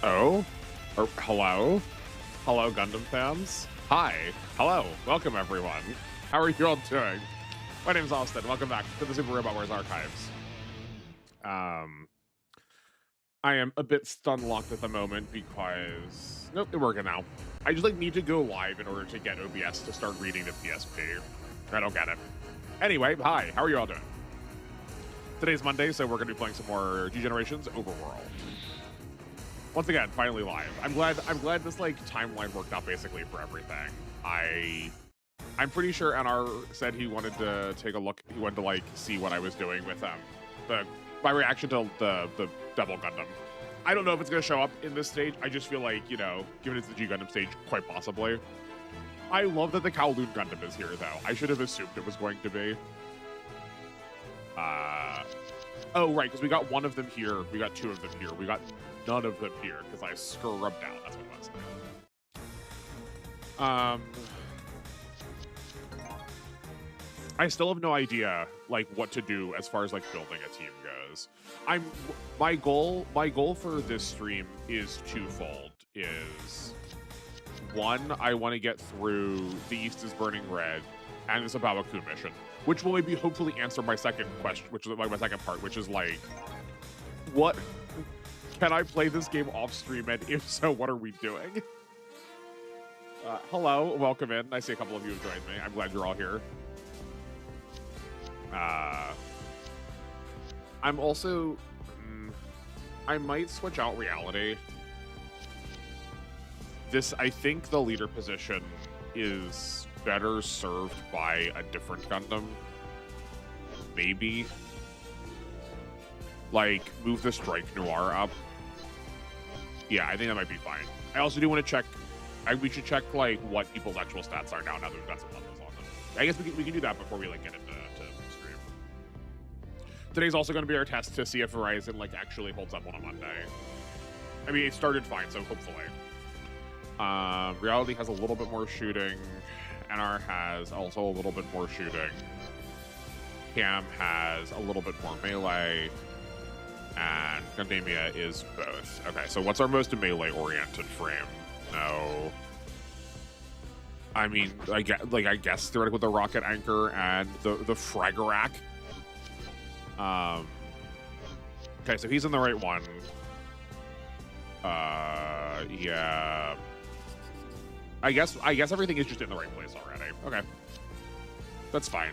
Oh, or hello, hello, Gundam fans. Hi, hello, welcome everyone. How are you all doing? My name's Austin. Welcome back to the Super Robot Wars archives. I am a bit stun locked at the moment because nope, it's working now. I just need to go live in order to get OBS to start reading the PSP. I don't get it. Anyway, hi, how are you all doing? Today's Monday, so we're gonna be playing some more G Generations OverWorld. Once again, finally live. I'm glad this timeline worked out basically for everything. I'm pretty sure NR said he wanted to take a look. He wanted to see what I was doing with my reaction to the Devil Gundam. I don't know if it's gonna show up in this stage. I just feel like, given it's the G Gundam stage, quite possibly. I love that the Kowloon Gundam is here though. I should have assumed it was going to be. Oh right, because we got one of them here. We got two of them here. We got none of them here because I scrubbed out. That's what it was. I still have no idea what to do as far as building a team goes. My goal for this stream is twofold. Is one, I want to get through The East is Burning Red and this Abawaku mission, which will maybe hopefully answer my second question, which is my second part, which is what can I play this game off stream, and if so, what are we doing? Hello, welcome in. I see a couple of you have joined me. I'm glad you're all here. I'm also I might switch out reality. I think the leader position is better served by a different Gundam. Maybe. Move the Strike Noir up. Yeah, I think that might be fine. I also do want to check. We should check what people's actual stats are now that we've got some levels on them. I guess we can do that before we get into stream. Today's also going to be our test to see if Verizon actually holds up on a Monday. I mean, it started fine, so hopefully. Reality has a little bit more shooting. NR has also a little bit more shooting. Cam has a little bit more melee. And Gundamia is both. Okay, so what's our most melee-oriented frame? No. I mean, I guess theoretically with the rocket anchor and the Fragarak. Okay, so he's in the right one. Yeah. I guess everything is just in the right place already. Okay. That's fine.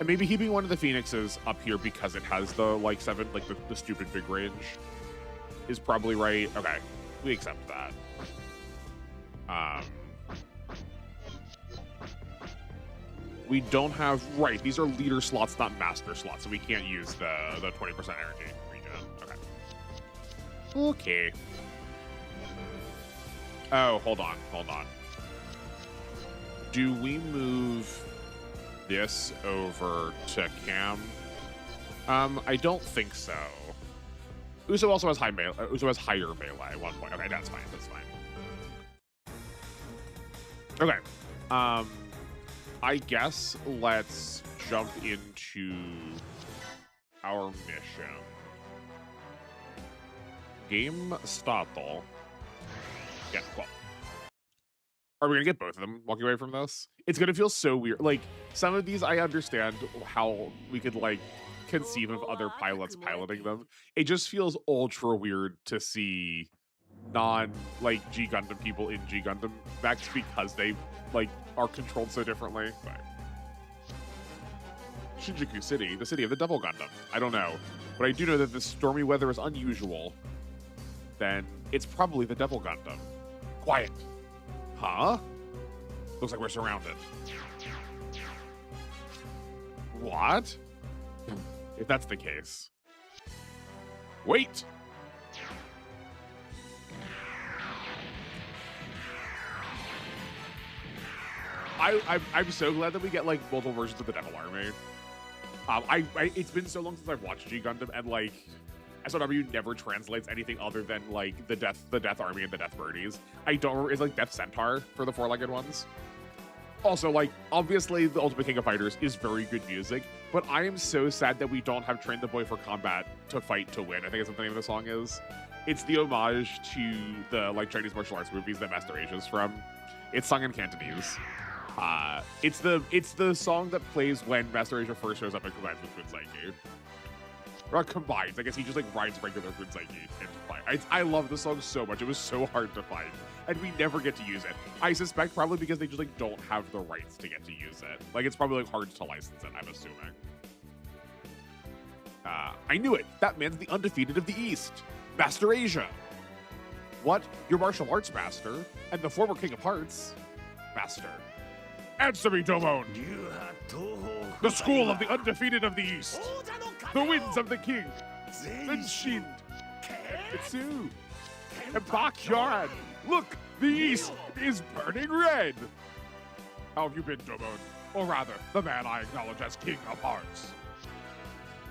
And maybe he being one of the Phoenixes up here because it has the the stupid big range is probably right. Okay. We accept that. We don't have these are leader slots, not master slots, so we can't use the 20% energy regen. Okay. Okay. Oh, hold on. Do we move this over to Cam? I don't think so. Uso also has Uso has higher melee at one point. Okay, that's fine. Okay. I guess let's jump into our mission. Game startle. Yeah, cool. Are we gonna get both of them walking away from this? It's gonna feel so weird. Some of these I understand how we could conceive of other pilots piloting them. It just feels ultra weird to see non G Gundam people in G Gundam mechs because they are controlled so differently. But Shinjuku City, the city of the Devil Gundam. I don't know, but I do know that the stormy weather is unusual. Then it's probably the Devil Gundam. Quiet. Huh? Looks like we're surrounded. What? If that's the case. Wait! I'm so glad that we get multiple versions of the Devil Army. It's been so long since I've watched G Gundam, and SOW never translates anything other than the Death Army and the Death Birdies. I don't remember. It's Death Centaur for the four-legged ones. Also, obviously, the Ultimate King of Fighters is very good music, But I am so sad that we don't have Train the Boy for Combat to fight to win. I think that's what the name of the song is. It's the homage to the like Chinese martial arts movies that Master Asia is from. It's sung in Cantonese. It's the song that plays when Master Asia first shows up and combines with Funsaiki. Or combines. I guess he just like rides regular Funsaiki into fight. I love the song so much. It was so hard to find, and we never get to use it. I suspect probably because they just like don't have the rights to get to use it. Like it's probably like hard to license it, I'm assuming. I knew it. That man's the undefeated of the East, Master Asia. What? Your martial arts master and the former King of Hearts, Master. Answer me, Domon. The school of the undefeated of the East. The winds of the king. Zenshin. Mitsu. And backyard. Look, the East is burning red. How have you been, Domon? Or rather, the man I acknowledge as King of Hearts.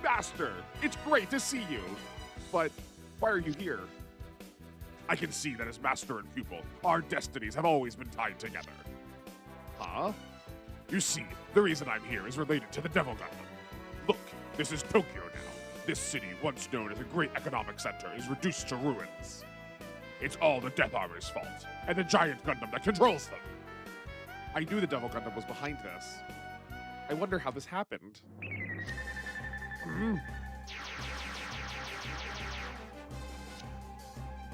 Master, it's great to see you. But why are you here? I can see that as master and pupil, our destinies have always been tied together. Huh? You see, the reason I'm here is related to the Devil Gundam. Look, this is Tokyo now. This city, once known as a great economic center, is reduced to ruins. It's all the Death Armor's fault, and the giant Gundam that controls them. I knew the Devil Gundam was behind this. I wonder how this happened.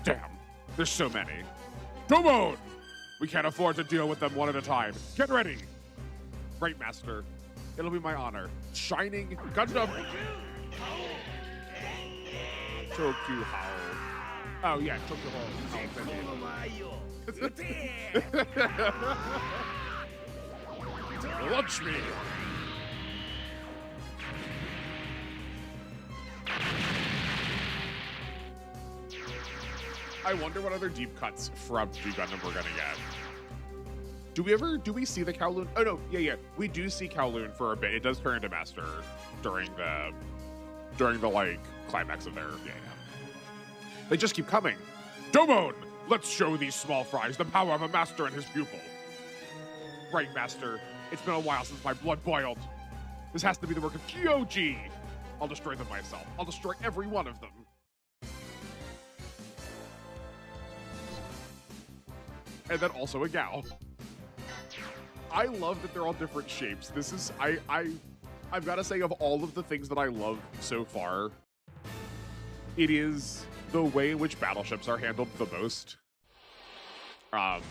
Damn, there's so many. Domon! We can't afford to deal with them one at a time. Get ready! Right, Master. It'll be my honor. Shining Gundam! Tokyo Howl. Oh, yeah, Tokyo Howl. Launch me! I wonder what other deep cuts from G Gundam we're gonna get. Do we see the Kowloon? Oh no, yeah. We do see Kowloon for a bit. It does turn into Master during the like climax of their yeah. They just keep coming. Domon! Let's show these small fries the power of a master and his pupil. Right, Master. It's been a while since my blood boiled. This has to be the work of Kyoji. I'll destroy them myself. I'll destroy every one of them. And then also a gal. I love that they're all different shapes. This is I've got to say, of all of the things that I love so far, it is the way in which battleships are handled the most. I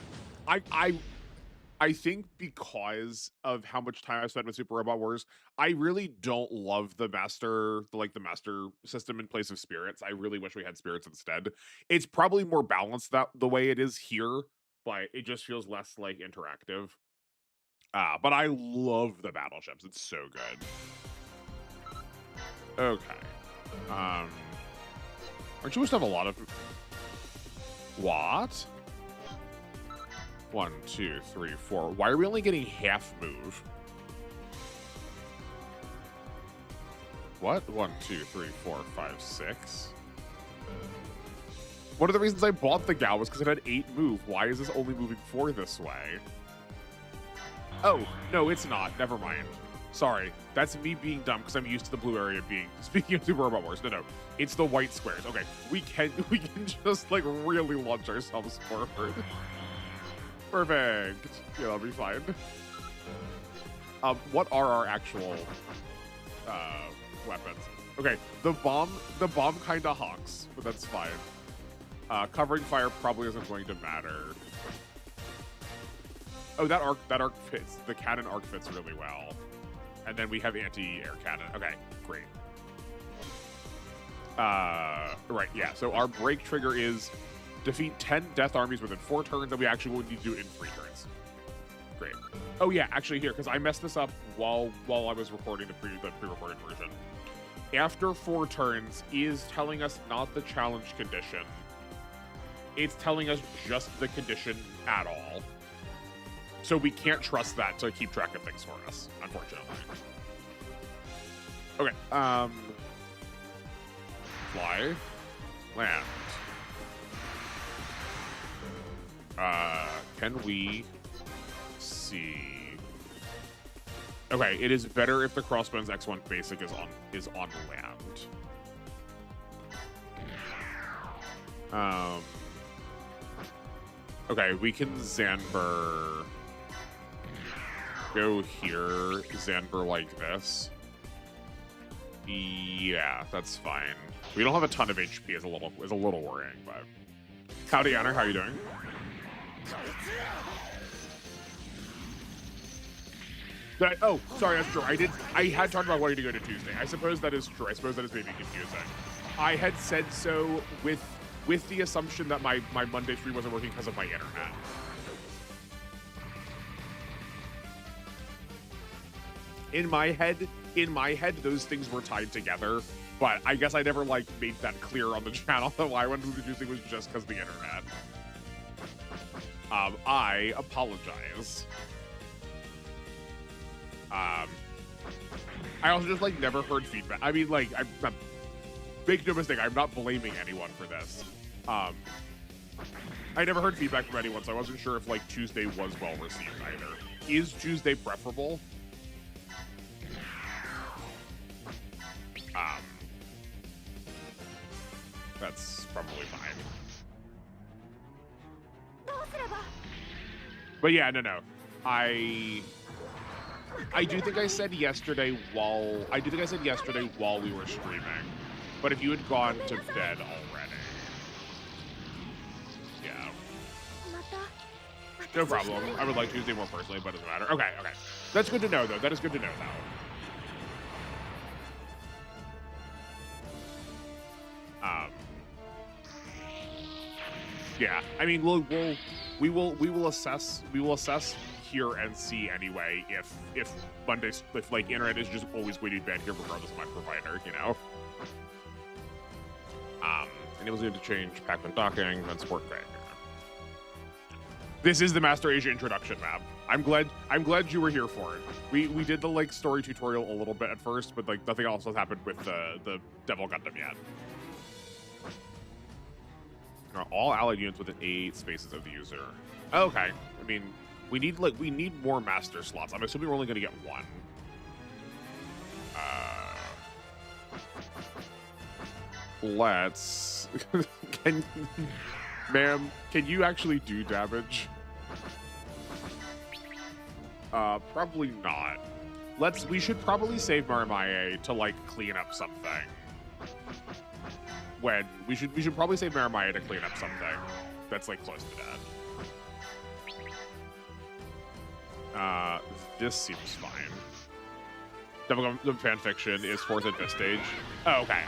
think because of how much time I spent with Super Robot Wars, I really don't love the master system in place of spirits. I really wish we had spirits instead. It's probably more balanced that the way it is here, but it just feels less like interactive. But I love the battleships. It's so good. Okay. Aren't you supposed to have a lot of... What? 1, 2, 3, 4. Why are we only getting half move? What? 1, 2, 3, 4, 5, 6. One of the reasons I bought the Gal was because it had 8 move. Why is this only moving 4 this way? Oh, no, it's not. Never mind. Sorry. That's me being dumb because I'm used to the blue area being... Speaking of Super Robot Wars, no. It's the white squares. Okay, we can just, like, really launch ourselves forward. Perfect. Yeah, that'll be fine. What are our actual weapons? Okay, the bomb kind of honks, but that's fine. Covering fire probably isn't going to matter. Oh, that arc fits. The cannon arc fits really well. And then we have anti-air cannon. Okay, great. Right, yeah. So our break trigger is defeat 10 death armies within 4 turns, and we actually will need to do it in 3 turns. Great. Oh yeah, actually here, because I messed this up while I was recording the pre-recorded version. After 4 turns is telling us not the challenge condition. It's telling us just the condition at all. So we can't trust that to keep track of things for us, unfortunately. Okay, fly, land. Can we see? Okay, it is better if the Crossbones X1 basic is on land. Okay, we can Zanber go here, Zanber like this. Yeah, that's fine. We don't have a ton of HP, is a little worrying, but howdy, Anna, how you doing? Oh, sorry, that's true. I had talked about wanting to go to Tuesday. I suppose that is true. I suppose that is maybe confusing. I had said so with the assumption that my Monday stream wasn't working because of my internet. In my head, those things were tied together, but I guess I never like made that clear on the channel that why I wanted to do Tuesday was just because of the internet. I apologize. I also just like never heard feedback. I mean, like, make no mistake, I'm not blaming anyone for this. I never heard feedback from anyone, so I wasn't sure if like Tuesday was well received either. Is Tuesday preferable? That's probably fine. But yeah, no. I do think I said yesterday while we were streaming. But if you had gone to bed already. Yeah. No problem. I would like Tuesday more personally, but it doesn't matter. Okay. That's good to know though. That is good to know though. Yeah, I mean, we will assess here and see anyway if Mondays, if like internet is just always going to be bad here regardless of my provider, you know. Enables you to change Pac-Man docking and support great. This is the Master Asia introduction map. I'm glad you were here for it. We did the like story tutorial a little bit at first, but like nothing else has happened with the Devil Gundam yet. All allied units within 8 spaces of the user. Okay. I mean, we need more master slots. I'm assuming we're only going to get one. Let's... Ma'am, can you actually do damage? Probably not. We should probably save Maramaye to, like, clean up something. We should probably save Maramaye to clean up something that's like close to that. This seems fine. Devil Gundam fanfiction is 4th at this stage. Oh, okay.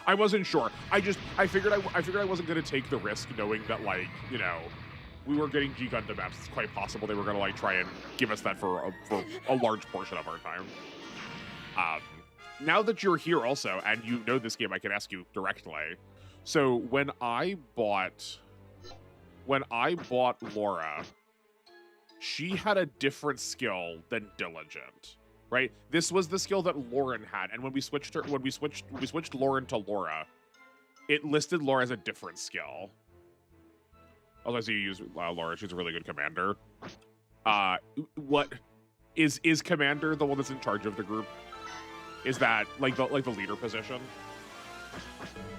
I wasn't sure. I figured I wasn't gonna take the risk knowing that, like, you know, we were getting G Gundam maps. It's quite possible they were gonna like try and give us that for a large portion of our time. Now that you're here also, and you know this game, I can ask you directly. So when I bought Laura, she had a different skill than Diligent, right? This was the skill that Lauren had, and when we switched Lauren to Laura, it listed Laura as a different skill. Also, I see you use Laura. She's a really good commander. What is Commander the one that's in charge of the group? Is that like the leader position,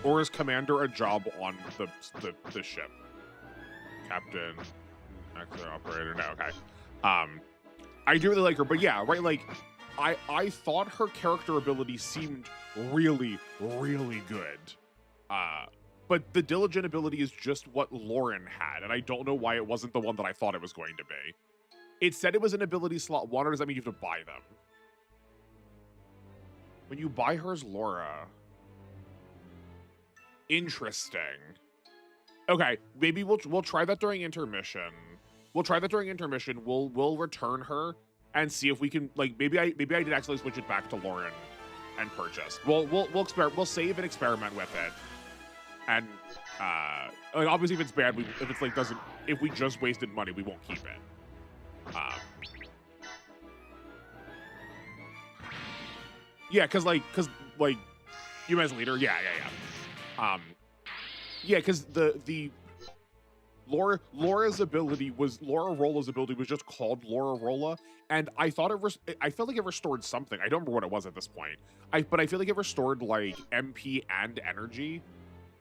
or is Commander a job on the ship? Captain, actor, operator. No, okay. I do really like her, but yeah, right. Like, I thought her character ability seemed really good. But the Diligent ability is just what Lauren had, and I don't know why it wasn't the one that I thought it was going to be. It said it was an ability slot 1, or does that mean you have to buy them? When you buy her as Laura. Interesting. Okay, maybe we'll try that during intermission. We'll return her and see if we can, like, maybe I did actually switch it back to Lauren and purchase. We'll save and experiment with it. And like, obviously if it's bad, if we just wasted money, we won't keep it. Yeah, cause you as leader, yeah. Yeah, because the Laura's ability was Laura Rolla's ability was just called Laura Rolla, and I thought I felt like it restored something. I don't remember what it was at this point. But I feel like it restored like MP and energy.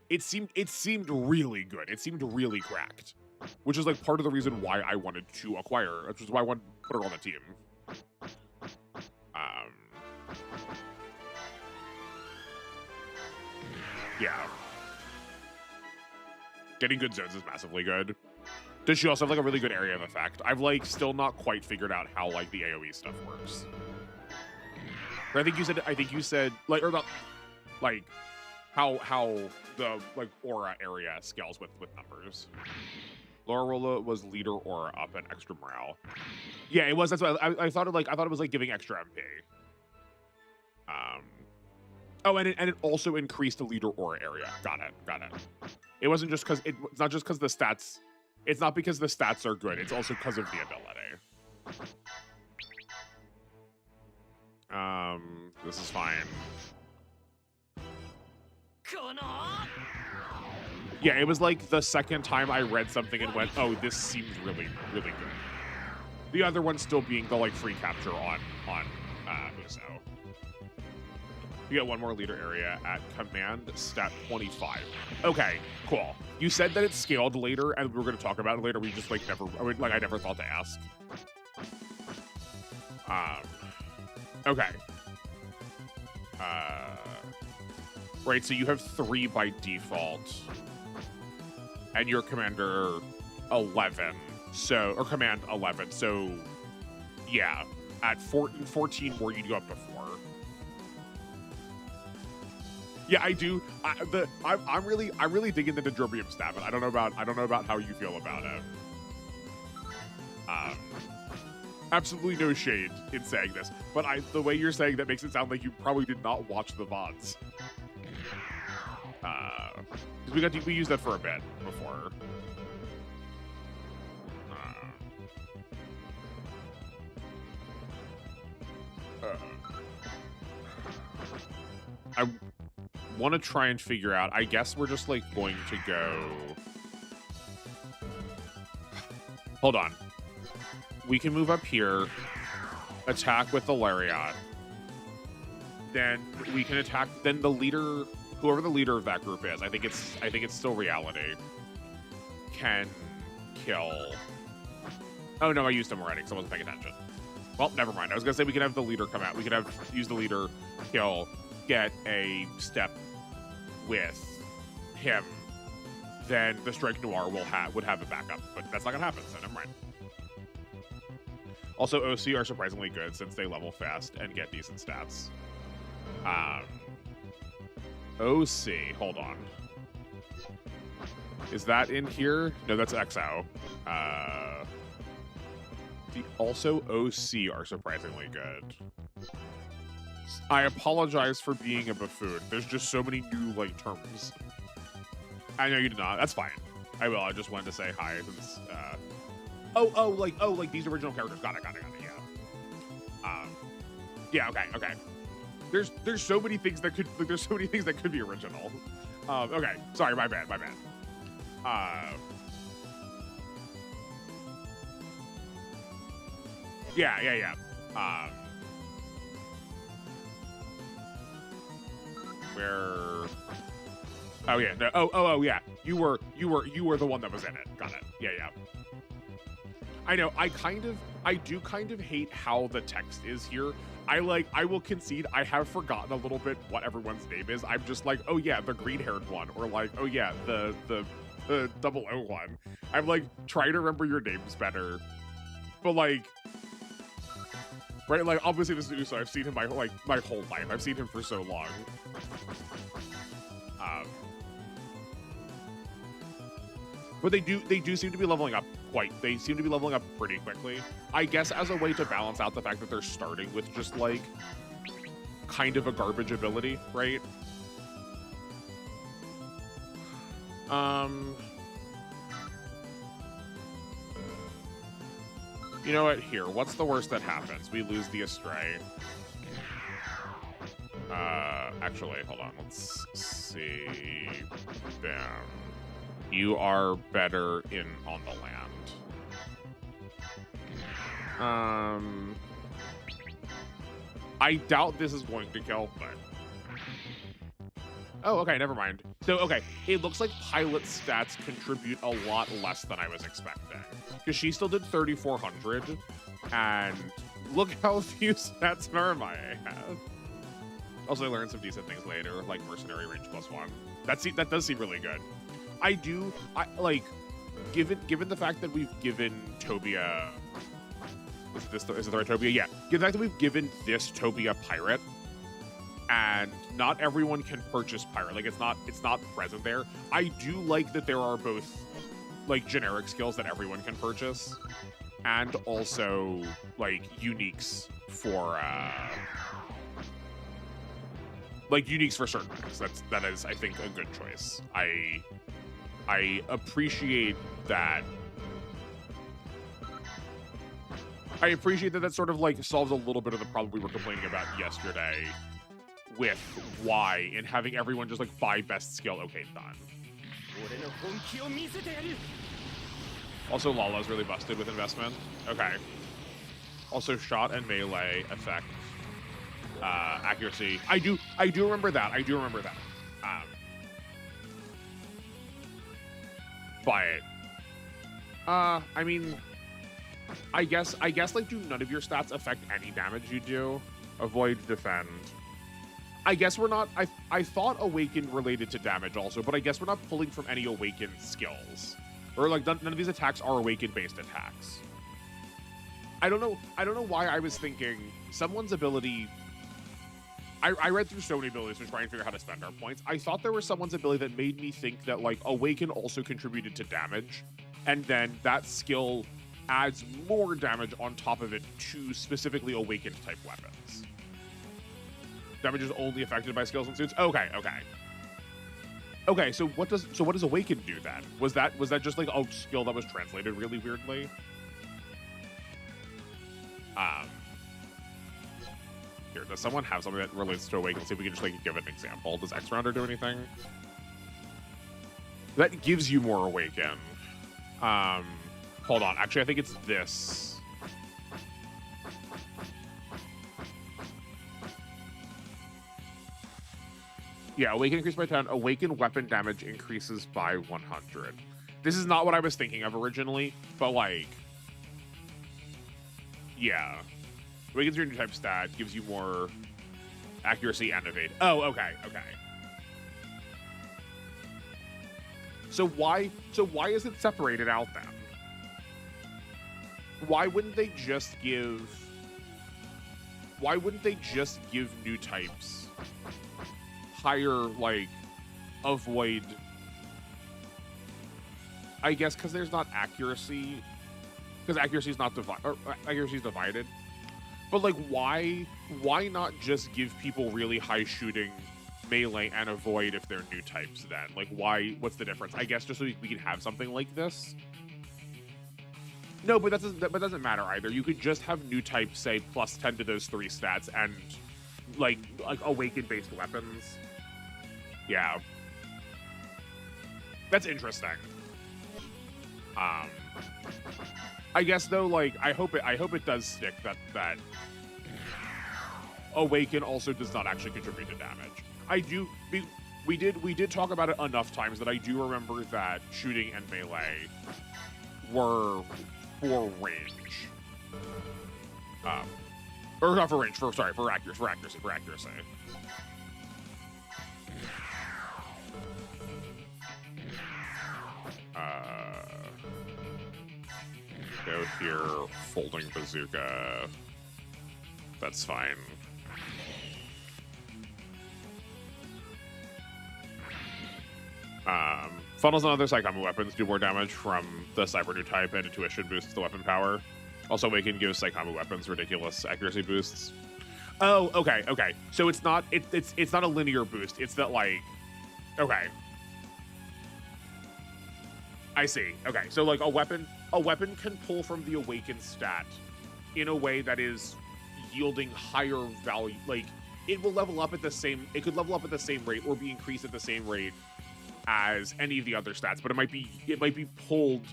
It seemed really good. It seemed really cracked, which is like part of the reason why I wanted to acquire her, which is why I wanted to put her on the team. Yeah. Getting good zones is massively good. Does she also have like a really good area of effect? I've like still not quite figured out how like the AoE stuff works. But I think you said like, or not like how the like aura area scales with numbers. Laura Rolla was leader aura up and extra morale. Yeah, it was. That's what I thought it was like giving extra MP. Oh, and it also increased the leader aura area. Got it. It wasn't just because it's not just because the stats. It's not because the stats are good. It's also because of the ability. This is fine. Yeah, it was like the second time I read something and went, oh, this seems really, really good. The other one still being the like free capture on Uso. You get one more leader area at command stat 25. Okay, cool. You said that it's scaled later, and we were going to talk about it later. We just like I never thought to ask. Okay. Right. So you have 3 by default, and your commander 11. So or command 11. So yeah, at 14 more, you'd go up to 4. Yeah, I do. I'm really digging the Dendrobium stat, but I don't know about how you feel about it. Absolutely no shade in saying this, but the way you're saying that makes it sound like you probably did not watch the VODs. Because we used that for a bit before. I want to try and figure out. I guess we're just like going to go. Hold on. We can move up here, attack with the Lariat. Then we can attack. Then the leader, whoever the leader of that group is, I think it's still Reality, can kill. Oh no, I used him already because I wasn't paying attention. Well, never mind. I was gonna say we could have the leader come out. We could use the leader, kill, get a step with him. Then the Strike Noir would have a backup, but that's not gonna happen. So never mind. Also, OC are surprisingly good since they level fast and get decent stats. OC, hold on. Is that in here? No, that's XO. Also OC are surprisingly good. I apologize for being a buffoon. There's just so many new like terms. I know you did not. That's fine. I will. I just wanted to say hi since. Like these original characters. Got it. Yeah. Yeah. Okay. There's so many things that could be original. Okay. Sorry. My bad. Yeah. Where? Oh yeah. No. Oh yeah. You were the one that was in it. Got it. Yeah. I know. I do kind of hate how the text is here. I will concede I have forgotten a little bit what everyone's name is. I'm just like, oh yeah, the green-haired one, or like, oh yeah, the 001. I'm like trying to remember your names better, but like, right? Like obviously this is Uso. I've seen him my whole life. I've seen him for so long. But they do seem to be leveling up they seem to be leveling up pretty quickly. I guess as a way to balance out the fact that they're starting with just like kind of a garbage ability, right? You know what? Here, what's the worst that happens? We lose the Astray. Actually, hold on. Let's see. Bam. You are better in on the land. I doubt this is going to kill, but... Oh, okay, never mind. So, okay, it looks like pilot stats contribute a lot less than I was expecting. Because she still did 3,400, and look how few stats Narmai have. Also, I learned some decent things later, like Mercenary Range +1. That does seem really good. I like, given the fact that we've given Tobia... Is it the right Tobia? Yeah. Given the fact that we've given this Tobia Pirate, and not everyone can purchase Pirate. Like, it's not present there. I do like that there are both, like, generic skills that everyone can purchase, and also, like, uniques for, certain things. That is, I think, a good choice. I appreciate that. I appreciate that sort of, like, solves a little bit of the problem we were complaining about yesterday with Y and having everyone just, like, buy best skill. Okay, done. Also, Lala's really busted with investment. Okay. Also, shot and melee affect accuracy. I do remember that. But I mean, I guess like, do none of your stats affect any damage you do? Avoid, defend. I guess we're not... I thought Awaken related to damage also, but I guess we're not pulling from any Awaken skills. Or, like, none of these attacks are Awaken-based attacks. I don't know why I was thinking someone's ability... I read through so many abilities to try and figure out how to spend our points. I thought there was someone's ability that made me think that, like, Awaken also contributed to damage, and then that skill adds more damage on top of it to specifically Awakened-type weapons. Damage is only affected by skills and suits. Okay. So what does Awaken do then? Was that just like a skill that was translated really weirdly? Here, does someone have something that relates to Awaken? See if we can just like give an example. Does X Rounder do anything? That gives you more Awaken. Hold on. Actually, I think it's this. Yeah, Awaken increased by 10. Awaken weapon damage increases by 100. This is not what I was thinking of originally, but like, yeah. Awaken's your new type stat, gives you more accuracy and evade. Oh, okay. So why is it separated out then? Why wouldn't they just give new types higher, like, avoid? I guess because there's not accuracy, because accuracy is not accuracy is divided. But like, why not just give people really high shooting melee and avoid if they're new types then? Like, why? What's the difference? I guess just so we can have something like this. No, but that doesn't matter either. You could just have new types say plus 10 to those 3 stats and like Awaken based weapons. Yeah, that's interesting. I guess though, like, I hope it does stick that Awaken also does not actually contribute to damage. We did talk about it enough times that I do remember that shooting and melee were for range. Or not for range, for accuracy. Go here, folding bazooka. That's fine. Funnels and other Saikama weapons do more damage from the Cyber new type, and intuition boosts the weapon power. Also, Awaken gives Saikama weapons ridiculous accuracy boosts. Oh, okay. So it's not not a linear boost. It's that, like, okay. I see. Okay, so like a weapon can pull from the Awaken stat in a way that is yielding higher value. Like, it will level up at the same. It could level up at the same rate or be increased at the same rate as any of the other stats, but it might be pulled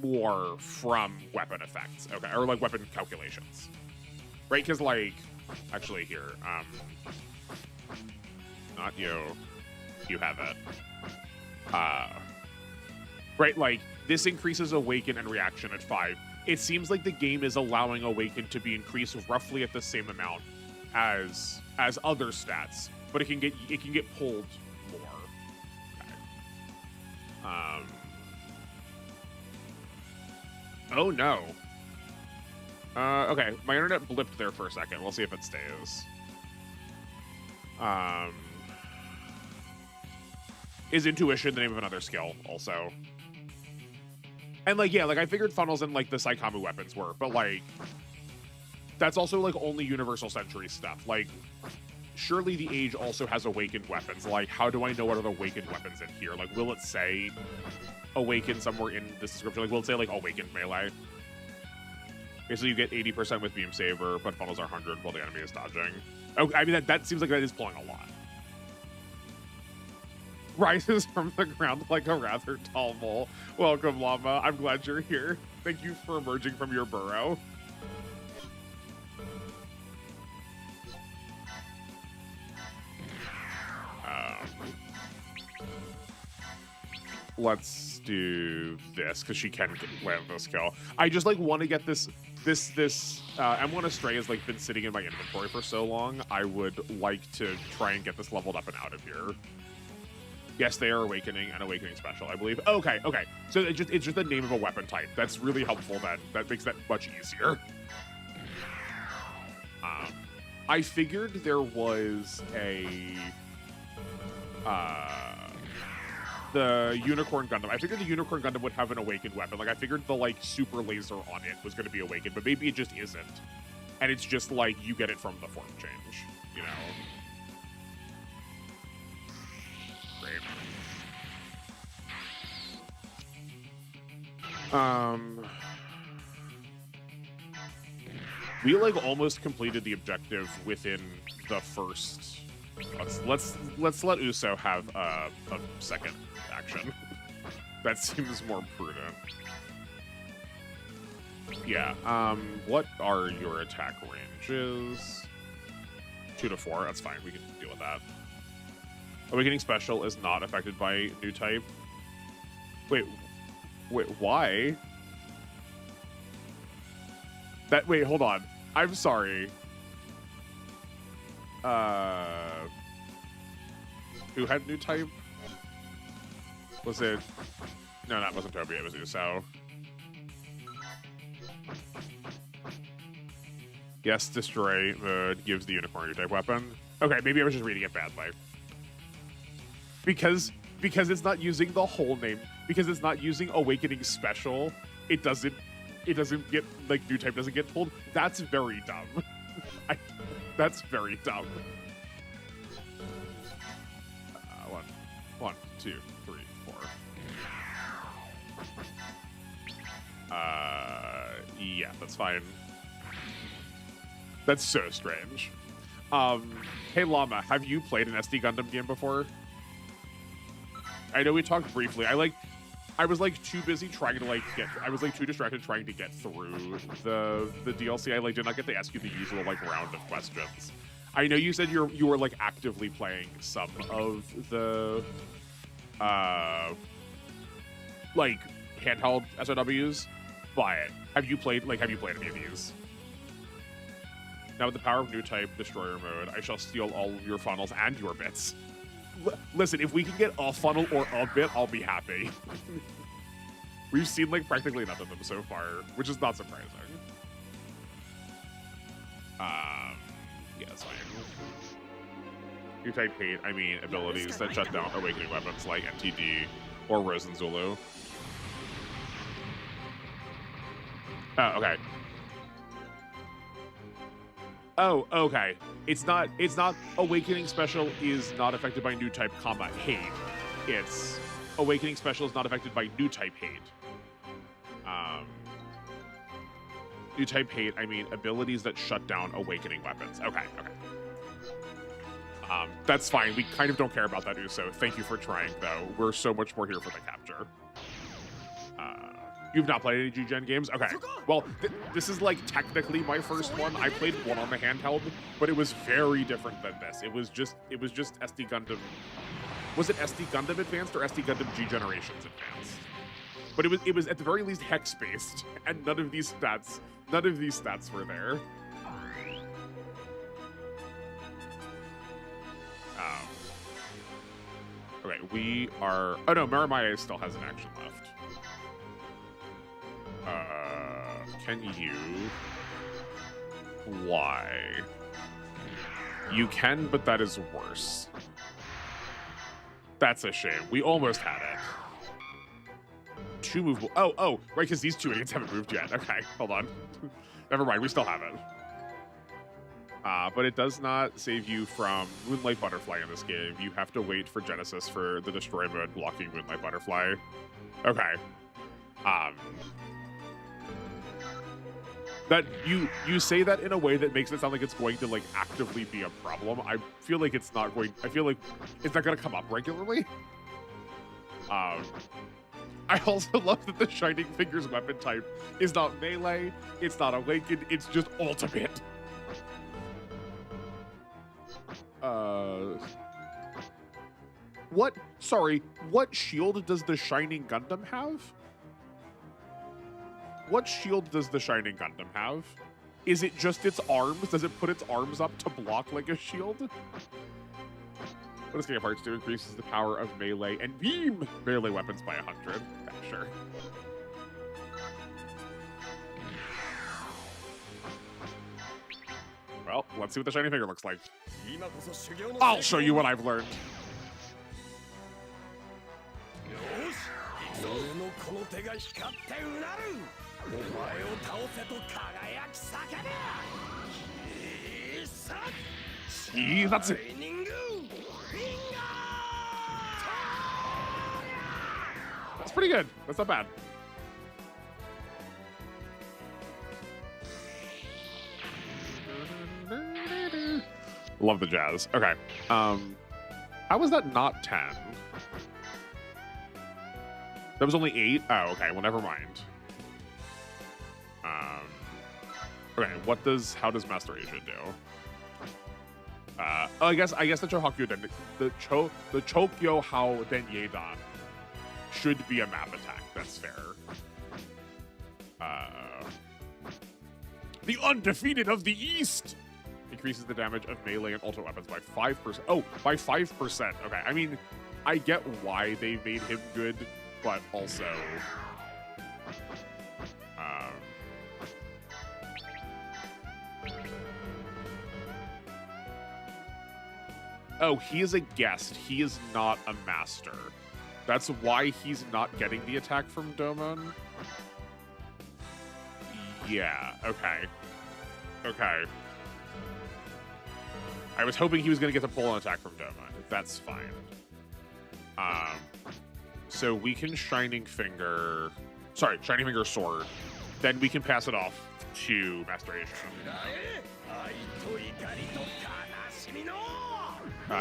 more from weapon effects, okay, or like weapon calculations, right? Because like, actually here, not you, you have it. Right, like this increases awaken and reaction at 5. It seems like the game is allowing awaken to be increased roughly at the same amount as other stats, but it can get pulled more. Okay. Oh no. Okay, my internet blipped there for a second. We'll see if it stays. Is intuition the name of another skill also? And like, yeah, like I figured funnels and like the Saikamu weapons were, but like that's also like only Universal Century stuff. Like surely the Age also has awakened weapons. Like how do I know what are the awakened weapons in here? Like will it say awakened somewhere in this description? Like will it say like awakened melee? Okay, so you get 80% with Beam Saber, but funnels are 100 while the enemy is dodging. Okay, I mean that seems like that is pulling a lot. Rises from the ground like a rather tall mole. Welcome, Llama. I'm glad you're here. Thank you for emerging from your burrow. Let's do this because she can land this kill. I just like want to get this M1 Astray has like been sitting in my inventory for so long. I would like to try and get this leveled up and out of here. Yes, they are awakening and awakening special, I believe. Okay, okay. So it's just the name of a weapon type. That's really helpful then. That makes that much easier. I figured there was the Unicorn Gundam. I figured the Unicorn Gundam would have an awakened weapon. Like I figured the like super laser on it was gonna be awakened, but maybe it just isn't. And it's just like you get it from the form change, you know? We like almost completed the objective within the first. Let's let Uso have a second action. That seems more prudent. Yeah. What are your attack ranges? 2 to 4. That's fine. We can deal with that. Awakening special is not affected by new type. Wait, why? Wait, hold on. I'm sorry. Who had new type? Was it? No, that wasn't Toby. It was Uso. Yes, destroy mode gives the unicorn new type weapon. Okay, maybe I was just reading it badly. Because it's not using the whole name. Because it's not using awakening special. It doesn't get, like, new type doesn't get pulled. That's very dumb. That's very dumb. 1, 2, 3, 4. Yeah, that's fine. That's so strange. Hey Llama, have you played an SD Gundam game before? I know we talked briefly. I was like too busy trying to like I was like too distracted trying to get through the DLC. I like did not get to ask you the usual like round of questions. I know you said you were like actively playing some of the like handheld SOWs, but have you played any of these? Now with the power of new type destroyer mode, I shall steal all of your funnels and your bits. Listen, if we can get a funnel or a bit, I'll be happy. We've seen like practically none of them so far, which is not surprising. Yeah, that's fine. New type hate, I mean abilities that shut down awakening weapons like MTD or Rosen Zulu. Oh, okay. Oh, okay. It's not awakening special is not affected by new type combat hate. It's awakening special is not affected by new type hate. New type hate, I mean abilities that shut down awakening weapons. Okay, okay. That's fine. We kind of don't care about that, Uso. Thank you for trying, though. We're so much more here for the capture. You've not played any G-Gen games? Okay. Well, this is like technically my first one. I played one on the handheld, but it was very different than this. It was just SD Gundam. Was it SD Gundam Advanced or SD Gundam G Generations Advanced? But it was at the very least hex based, and none of these stats were there. Okay, we are. Oh no, Maramaye still has an action left. Can you? Why? You can, but that is worse. That's a shame. We almost had it. Two movable. Oh, right, because these two idiots haven't moved yet. Okay, hold on. Never mind, we still have it. But it does not save you from Moonlight Butterfly in this game. You have to wait for Genesis for the destroy mode blocking Moonlight Butterfly. Okay. That you say that in a way that makes it sound like it's going to like actively be a problem. I feel like it's not going. I feel like it's not going to come up regularly. I also love that the Shining Fingers weapon type is not melee. It's not awakened. It's just ultimate. What? Sorry. What shield does the Shining Gundam have? What shield does the Shining Gundam have? Is it just its arms? Does it put its arms up to block like a shield? What does Game Parts do? Increases the power of melee and beam melee weapons by 100. Yeah, sure. Well, let's see what the Shining Finger looks like. I'll show you what I've learned. See, that's it. That's pretty good. That's not bad. Love the jazz. Okay. How was that not 10? That was only 8? Oh, okay. Well, never mind. Okay. How does Master Asia do? I guess the Chohakyo Den, the Chokyo Hao Denyedan should be a map attack. That's fair. The Undefeated of the East increases the damage of melee and ultimate weapons by 5%. Oh, by 5%. Okay. I mean, I get why they made him good, but also, oh, he is a guest. He is not a master. That's why he's not getting the attack from Domon. Yeah, okay. Okay. I was hoping he was going to get the pull-on attack from Domon. That's fine. So we can Shining Finger Sword. Then we can pass it off to Master Asia.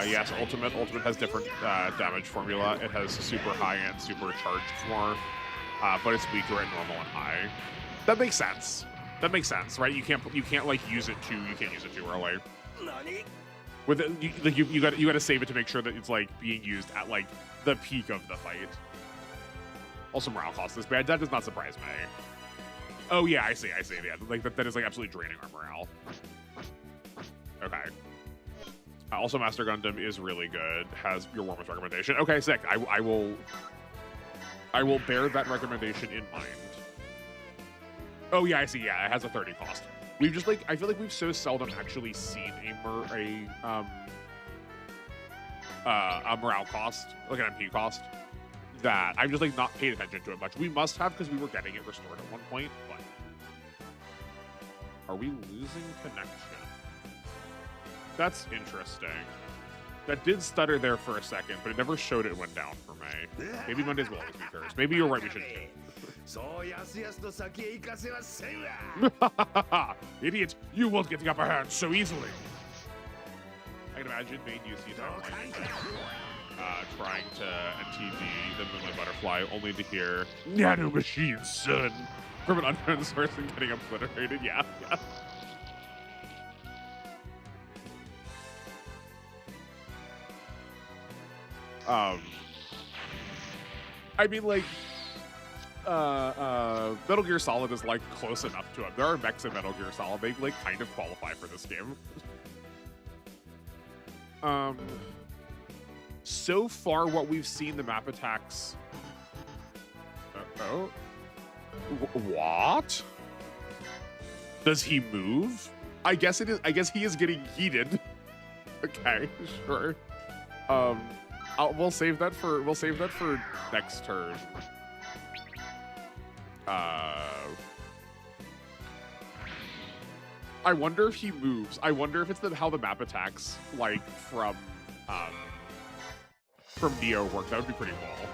Yes, Ultimate has different damage formula. It has super high and super charged form, but it's weaker at normal and high. That makes sense. That makes sense, right? You can't like use it too. You can't use it too early. With it, you got to save it to make sure that it's like being used at like the peak of the fight. Also, morale cost is bad. That does not surprise me. Oh yeah, I see. Yeah, like that is like absolutely draining our morale. Okay. Also, Master Gundam is really good. Has your warmest recommendation. Okay, sick. I will bear that recommendation in mind. Oh yeah, I see. Yeah, it has a 30 cost. We've just like I feel like we've so seldom actually seen a morale cost, like an MP cost, that I've just like not paid attention to it much. We must have because we were getting it restored at one point, but are we losing connection? That's interesting. That did stutter there for a second, but it never showed it went down for me. Maybe Mondays will always be first. Maybe you're right, we should change. Idiot, you won't get the upper hand so easily. I can imagine main UC timeline trying to NTD the Moonlight Butterfly, only to hear "Nano Machine, son" from an unknown source and getting obliterated. Yeah, yeah. I mean, like, Metal Gear Solid is, like, close enough to him. There are mechs in Metal Gear Solid. They, like, kind of qualify for this game. So far, what we've seen, the map attacks... What? Does he move? I guess it is. I guess he is getting heated. Okay, sure. We'll save that for next turn. I wonder if he moves. I wonder if it's how the map attacks, like from Neo work. That would be pretty cool.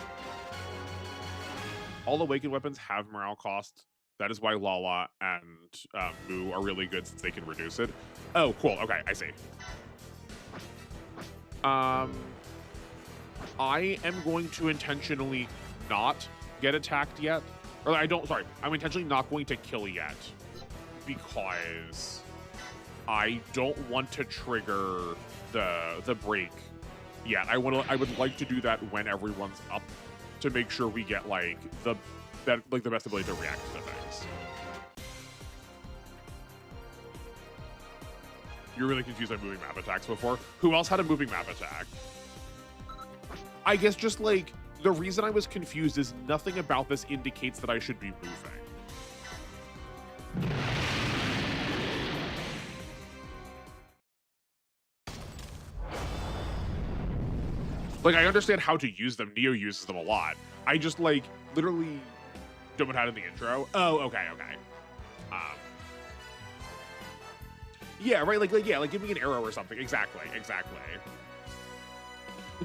All awakened weapons have morale cost. That is why Lala and Moo are really good since they can reduce it. Oh, cool. Okay, I see. I am going to intentionally not get attacked yet. Or I'm intentionally not going to kill yet because I don't want to trigger the break yet. I would like to do that when everyone's up to make sure we get like the best ability to react to things. You're really confused by moving map attacks before. Who else had a moving map attack? I guess just like the reason I was confused is nothing about this indicates that I should be moving. Like, I understand how to use them. Neo uses them a lot. I just, like, literally don't know how to in the intro. Oh, okay. Yeah, right, like give me an arrow or something. Exactly.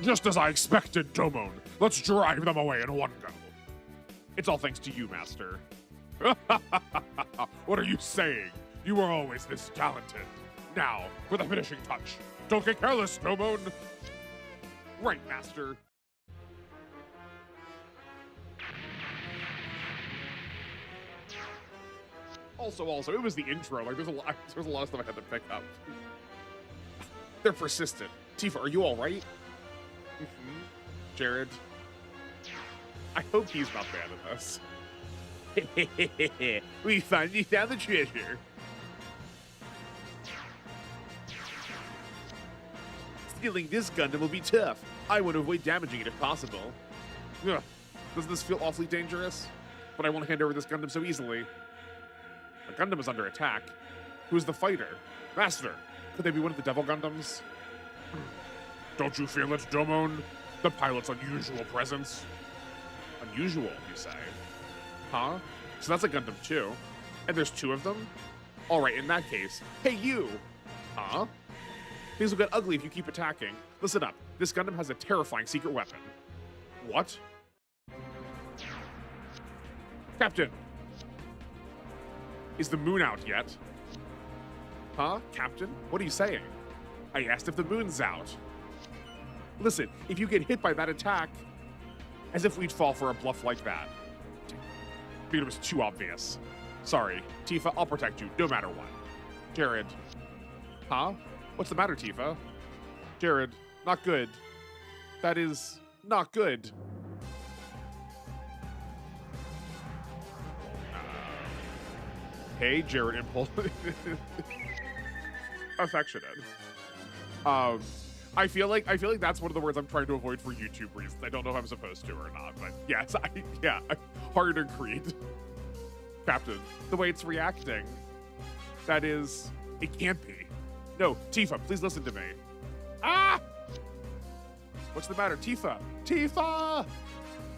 Just as I expected, Domon. Let's drive them away in one go. It's all thanks to you, Master. What are you saying? You were always this talented. Now, for the finishing touch. Don't get careless, Domon. Right, Master. Also, it was the intro. Like, there's a lot of stuff I had to pick up. They're persistent. Tifa, are you all right? Mm-hmm. Jared. I hope he's not bad at this. We finally found the treasure. Stealing this Gundam will be tough. I want to avoid damaging it if possible. Ugh. Doesn't this feel awfully dangerous? But I won't hand over this Gundam so easily. The Gundam is under attack. Who's the fighter? Master, could they be one of the Devil Gundams? Don't you feel it, Domon? The pilot's unusual presence. Unusual, you say? Huh? So that's a Gundam too. And there's two of them? Alright, in that case, hey you! Huh? Things will get ugly if you keep attacking. Listen up, this Gundam has a terrifying secret weapon. What? Captain! Is the moon out yet? Huh, Captain? What are you saying? I asked if the moon's out. Listen, if you get hit by that attack, as if we'd fall for a bluff like that. Dude, it was too obvious. Sorry, Tifa, I'll protect you, no matter what. Jared. Huh? What's the matter, Tifa? Jared, not good. That is not good. Hey, Jared Impulse. Affectionate. I feel like that's one of the words I'm trying to avoid for YouTube reasons. I don't know if I'm supposed to or not, but yes, hard agreed. Captain, the way it's reacting, that is, it can't be. No, Tifa, please listen to me. Ah! What's the matter, Tifa? Tifa!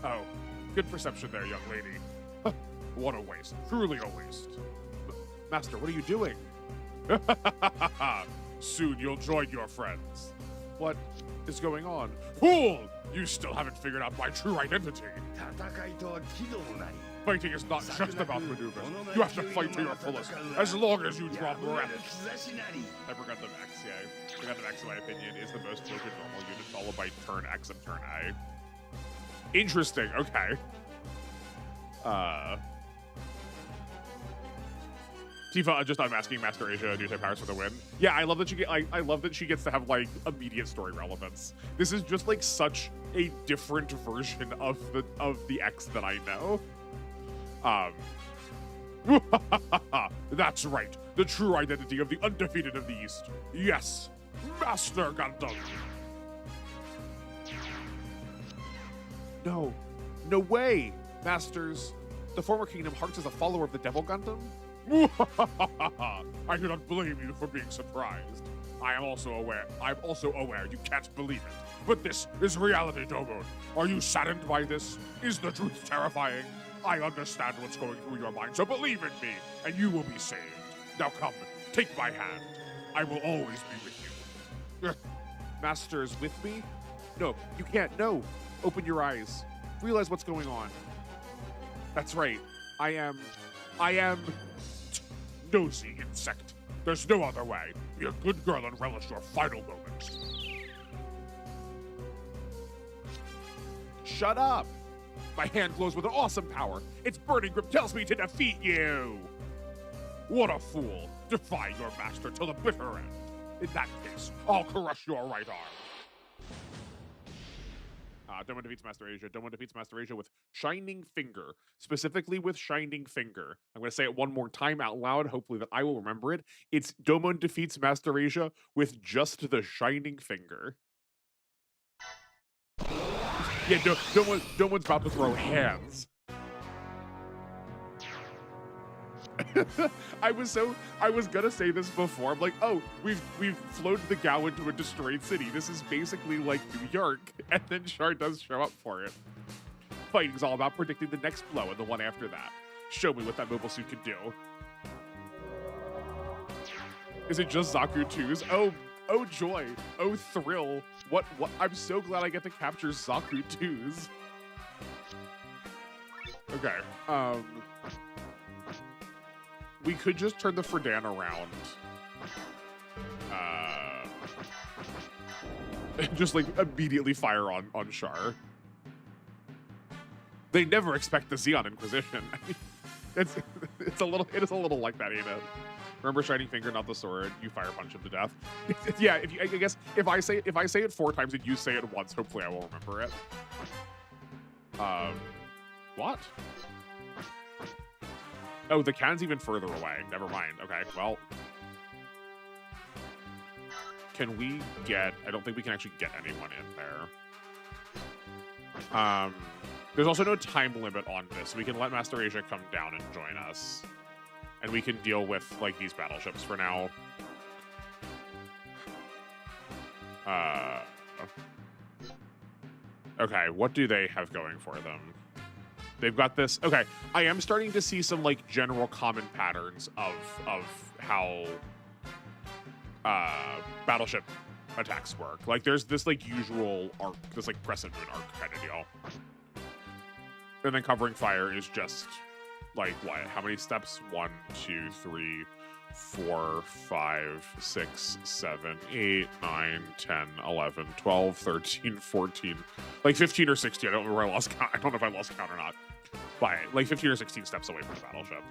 Oh, good perception there, young lady. What a waste, truly a waste. Master, what are you doing? Soon you'll join your friends. What is going on? Fool! You still haven't figured out my true identity. Fighting is not just about maneuvers. You have to fight to your fullest, as long as you draw breath. Hyper Gundam X, yeah. Hyper Gundam X, in my opinion, is the most broken normal unit, followed by Turn X and Turn A. Interesting, okay. Tifa, just I'm asking Master Asia, do you say powers for the win? Yeah, I love that I love that she gets to have like immediate story relevance. This is just like such a different version of the X that I know. That's right. The true identity of the undefeated of the East. Yes, Master Gundam. No, no way, Masters. The former Kingdom Hearts is a follower of the Devil Gundam? I do not blame you for being surprised. I'm also aware you can't believe it. But this is reality, Domon. Are you saddened by this? Is the truth terrifying? I understand what's going through your mind, so believe in me, and you will be saved. Now come, take my hand. I will always be with you. Masters with me? No, you can't. No. Open your eyes. Realize what's going on. That's right. I am nosy insect. There's no other way. Be a good girl and relish your final moments. Shut up! My hand glows with an awesome power. Its burning grip tells me to defeat you! What a fool! Defy your master till the bitter end. In that case, I'll crush your right arm. Domon defeats Master Asia. Domon defeats Master Asia with Shining Finger. Specifically with Shining Finger. I'm going to say it one more time out loud, hopefully that I will remember it. It's Domon defeats Master Asia with just the Shining Finger. Yeah, Domon's about to throw hands. I was gonna say this before. I'm like, oh, we've flown the Gao into a destroyed city. This is basically like New York. And then Char does show up for it. Fighting's all about predicting the next blow and the one after that. Show me what that mobile suit can do. Is it just Zaku 2s? Oh joy. Oh thrill. What I'm so glad I get to capture Zaku 2s. Okay. We could just turn the Fredan around. Just like immediately fire on Char. They never expect the Zeon Inquisition. It is a little like that, ain't it? Remember Shining Finger, not the sword. You fire punch him to death. Yeah, I guess if I say it 4 times and you say it once, hopefully I will remember it. What? Oh, the cannon's even further away. Never mind. Okay, well. Can we get... I don't think we can actually get anyone in there. There's also no time limit on this. We can let Master Asia come down and join us. And we can deal with, like, these battleships for now. Okay, what do they have going for them? They've got this. Okay, I am starting to see some like general common patterns of how battleship attacks work. Like there's this like usual arc, this like crescent moon arc kind of deal, and then covering fire is just like what? How many steps? 1, 2, 3, 4, 5, 6, 7, 8, 9, 10, 11, 12, 13, 14, like 15 or 16. I don't know where I lost count. I don't know if I lost count or not. But like 15 or 16 steps away from the battleship.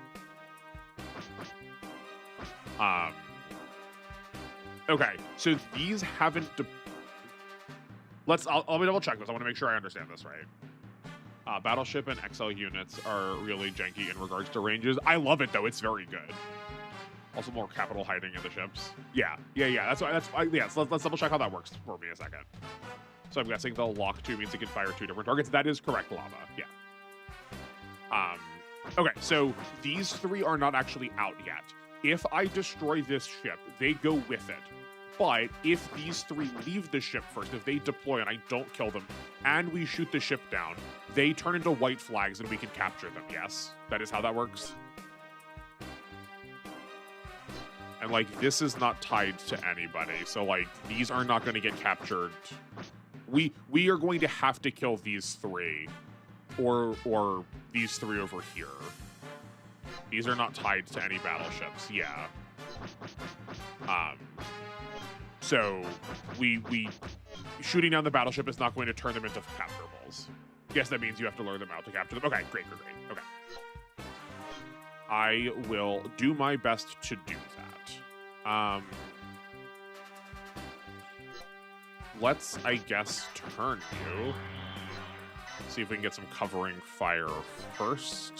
Okay, so these haven't. I'll double check this. I want to make sure I understand this right. Battleship and XL units are really janky in regards to ranges. I love it though; it's very good. Also, more capital hiding in the ships. Yeah. That's why. Yeah. So let's double check how that works for me a second. So I'm guessing the lock 2 means it can fire 2 different targets. That is correct, Lava. Yeah. Okay, so these 3 are not actually out yet. If I destroy this ship, they go with it. But if these 3 leave the ship first, if they deploy and I don't kill them, and we shoot the ship down, they turn into white flags and we can capture them. Yes, that is how that works. And like, this is not tied to anybody. So like, these are not going to get captured We are going to have to kill these three, or these three over here. These are not tied to any battleships. Yeah. So we shooting down the battleship is not going to turn them into capturables. Yes, that means you have to lure them out to capture them. Okay, great. Okay. I will do my best to do that. Let's, I guess, turn you. See if we can get some covering fire first.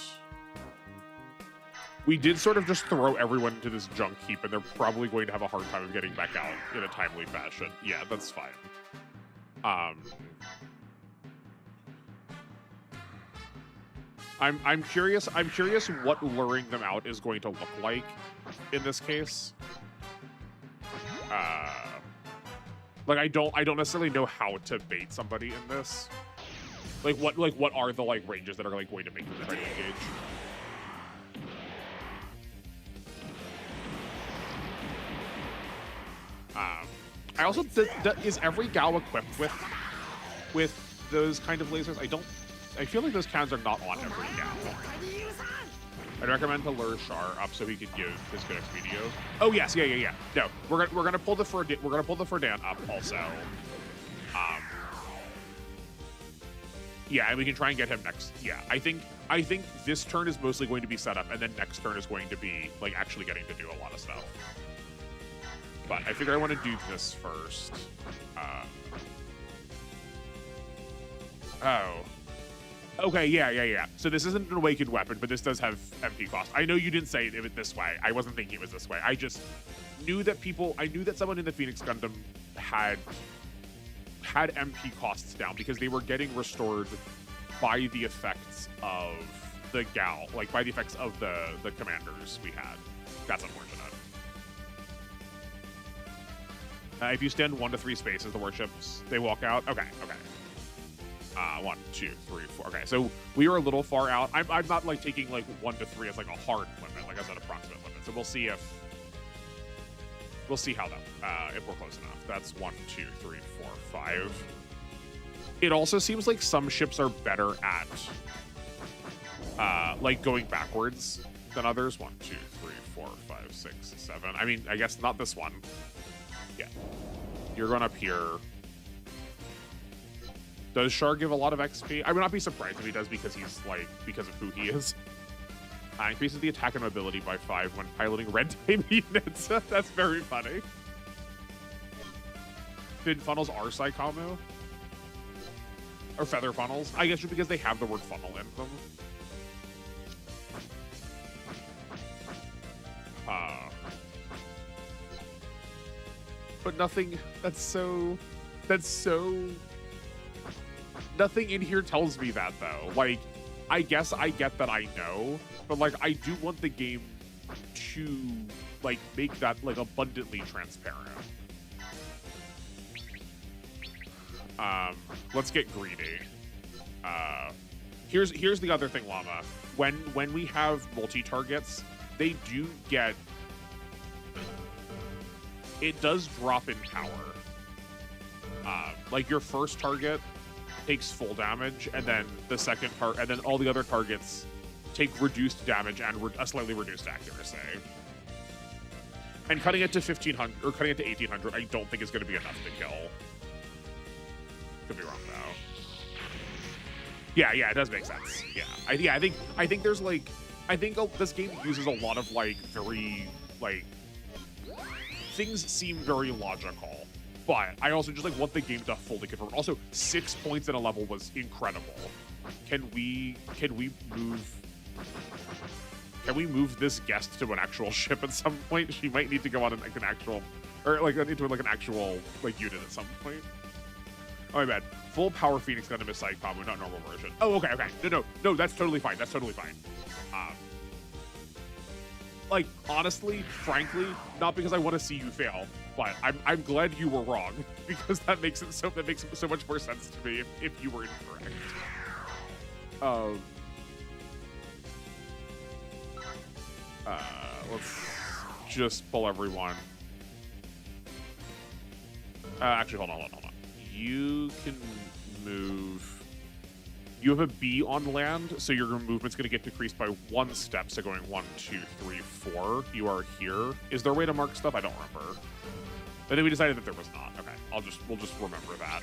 We did sort of just throw everyone into this junk heap, and they're probably going to have a hard time of getting back out in a timely fashion. Yeah, that's fine. I'm curious what luring them out is going to look like in this case. Like I don't necessarily know how to bait somebody in this. Like what are the like ranges that are like going to make them try to engage? I also is every Gal equipped with those kind of lasers? I feel like those cannons are not on every Gal. I'd recommend to lure Char up so he could give his good XP to you. Oh yes, yeah. No, we're gonna pull the Ferdan up also. Yeah, and we can try and get him next. Yeah, I think this turn is mostly going to be set up, and then next turn is going to be like actually getting to do a lot of stuff. But I figure I want to do this first. Oh. Okay, yeah. So this isn't an awakened weapon, but this does have MP cost. I know you didn't say it this way. I wasn't thinking it was this way. I just knew that I knew that someone in the Phoenix Gundam had MP costs down because they were getting restored by the effects of the Gal, like by the effects of the commanders we had. That's unfortunate. If you stand 1 to 3 spaces, the warships, they walk out. Okay. 1, 2, 3, 4. Okay, so we were a little far out. I'm not like taking like 1 to 3 as like a hard limit, like as an approximate limit. So we'll see how that if we're close enough. That's 1, 2, 3, 4, 5. It also seems like some ships are better at like going backwards than others. 1, 2, 3, 4, 5, 6, 7. I mean, I guess not this one. Yeah, you're going up here. Does Char give a lot of XP? I would not be surprised if he does because of who he is. Increases the attack and mobility by 5 when piloting red type units. That's very funny. Fin funnels are Psychomo? Or feather funnels? I guess just because they have the word funnel in them. But nothing, that's so, nothing in here tells me that though. Like, I guess I get that I know, but like, I do want the game to like make that like abundantly transparent. Let's get greedy. Here's the other thing, Llama. When we have multi-targets, they do get, it does drop in power. Like your first target takes full damage, and then the second part, and then all the other targets take reduced damage and a slightly reduced accuracy. And cutting it to 1500 or cutting it to 1800, I don't think is going to be enough to kill. Could be wrong though. Yeah, it does make sense. Yeah, I think there's like, this game uses a lot of like very like, things seem very logical, but I also just like want the game to fully confirm. Also, 6 points in a level was incredible. Can we move this guest to an actual ship at some point? She might need to go on like an actual, or like into like an actual like unit at some point. Oh my bad. Full power Phoenix Gundam is side combo, not normal version. Oh, okay. No, that's totally fine. Like, honestly, frankly, not because I want to see you fail, but I'm glad you were wrong, because that makes so much more sense to me if you were incorrect. Let's just pull everyone. Actually, hold on. you can move. You have a B on land, so your movement's going to get decreased by 1 step. So going 1, 2, 3, 4. You are here. Is there a way to mark stuff? I don't remember. But then we decided that there was not. Okay, we'll just remember that.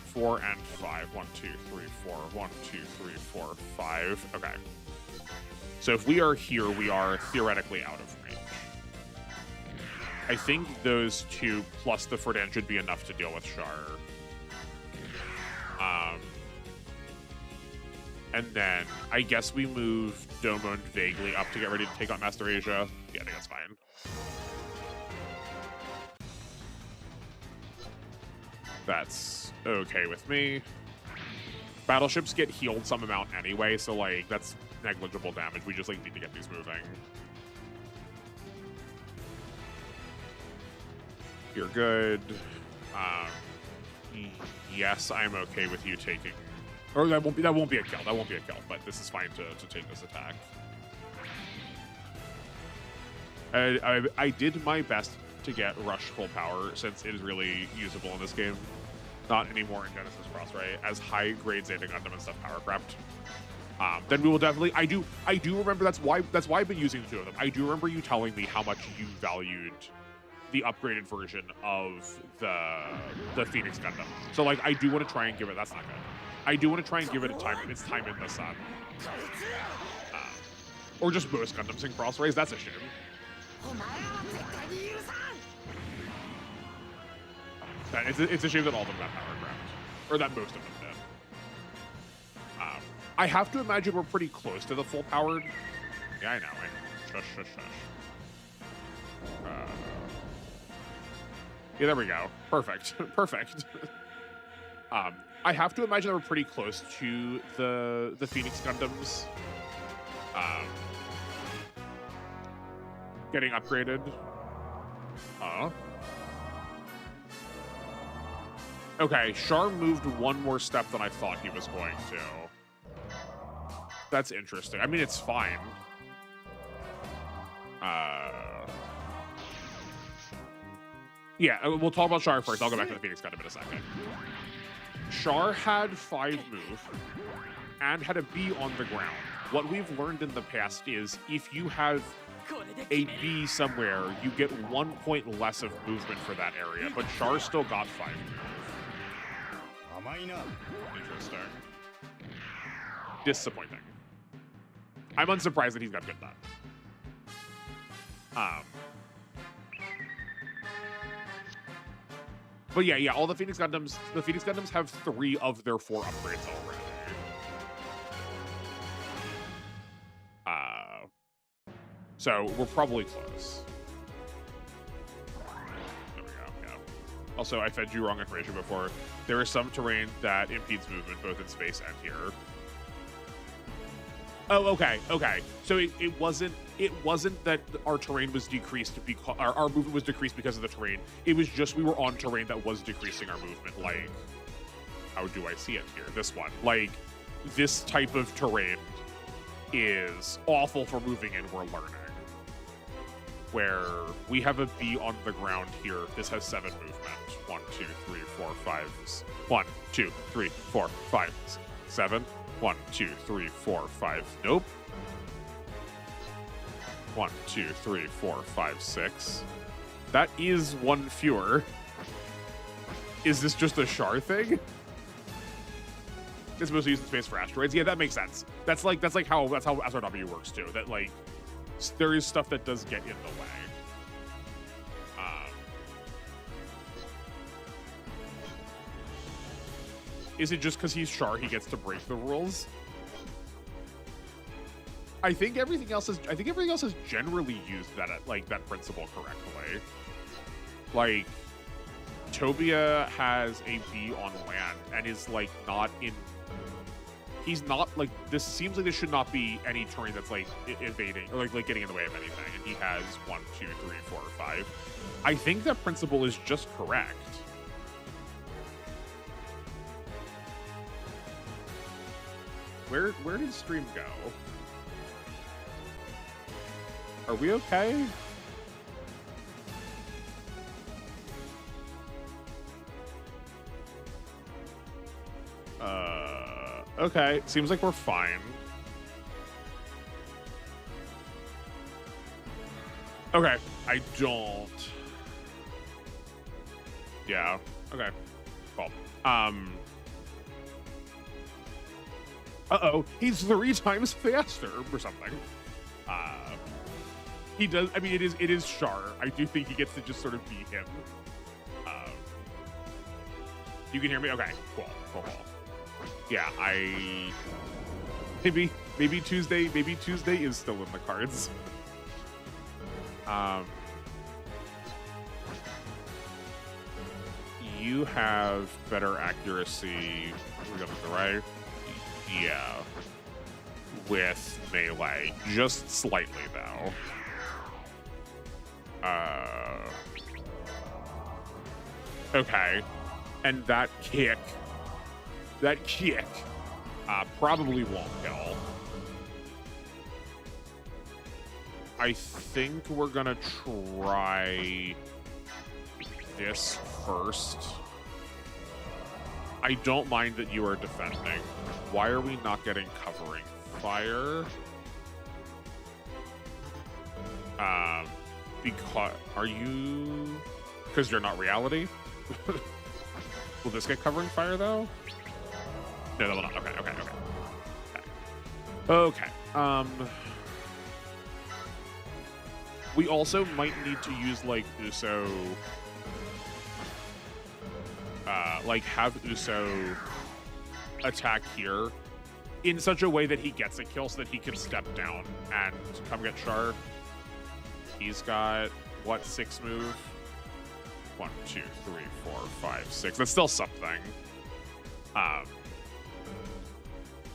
4 and 5. 1, 2, 3, 4. 1, 2, 3, 4, 5. Okay. So if we are here, we are theoretically out of range. I think those 2 plus the Ferdan should be enough to deal with Char. And then I guess we move Domon vaguely up to get ready to take on Master Asia. Yeah, I think that's fine. That's okay with me. Battleships get healed some amount anyway, so like that's negligible damage. We just like need to get these moving. You're good. Yes, I'm okay with you taking. Or that won't be a kill. That won't be a kill. But this is fine to take this attack. I did my best to get Rush full power since it is really usable in this game. Not anymore in Genesis Cross, right? As high grade Zeta Gundam and stuff power crept. Then we will definitely. I do remember that's why I've been using the 2 of them. I do remember you telling me how much you valued the upgraded version of the Phoenix Gundam. So like I do want to try and give it. That's not good. I do want to try and give it its time in the sun. Or just most Gundams in Cross Rays. That's a shame. It's a shame that all of them got power crept, or that most of them did. I have to imagine we're pretty close to the full powered. Yeah, I know. Shush, shush, shush. Yeah, there we go. Perfect. Perfect. I have to imagine that we're pretty close to the Phoenix Gundams getting upgraded. Okay, Char moved 1 more step than I thought he was going to. That's interesting. I mean, it's fine. Yeah, we'll talk about Char first. I'll go back to the Phoenix Gundam in a second. Char had 5 move and had a B on the ground. What we've learned in the past is if you have a B somewhere, you get 1 point less of movement for that area, but Char still got 5 move. Interesting. Disappointing. I'm unsurprised that he's got good that. But yeah, all the Phoenix Gundams have 3 of their 4 upgrades already. So we're probably close. There we go, yeah. Also, I fed you wrong information before. There is some terrain that impedes movement, both in space and here. Oh, okay. So it wasn't that our terrain was decreased because our movement was decreased because of the terrain. It was just we were on terrain that was decreasing our movement. Like, how do I see it here? This one. Like, this type of terrain is awful for moving in. We're learning. Where we have a B on the ground here. This has 7 movement. 1, 2, 3, 4, 5. 1, 2, 3, 4, 5, 7. 1, 2, 3, 4, 5. Nope. 1, 2, 3, 4, 5, 6. That is 1 fewer. Is this just a Char thing? It's mostly used in space for asteroids. Yeah, that makes sense. That's how SRW works too. That like there is stuff that does get in the way. Is it just because he's Char he gets to break the rules? I think everything else has generally used that principle correctly. Like Tobia has a B on land and is like not in. He's not like this. Seems like this should not be any terrain that's like evading or like getting in the way of anything. And he has 1, 2, 3, 4, 5. I think that principle is just correct. Where did stream go? Are we okay? Okay, seems like we're fine. Okay, I don't. Yeah. Okay. Cool. Uh-oh, he's 3 times faster or something. He does. I mean, it is Char. I do think he gets to just sort of be him. You can hear me? Okay. Cool. Yeah. Maybe Tuesday. Maybe Tuesday is still in the cards. You have better accuracy. We're going to the right. Yeah. With melee. Just slightly, though. Okay. And that kick probably won't kill. I think we're going to try this first. I don't mind that you are defending. Why are we not getting covering fire? Because because you're not reality? Will this get covering fire though? No, that will not. Okay. We also might need to use like Uso. Like have Uso attack here in such a way that he gets a kill so that he can step down and come get Char. He's got what, 6 move? 1, 2, 3, 4, 5, 6. That's still something.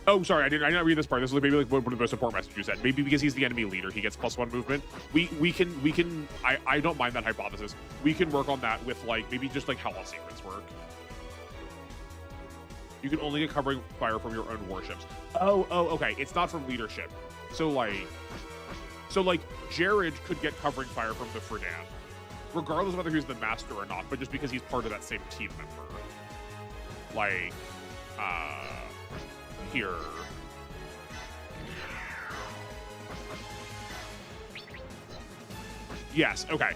Oh, sorry, I did not read this part. This was maybe like one of the most important messages you said. Maybe because he's the enemy leader, he gets +1 movement. We can. I don't mind that hypothesis. We can work on that with like maybe just like how all secrets work. You can only get covering fire from your own warships. Oh, okay. It's not from leadership. So like Jared could get covering fire from the Fredan, regardless of whether he's the master or not, but just because he's part of that same team member. Like, here. Yes. Okay.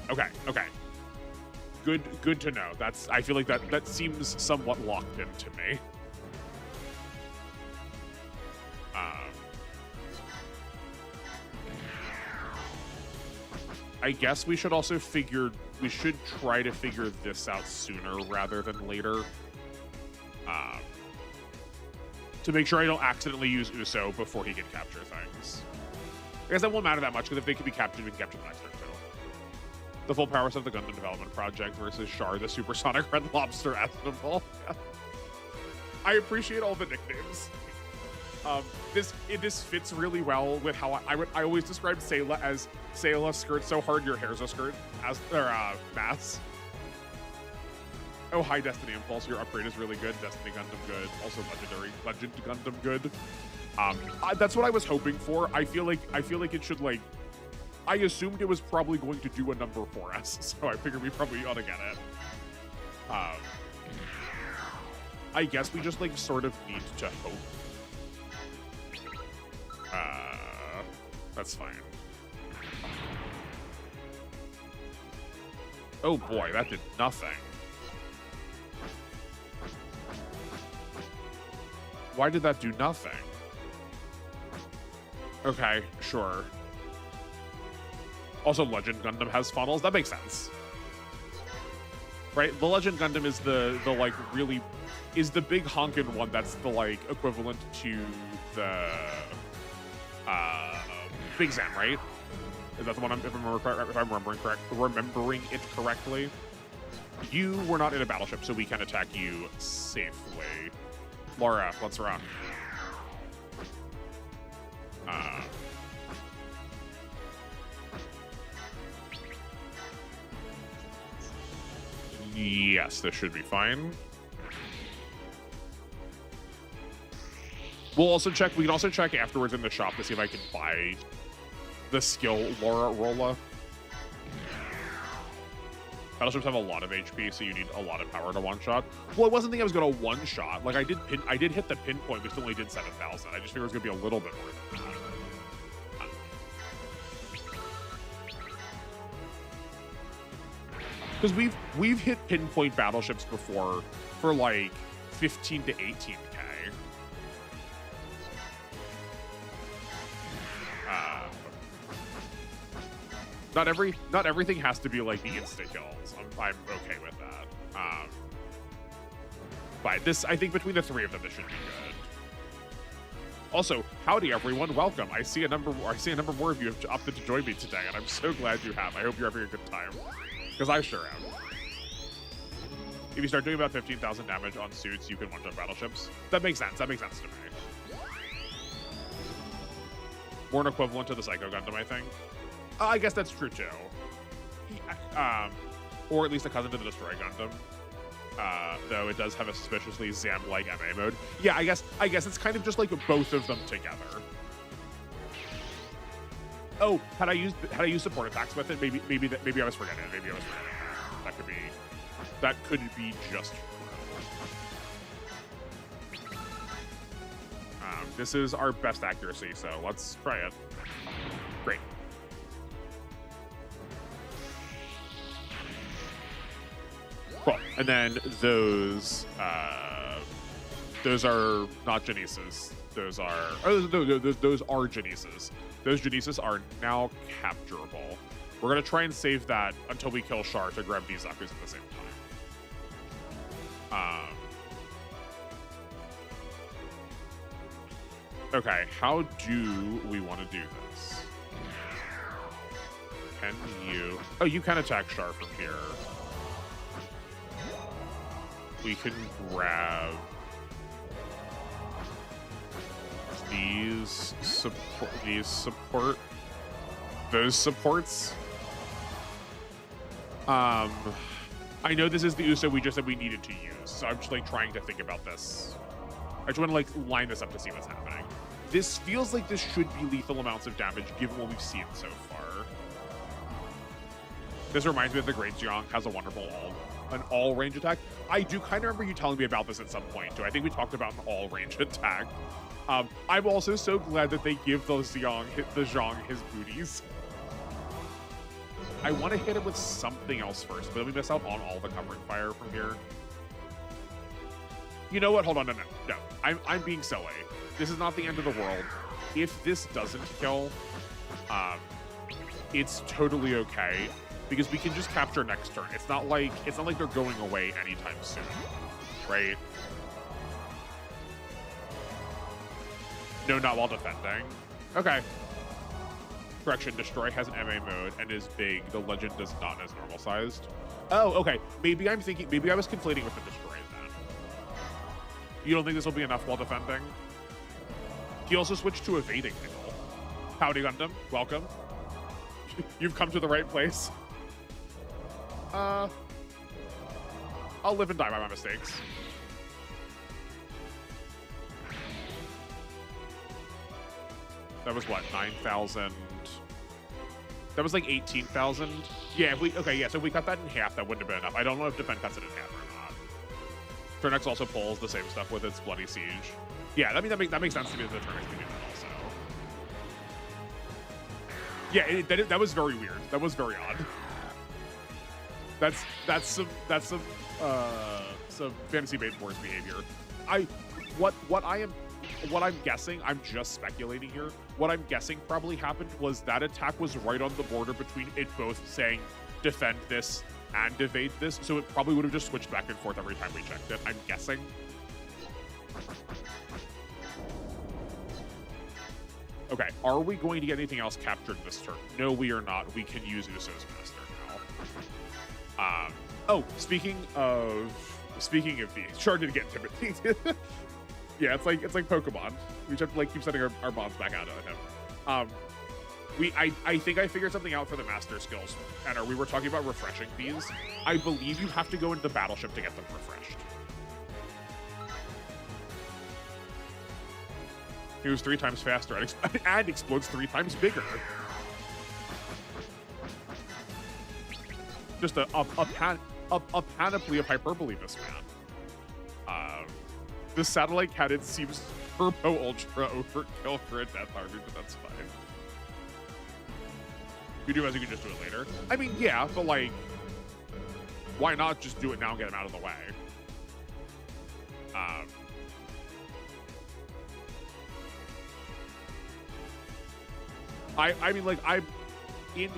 Good to know. I feel like that seems somewhat locked into me. I guess we should also try to figure this out sooner rather than later. To make sure I don't accidentally use Uso before he can capture things. I guess that won't matter that much, because if they can be captured, we can capture the next turn too. The full powers of the Gundam development project versus Char, the supersonic red lobster Astronaut. I appreciate all the nicknames. This fits really well with how I always describe Sayla as Sayla skirt so hard your hair's a skirt, mass. Oh, hi, Destiny Impulse. Your upgrade is really good. Destiny Gundam good. Also Legend Gundam good. That's what I was hoping for. I feel like it should like. I assumed it was probably going to do a number for us, so I figured we probably ought to get it. I guess we just like sort of need to hope. That's fine. Oh boy, that did nothing. Why did that do nothing? Okay, sure. Also, Legend Gundam has funnels. That makes sense. Right? The Legend Gundam is the like really is the big honkin' one that's the like equivalent to the Big Zam, right? Is that the one if I'm remembering it correctly? You were not in a battleship, so we can attack you safely. Laura, let's rock. Yes, this should be fine. We'll also check. We can also check afterwards in the shop to see if I can buy the skill Laura Rolla. Battleships have a lot of HP, so you need a lot of power to one-shot. Well, I wasn't thinking I was going to one-shot. Like, I did hit the pinpoint, but still only did 7,000. I just figured it was going to be a little bit more than that. Because we've hit pinpoint battleships before for like 15 to 18k. Not everything has to be like the insta kills. I'm okay with that. But this, I think between the three of them, this should be good. Also, howdy everyone, welcome. I see a number more of you have opted to join me today, and I'm so glad you have. I hope you're having a good time, because I sure am. If you start doing about 15,000 damage on suits, you can one-shot battleships. That makes sense. That makes sense to me. More an equivalent to the Psycho Gundam, I think. I guess that's true too. Or at least a cousin to the Destroy Gundam. Though it does have a suspiciously Zam-like MA mode. Yeah, I guess it's kind of just like both of them together. Oh, had I used support attacks with it? Maybe I was forgetting it. That could be just true. This is our best accuracy, so let's try it. Great. Cool. And then those are not Genesis. Those are Genesis. Those Genesis are now capturable. We're gonna try and save that until we kill Char to grab these Zakus at the same time. Okay, how do we want to do this? Can you? Oh, you can attack Char from here. We can grab these support, those supports. I know this is the Uso we just said we needed to use, so I'm just like trying to think about this. I just want to like line this up to see what's happening. This feels like this should be lethal amounts of damage given what we've seen so far. This reminds me of the Great Jiang has a wonderful an all-range attack. I do kind of remember you telling me about this at some point, too. I think we talked about an all-range attack. I'm also so glad that they give the Zhang his booties. I want to hit him with something else first, but then we miss out on all the covering fire from here. You know what? Hold on, no. I'm being silly. This is not the end of the world. If this doesn't kill, it's totally okay. Because we can just capture next turn. It's not like they're going away anytime soon, right? No, not while defending. Okay. Correction, Destroy has an MA mode and is big. The Legend does not, as normal sized. Oh, okay. Maybe I was conflating with the Destroy then. You don't think this will be enough while defending? He also switched to evading Nickel. Howdy, Gundam. Welcome. You've come to the right place. I'll live and die by my mistakes. That was what, 9,000? That was like 18,000. Yeah, so if we cut that in half, that wouldn't have been enough. I don't know if Defend cuts it in half or not. Turnex also pulls the same stuff with its Bloody Siege. Yeah, that makes sense to me that the Turnex can do that also. Yeah, that was very weird. That was very odd. That's some Fantasy Bait Wars behavior. What I'm guessing, I'm just speculating here. What I'm guessing probably happened was that attack was right on the border between it both saying defend this and evade this, so it probably would have just switched back and forth every time we checked it. I'm guessing. Okay, are we going to get anything else captured this turn? No, we are not. We can use Uso's Master now. Oh, speaking of these, Char did get intimidated. Yeah, it's like Pokemon. We just have to like keep sending our bombs back out at him. I think I figured something out for the master skills. And we were talking about refreshing these. I believe you have to go into the battleship to get them refreshed. He was 3 times faster and explodes 3 times bigger. just a panoply of hyperbole, this man. The satellite cannon seems turbo ultra overkill for a Death Army, but that's fine. If you do as you can just do it later. I mean, yeah, but like, why not just do it now and get him out of the way? I mean, like, I'm in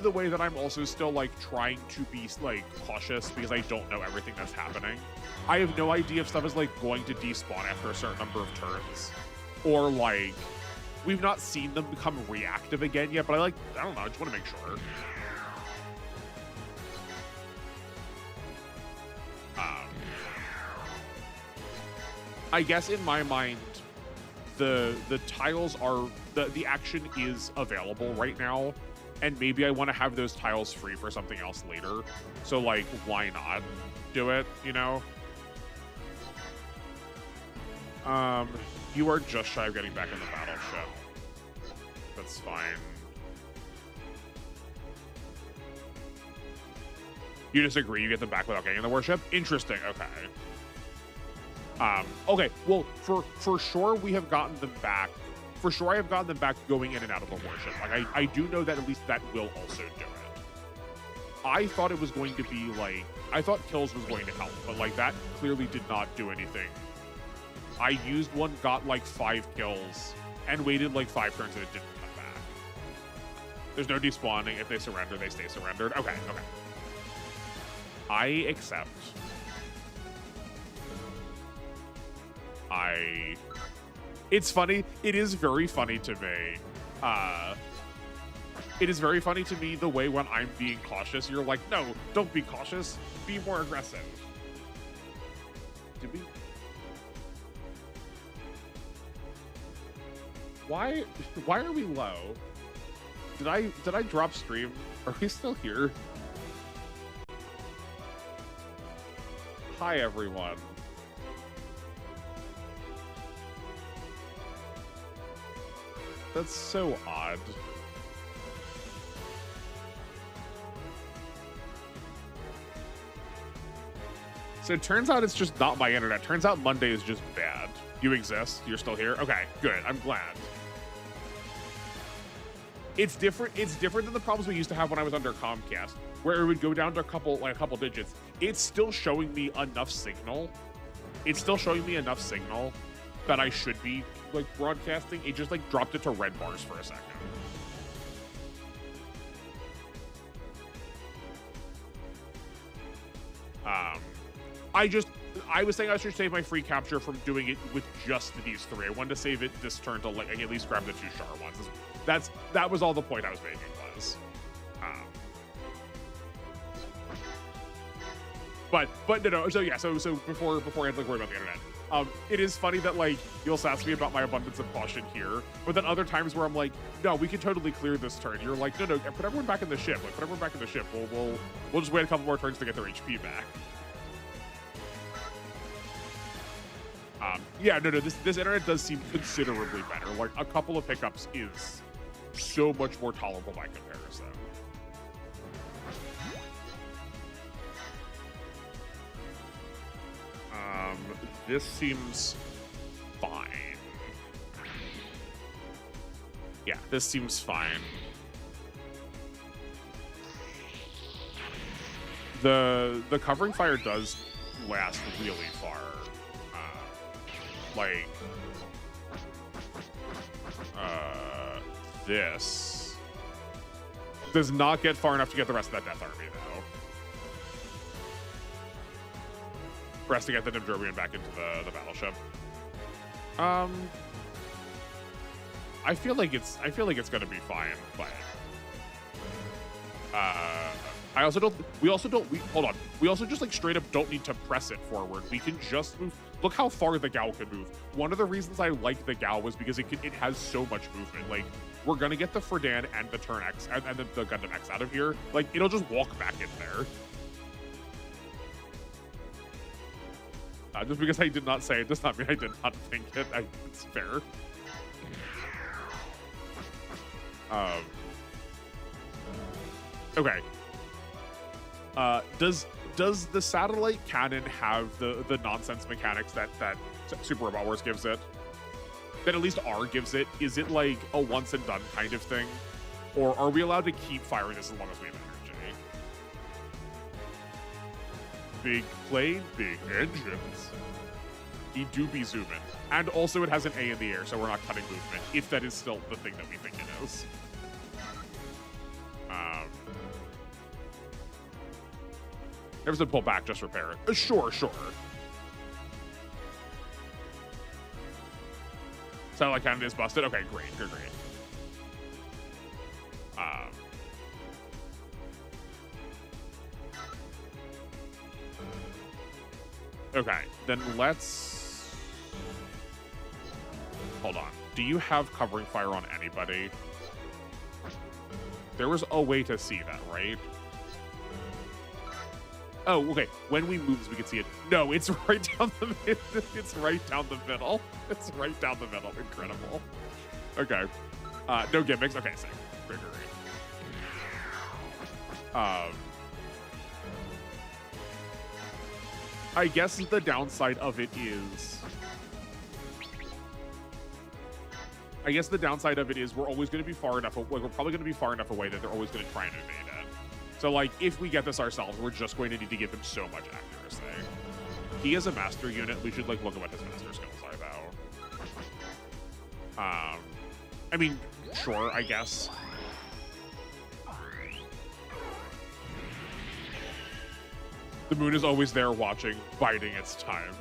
the way that I'm also still like trying to be like cautious because I don't know everything that's happening. I have no idea if stuff is like going to despawn after a certain number of turns, or like we've not seen them become reactive again yet. But I don't know. I just want to make sure. I guess in my mind, the tiles are the action is available right now, and maybe I want to have those tiles free for something else later. So like, why not do it? You know. You are just shy of getting back in the battleship. That's fine. You disagree? You get them back without getting in the warship? Interesting. Okay. Okay, well, for sure we have gotten them back. For sure I have gotten them back going in and out of the warship. Like, I do know that at least that will also do it. I thought it was going to be, like, I thought kills was going to help, but, like, that clearly did not do anything. I used one, got, like, 5 kills, and waited, like, 5 turns and it didn't come back. There's no despawning. If they surrender, they stay surrendered. Okay, okay. I accept. It's funny. It is very funny to me. It is very funny to me the way when I'm being cautious, you're like, no, don't be cautious. Be more aggressive. Did we? Why are we low? Did I drop stream? Are we still here? Hi, everyone. That's so odd. So it turns out it's just not my internet. Turns out Monday is just bad. You exist. You're still here. Okay, good. I'm glad. It's different. It's different than the problems we used to have when I was under Comcast, where it would go down to a couple digits. It's still showing me enough signal. It's still showing me enough signal that I should be like broadcasting. It just like dropped it to red bars for a second. I was saying I should save my free capture from doing it with just these 3. I wanted to save it this turn to like at least grab the 2 Char ones. That was all the point I was making was. But no. So yeah. So before I like worry about the internet, it is funny that like you'll ask me about my abundance of caution here, but then other times where I'm like, no, we can totally clear this turn. You're like, no, put everyone back in the ship. Like, put everyone back in the ship. We'll just wait a couple more turns to get their HP back. Yeah, no. This internet does seem considerably better. Like a couple of hiccups is so much more tolerable by comparison. This seems fine. Yeah, this seems fine. The covering fire does last really far. This does not get far enough to get the rest of that Death Army, though. For us to get the Nimdrobian back into the battleship. I feel like it's gonna be fine, but I also don't. Hold on. We also just like straight up don't need to press it forward. We can just move. Look how far the Gal can move. One of the reasons I like the Gal was because it has so much movement. Like, we're gonna get the Fredan and the Turn X and the Gundam X out of here. Like, it'll just walk back in there. Just because I did not say it does not mean I did not think it. It's fair. Okay. Does the satellite cannon have the nonsense mechanics that Super Robot Wars gives it? That at least R gives it? Is it like a once and done kind of thing? Or are we allowed to keep firing this as long as we have energy? Big plane, big engines. He do be zooming. And also it has an A in the air, so we're not cutting movement, if that is still the thing that we think it is. Never said pull back, just repair it. Sure. Satellite cannon is busted. Okay, great. Okay, then let's... Hold on. Do you have covering fire on anybody? There was a way to see that, right? Oh, okay. When we move, we can see it. No, it's right down the middle. It's right down the middle. It's right down the middle. Incredible. Okay. No gimmicks. Okay, sick. Great. I guess the downside of it is... we're always going to be far enough... we're probably going to be far enough away that they're always going to try and evade it. So, like, if we get this ourselves, we're just going to need to give him so much accuracy. He is a master unit. We should, like, look at what his master skills are, though. I mean, sure, I guess. The moon is always there watching, biding its time.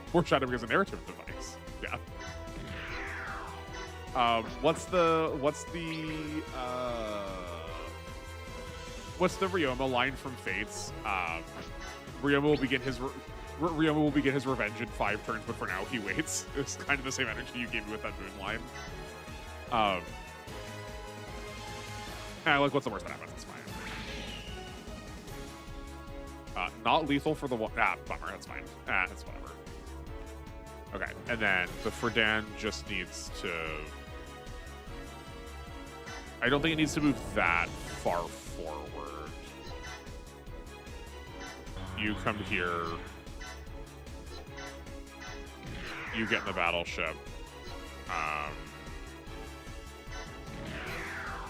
Foreshadowing is a narrative device. Yeah. What's the Ryoma line from Fates? Ryoma will begin his revenge in 5 turns, but for now he waits. It's kind of the same energy you gave me with that moon line. Look, what's the worst that happens? It's fine. Not lethal for the one. Bummer. That's fine. That's whatever. Okay, and then the Fredan just needs to... I don't think it needs to move that far forward. You come here. You get in the battleship.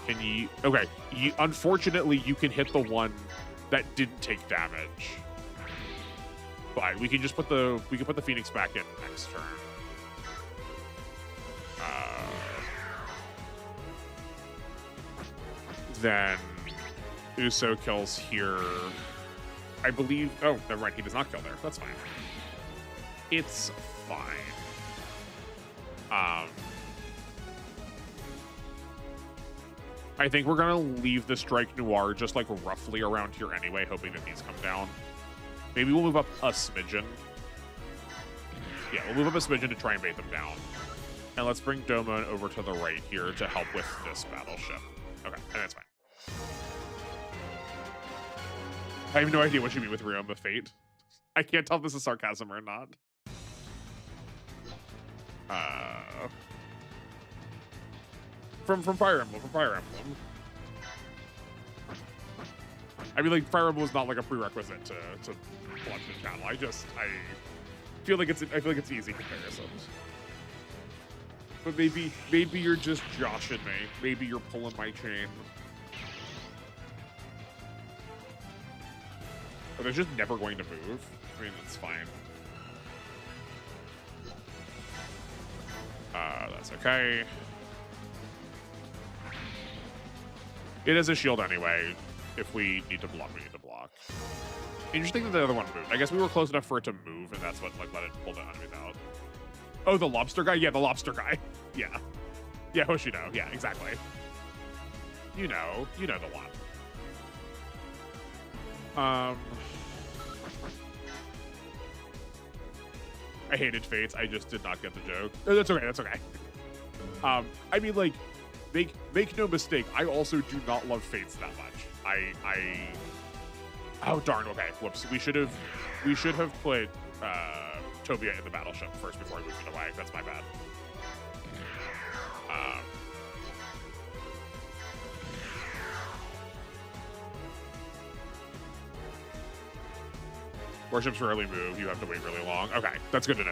Can you... Okay, unfortunately, you can hit the one that didn't take damage. But we can just put the Phoenix back in next turn. Then Uso kills here. I believe... Oh, never mind. He does not kill there. That's fine. It's fine. I think we're going to leave the Strike Noir just, like, roughly around here anyway, hoping that these come down. Maybe we'll move up a smidgen. Yeah, we'll move up a smidgen to try and bait them down. And let's bring Domon over to the right here to help with this battleship. Okay, and that's fine. I have no idea what you mean with Ryoma Fate. I can't tell if this is sarcasm or not. From Fire Emblem, I mean, like, Fire Emblem is not like a prerequisite to launch the channel. I feel like it's easy comparisons. But maybe you're just joshing me. Maybe you're pulling my chain. But they're just never going to move. I mean, it's fine. That's okay. It is a shield anyway. If we need to block, we need to block. Interesting that the other one moved. I guess we were close enough for it to move, and that's what, like, let it pull the enemies out. Oh, the lobster guy? Yeah, the lobster guy. Yeah. Yeah, Hoshino. Yeah, exactly. You know the one. I hated Fates. I just did not get the joke. Oh, that's okay. I mean, like, make no mistake, I also do not love Fates that much. Oh darn, okay. Whoops. We should have put Tobia in the battleship first before we moved it away. That's my bad. Warships rarely move. You have to wait really long. Okay, that's good to know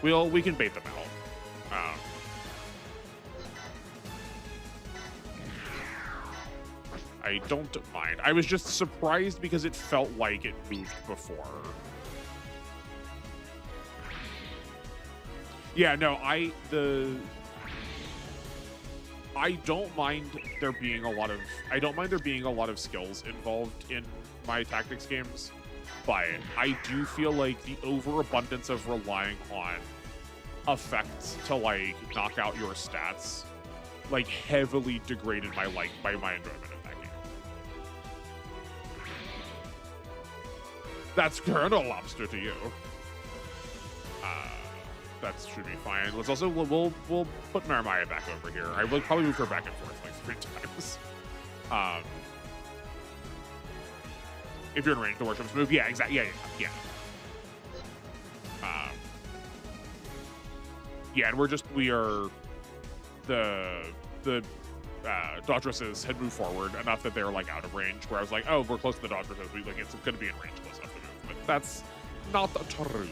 too. We can bait them out. I don't mind. I was just surprised because it felt like it moved before. Yeah, no, I don't mind there being a lot of skills involved in my tactics games, but I do feel like the overabundance of relying on effects to like knock out your stats like heavily degraded my enjoyment of that game. That's Colonel Lobster to you. That should be fine. Let's also we'll put Marimaya back over here. I will probably move her back and forth like 3 times. If you're in range, the warships move. Yeah, exactly. Yeah. Yeah, and we are the Daughtresses had moved forward enough that they're like out of range. Where I was like, oh, we're close to the Daughtresses. It's going to be in range close enough to move, but that's not true.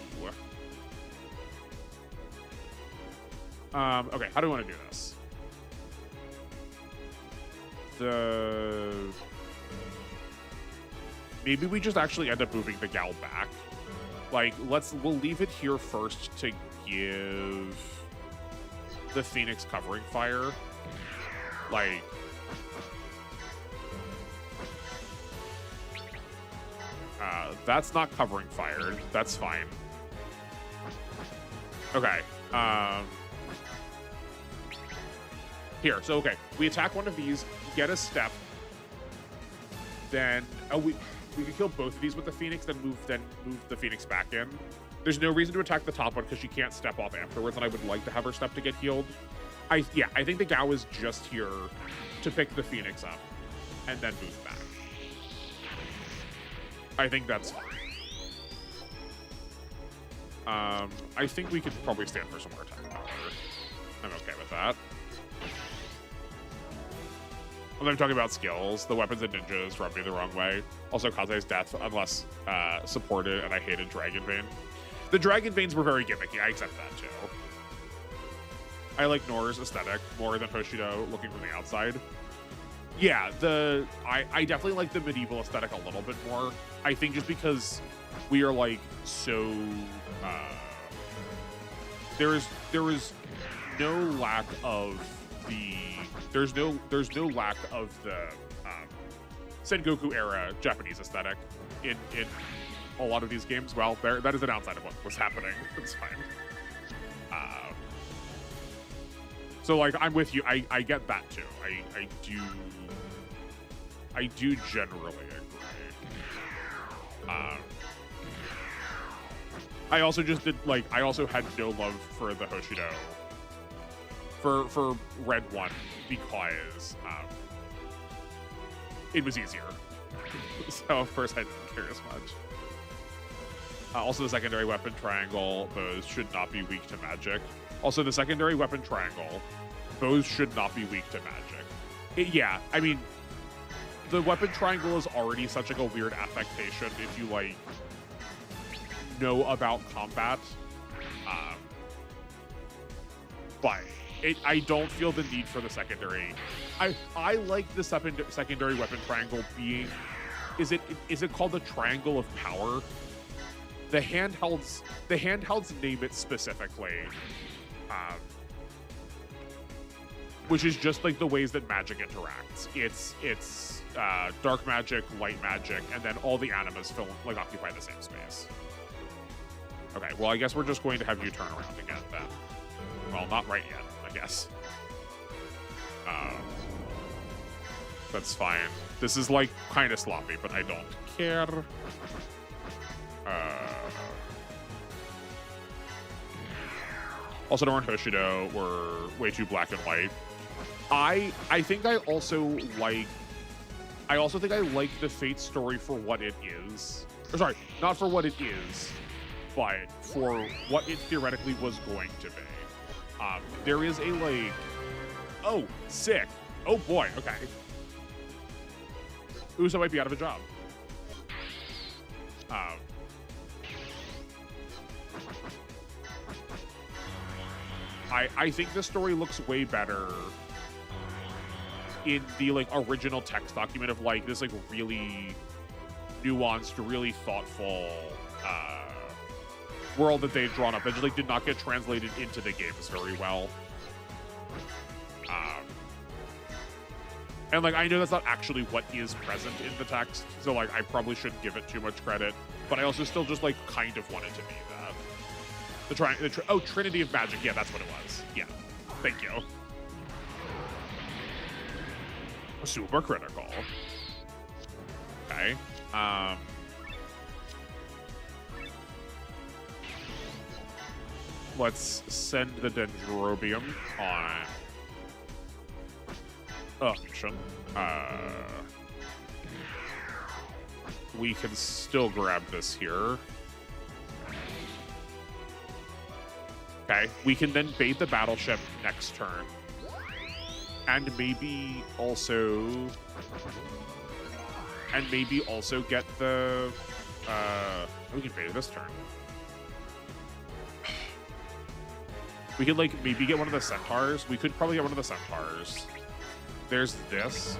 Okay, how do we want to do this? Maybe we just actually end up moving the Gal back. Like, we'll leave it here first to give the Phoenix covering fire. Like, that's not covering fire. That's fine. Okay. Here, so okay, we attack one of these, get a step, then we could kill both of these with the Phoenix, then move the Phoenix back in. There's no reason to attack the top one because she can't step off afterwards, and I would like to have her step to get healed. I think the Gao is just here to pick the Phoenix up and then move back. I think that's fine. I think we could probably stand for some more attack power. I'm okay with that. When I'm talking about skills, the weapons and ninjas rub me the wrong way. Also, Kaze's death, unless supported, and I hated Dragon Vein. The Dragon Veins were very gimmicky. I accept that, too. I like Nora's aesthetic more than Hoshido looking from the outside. Yeah, I definitely like the medieval aesthetic a little bit more. I think just because we are, like, so... there is no lack of the... There's no lack of the Sengoku era Japanese aesthetic in a lot of these games. Well, that is a downside of what was happening. It's fine. So like I'm with you. I get that too. I do generally agree. I also had no love for the Hoshido for Red 1 because it was easier. So of course I didn't care as much. Also the secondary weapon triangle, bows should not be weak to magic. Also the secondary weapon triangle, bows should not be weak to magic. Yeah, I mean, the weapon triangle is already such like a weird affectation if you like know about combat. But I don't feel the need for the secondary. I like the secondary weapon triangle being, is it called the Triangle of Power? The handhelds name it specifically, which is just like the ways that magic interacts. It's dark magic, light magic, and then all the animas occupy the same space. Okay, well I guess we're just going to have you turn around again then. Well, not right yet, I guess. That's fine. This is like kind of sloppy, but I don't care. Also, Nora and Hoshido were way too black and white. I think I also think I like the Fate story for what it is. Or sorry, not for what it is, but for what it theoretically was going to be. There is a like, oh, sick. Oh boy, okay. Uso might be out of a job. Um, I think the story looks way better in the like original text document of like this like really nuanced, really thoughtful world that they've drawn up that just like did not get translated into the games very well. And like I know that's not actually what is present in the text, so like I probably shouldn't give it too much credit, but I also still just like kind of want it to be that. Oh, Trinity of Magic, yeah, that's what it was. Yeah, thank you. Super critical. Okay. Let's send the Dendrobium on option. We can still grab this here. Okay, we can then bait the battleship next turn. And maybe also get the we can bait it this turn. We could like maybe get one of the centaurs. We could probably get one of the centaurs. There's this.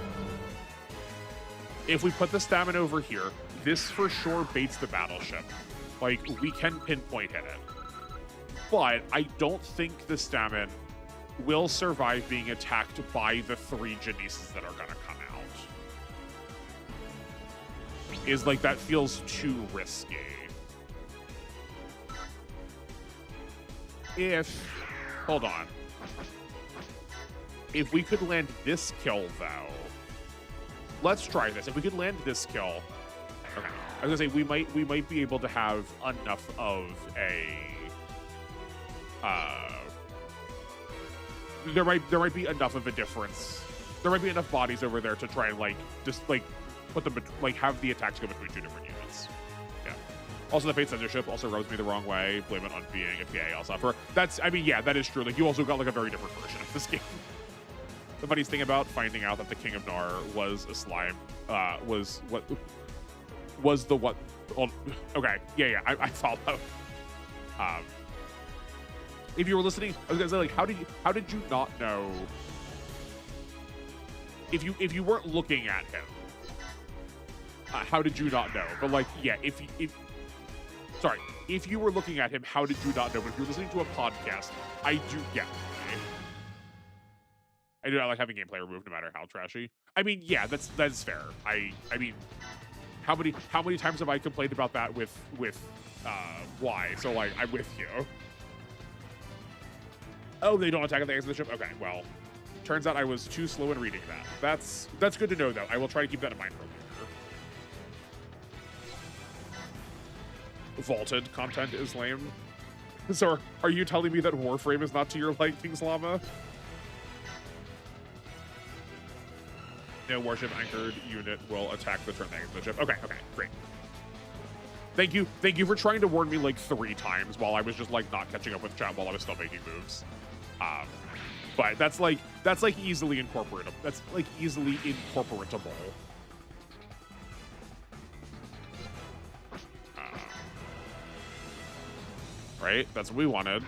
If we put the stamina over here, this for sure baits the battleship. Like we can pinpoint hit it. But I don't think the stamina will survive being attacked by the 3 Genesis that are gonna come out. Is like that feels too risky. Hold on. If we could land this kill though, let's try this. If we could land this kill, okay. I was gonna say we might be able to have enough of a there might be enough of a difference. There might be enough bodies over there to try and like just like put them like have the attacks go between 2 different units. Yeah. Also, the Fate censorship also rubs me the wrong way. Blame it on being a PAL sufferer. That's, I mean, yeah, that is true. Like you also got like a very different version of this game. The funniest thing about finding out that the King of Nar was a slime was the what? Well, okay, yeah, I follow. If you were listening, I was gonna say like, how did you not know? If you weren't looking at him, how did you not know? But like, yeah, if you were looking at him, how did you not know? But if you're listening to a podcast, I do get it. I do not like having gameplay removed, no matter how trashy. I mean, yeah, that's fair. I mean, how many times have I complained about that with why? So like, I'm with you. Oh, they don't attack at the exit of the ship? Okay, well, turns out I was too slow in reading that. That's good to know, though. I will try to keep that in mind for later. Vaulted content is lame. So are you telling me that Warframe is not to your liking, Slama? No warship anchored unit will attack the turn they exit the ship. Okay, great. Thank you for trying to warn me like 3 times while I was just like not catching up with chat while I was still making moves. But that's like easily incorporatable. That's like easily incorporatable. Right? That's what we wanted.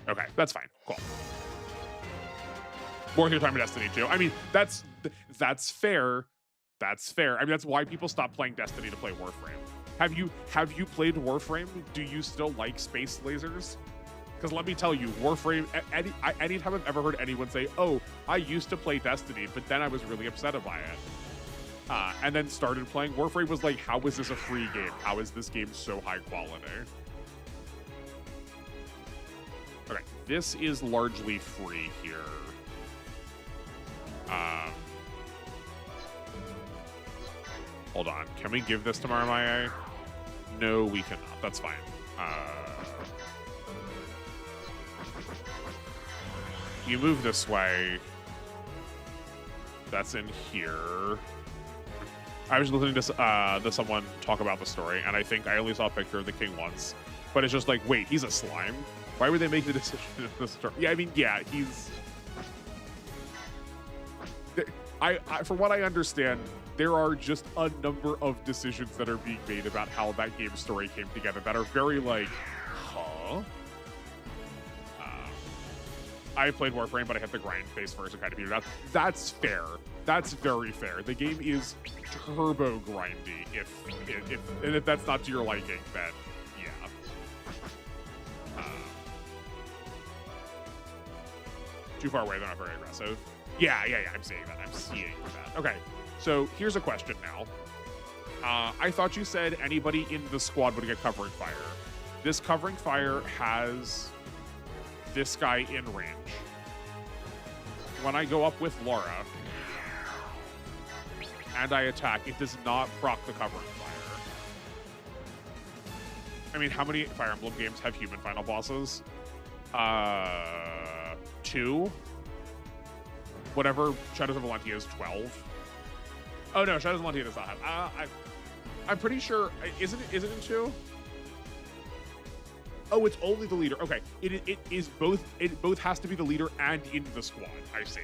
Okay, that's fine. Cool. More your time in Destiny 2. I mean, that's fair. That's fair. I mean, that's why people stop playing Destiny to play Warframe. Have you played Warframe? Do you still like space lasers? Because let me tell you, Warframe, anytime I've ever heard anyone say, oh, I used to play Destiny, but then I was really upset by it. And then started playing Warframe, was like, how is this a free game? How is this game so high quality? Okay, this is largely free here. Hold on, can we give this to Marmaye? No, we cannot. That's fine. You move this way. That's in here. I was listening to someone talk about the story, and I think I only saw a picture of the king once. But it's just like, wait, he's a slime? Why would they make the decision in this story? Yeah, I mean, yeah, he's... from what I understand, there are just a number of decisions that are being made about how that game's story came together that are very like, huh? I played Warframe, but I had the grind phase first and kind of figured it out. That's fair. That's very fair. The game is turbo grindy. If that's not to your liking, then yeah. Too far away, they're not very aggressive. Yeah. I'm seeing that. Okay, so here's a question now. I thought you said anybody in the squad would get covering fire. This covering fire has this guy in range. When I go up with Laura and I attack, it does not proc the covering fire. I mean, how many Fire Emblem games have human final bosses? 2. Whatever Shadows of Valentia is 12. Oh no, Shadows of Valentia does not have. I'm pretty sure. Isn't it in 2? Oh, it's only the leader. Okay, it is both. It both has to be the leader and in the squad. I see.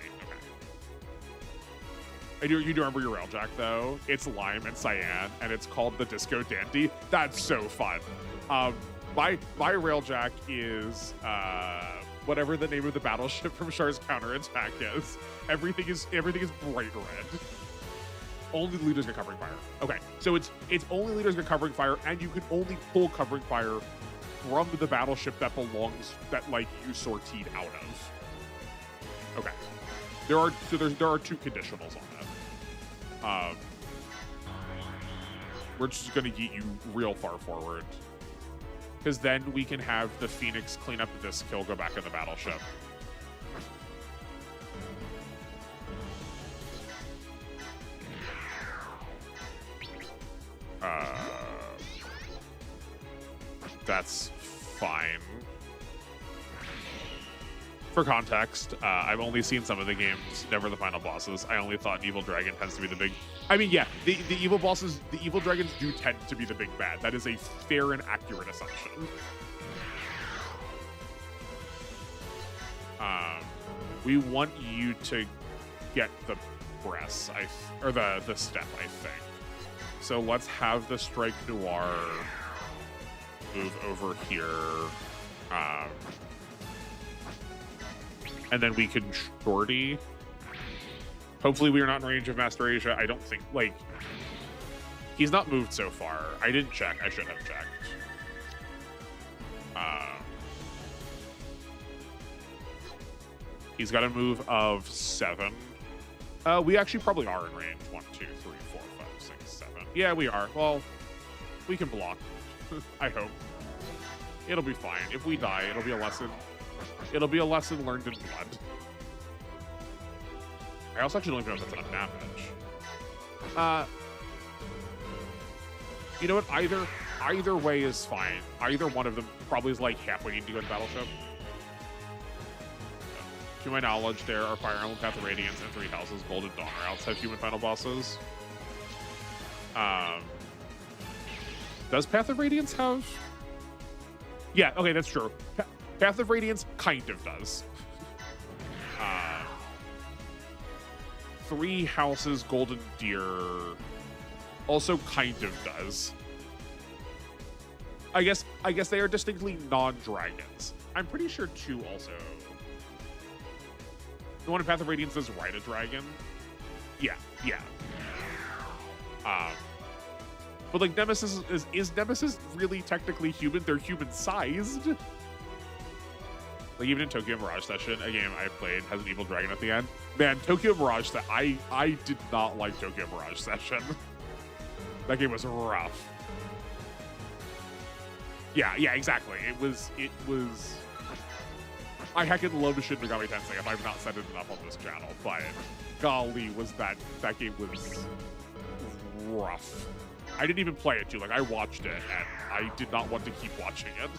Okay. You do remember your Railjack though? It's Lime and Cyan, and it's called the Disco Dandy. That's so fun. My Railjack is whatever the name of the battleship from Char's counterattack is. Everything is bright red. Only the leaders get covering fire. Okay, so it's only leaders get covering fire, and you can only pull covering fire from the battleship that like you sortied out of. Okay, there are 2 conditionals on that. We're just gonna get you real far forward, because then we can have the Phoenix clean up this kill, go back in the battleship. That's fine. For context, I've only seen some of the games, never the final bosses. I only thought Evil Dragon tends to be the big... I mean, yeah, the evil bosses, the evil dragons do tend to be the big bad. That is a fair and accurate assumption. We want you to get the press, or the step, I think. So let's have the Strike Noir move over here. And then we can shorty. Hopefully we are not in range of Master Asia. I don't think, like, he's not moved so far. I didn't check. I should have checked. He's got a move of 7. We actually probably are in range. 1, 2, 3, 4, 5, 6, 7. Yeah, we are. Well, we can block. I hope. It'll be fine. If we die, it'll be a lesson. It'll be a lesson learned in blood. I also actually don't even know if that's enough damage. You know what? Either way is fine. Either one of them probably is like halfway need to go to Battleship. To my knowledge, there are Fire Emblem, Path of Radiance, and 3 Houses, Golden Dawn routes have human final bosses. Does Path of Radiance have? Yeah, okay, that's true. Path of Radiance kind of does. 3 Houses, Golden Deer also kind of does. I guess they are distinctly non-dragons. I'm pretty sure 2 also. The one in Path of Radiance does ride a dragon. Yeah. But like Nemesis is Nemesis really technically human? They're human-sized. Like even in Tokyo Mirage Session, a game I played, has an evil dragon at the end. Man, Tokyo Mirage, I did not like Tokyo Mirage Session. That game was rough. Yeah, exactly. It was. I heckin' love Shin Megami Tensei if I've not said it enough on this channel, but golly, was that game was rough. I didn't even play it too. Like I watched it and I did not want to keep watching it.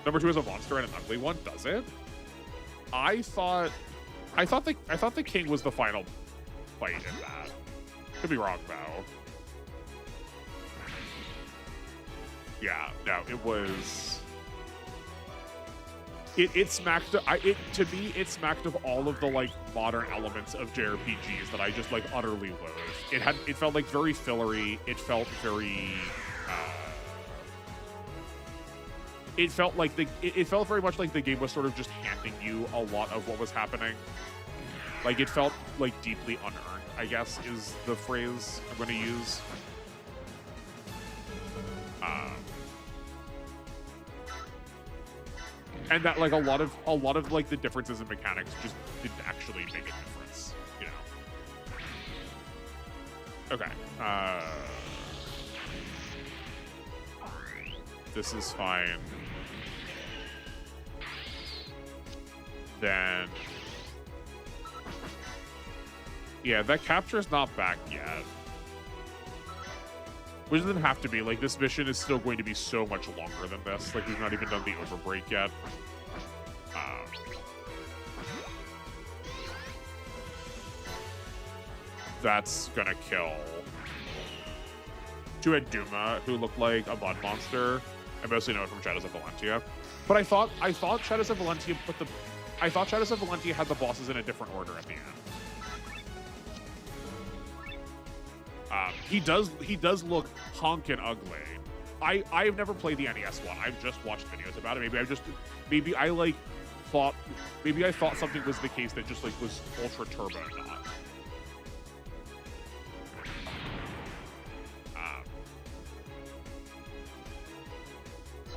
Number 2 is a monster and an ugly one. Does it? I thought the king was the final fight in that. Could be wrong though. Yeah, no, it was it smacked to me it smacked of all of the like modern elements of JRPGs that I just like utterly loathe. It felt like very fillery. It felt very it felt like it felt very much like the game was sort of just handing you a lot of what was happening. Like it felt like deeply unearned, I guess is the phrase I'm going to use. And that like a lot of like the differences in mechanics just didn't actually make a difference, you know. Okay. This is fine. Then yeah, that capture's not back yet. Which doesn't have to be. Like, this mission is still going to be so much longer than this. Like, we've not even done the overbreak yet. That's gonna kill two at Duma, who looked like a blood monster. I mostly know it from Shadows of Valentia. But I thought Shadows of Valentia Shadows of Valentia had the bosses in a different order at the end. He does look honkin' ugly. I've never played the NES one. I've just watched videos about it. Maybe I thought something was the case that just like was ultra turbo not.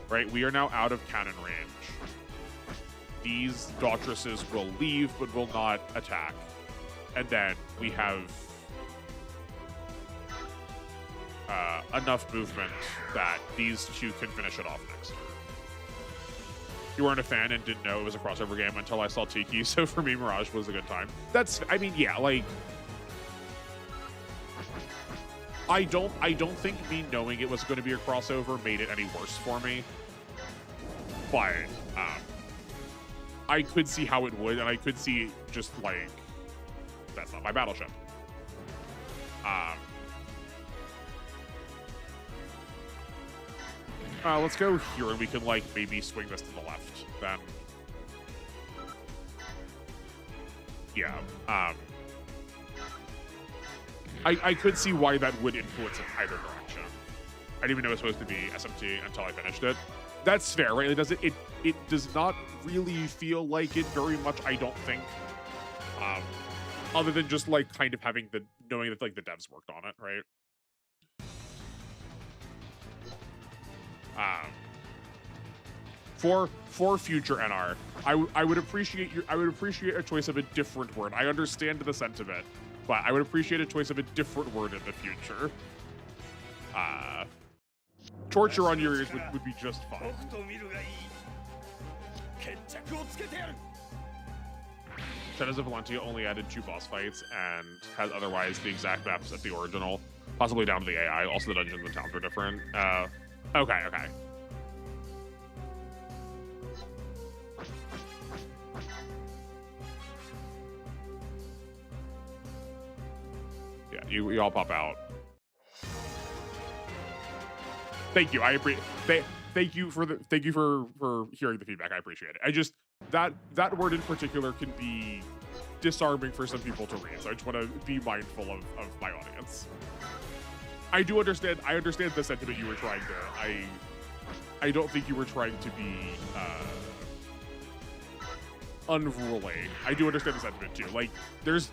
Right, we are now out of cannon range. These Daughtresses will leave but will not attack. And then we have enough movement that these two can finish it off next turn. You weren't a fan and didn't know it was a crossover game until I saw Tiki, so for me, Mirage was a good time. I mean, yeah, like, I don't think me knowing it was going to be a crossover made it any worse for me. But, I could see how it would, and I could see just, like, that's not my battleship. Let's go here, and we can, like, maybe swing this to the left, then. Yeah, I could see why that would influence in either direction. I didn't even know it was supposed to be SMT until I finished it. That's fair, right? It does not really feel like it very much, I don't think. Other than just, like, kind of knowing that, like, the devs worked on it, right? For future NR, I would appreciate a choice of a different word. I understand the sentiment, but I would appreciate a choice of a different word in the future. Torture on your ears would be just fine. Shadows of Valentia only added 2 boss fights and has otherwise the exact maps as the original, possibly down to the AI. Also, the dungeons and towns are different. Okay. Yeah, you all pop out. Thank you. I appreciate. Thank you for hearing the feedback. I appreciate it. I just that word in particular can be disarming for some people to read, so I just want to be mindful of my audience. I do understand. I understand the sentiment you were trying to. I don't think you were trying to be unruly. I do understand the sentiment too. Like, there's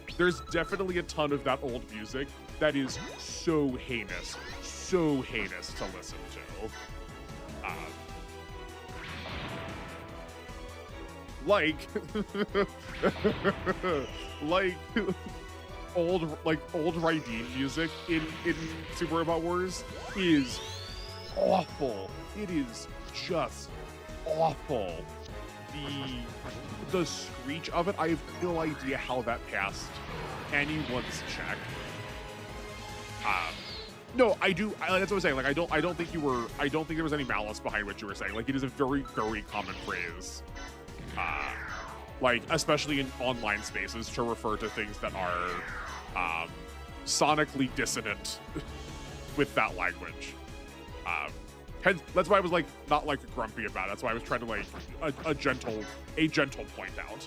definitely a ton of that old music that is so heinous to listen to. Like old Raiden music in Super Robot Wars is awful. It is just awful. The screech of it, I have no idea how that passed anyone's check. No, I do. That's what I'm saying. Like, I don't think there was any malice behind what you were saying. Like, it is a very, very common phrase. Like, especially in online spaces, to refer to things that are sonically dissonant with that language. Hence, that's why I was like not like grumpy about it. That's why I was trying to like a gentle point out.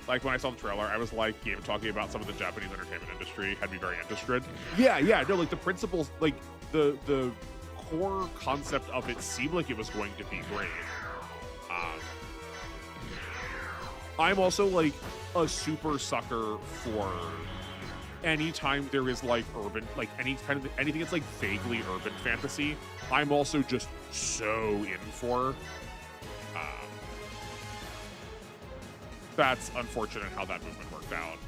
Like when I saw the trailer, I was like, game talking about some of the Japanese entertainment industry had me very interested. Yeah, no, like the principles, like the core concept of it seemed like it was going to be great. I'm also like a super sucker for anytime there is like urban, like anything that's like vaguely urban fantasy. I'm also just so in for. That's unfortunate how that movement worked out.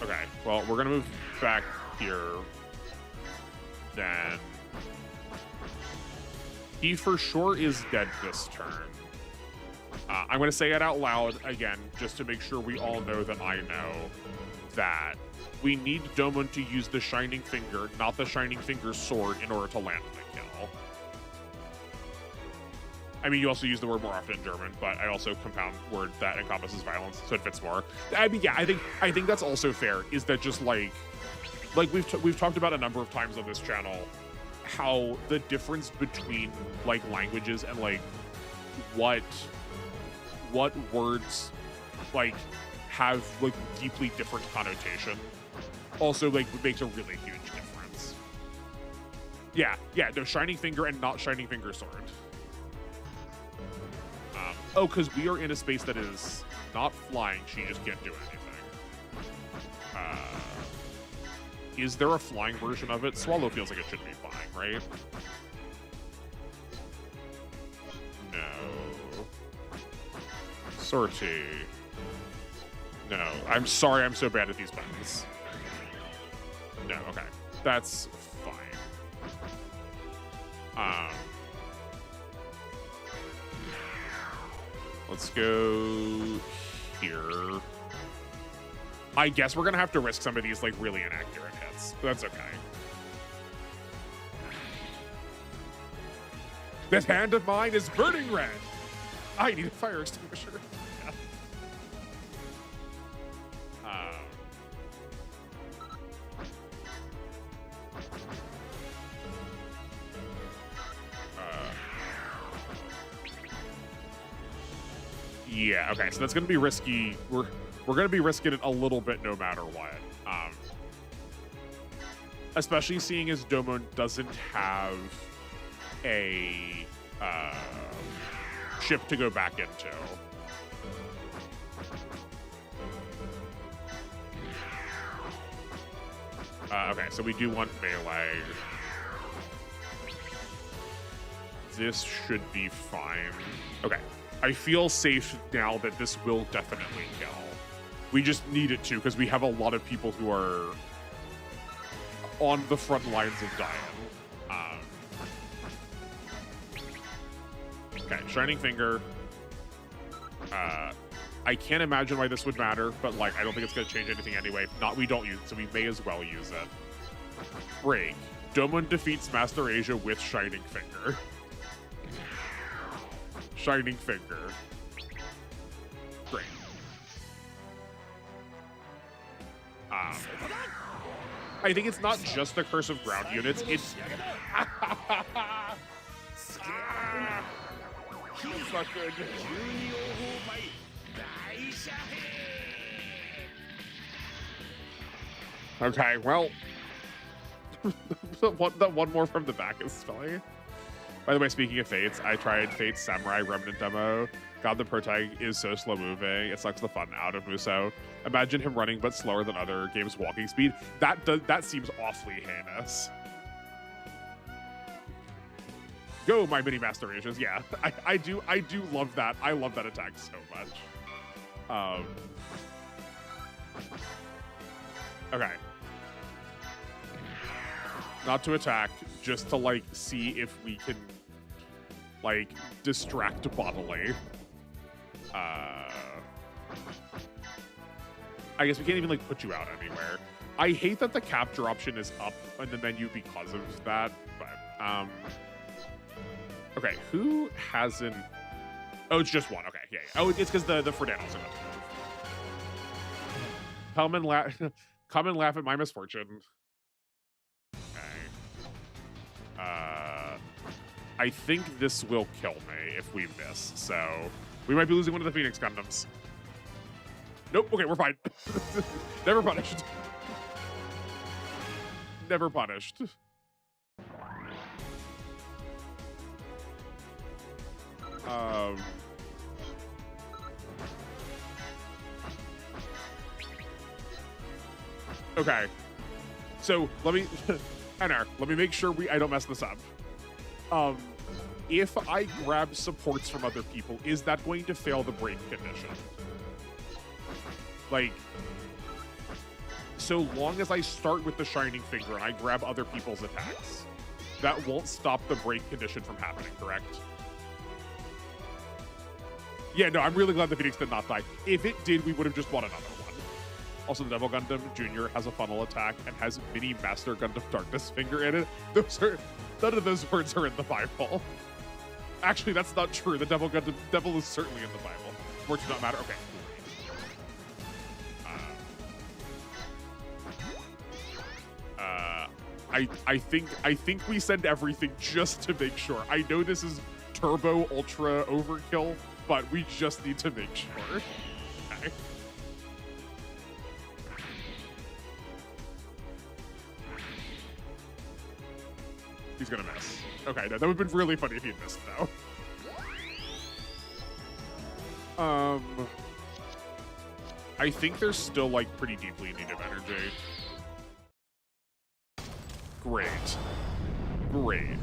Okay, well, we're gonna move back here. Then he for sure is dead this turn. I'm gonna say it out loud again, just to make sure we all know that I know that we need Domon to use the Shining Finger, not the Shining Finger sword, in order to land the kill. I mean, you also use the word more often in German, but I also compound word that encompasses violence, so it fits more. I mean, yeah, I think that's also fair. Is that just like we've talked about a number of times on this channel, how the difference between like languages and like what words like have like deeply different connotation also like makes a really huge difference. Yeah, no, Shining Finger and not Shining Finger sword. Oh, because we are in a space that is not flying. She just can't do anything. Is there a flying version of it? Swallow feels like it should be flying, right? No. Sortie. No. I'm sorry, I'm so bad at these buttons. No, okay. That's fine. Let's go here. I guess we're gonna have to risk some of these like really inaccurate hits, but that's okay. This hand of mine is burning red. I need a fire extinguisher. Yeah, okay, so that's gonna be risky. We're gonna be risking it a little bit no matter what. Especially seeing as Domon doesn't have a ship to go back into. Okay, so we do want melee. This should be fine. Okay. I feel safe now that this will definitely kill. We just need it to, because we have a lot of people who are on the front lines of dying. Okay, Shining Finger. I can't imagine why this would matter, but like I don't think it's going to change anything anyway. If not, we don't use it, so we may as well use it. Break. Domon defeats Master Asia with Shining Finger. Shining Finger. Great. I think it's not just the Curse of Ground units, it's... not good. Okay, well... the one more from the back is funny. By the way, speaking of Fates, I tried Fates Samurai Remnant demo. God, the protag is so slow moving. It sucks the fun out of Muso. Imagine him running but slower than other games' walking speed. That seems awfully heinous. Go, my mini Master Asians. Yeah, I do love that. I love that attack so much. Okay. Not to attack, just to like see if we can like distract bodily. I guess we can't even like put you out anywhere. I hate that the capture option is up in the menu because of that, but okay, who hasn't? Oh, it's just one. Okay, yeah. Oh, it's because the Fredan also got Come and laugh. Come and laugh at my misfortune. Okay. I think this will kill me if we miss. So we might be losing one of the Phoenix Gundams. Nope. Okay, we're fine. Never punished. Never punished. Okay. So let me, NR, let me make sure I don't mess this up. If I grab supports from other people, is that going to fail the break condition? Like, so long as I start with the Shining Finger and I grab other people's attacks, that won't stop the break condition from happening, correct? Yeah, no, I'm really glad the Phoenix did not die. If it did, we would have just won another one. Also, the Devil Gundam Jr. has a funnel attack and has Mini Master Gundam Darkness Finger in it. None of those words are in the Bible. Actually, that's not true. The Devil Gundam Devil is certainly in the Bible. Words do not matter. Okay. I think we send everything just to make sure. I know this is turbo ultra overkill, but we just need to make sure. Okay. He's gonna miss. Okay, no, that would have been really funny if he'd missed, though. I think they're still, like, pretty deeply in need of energy. Great. Great.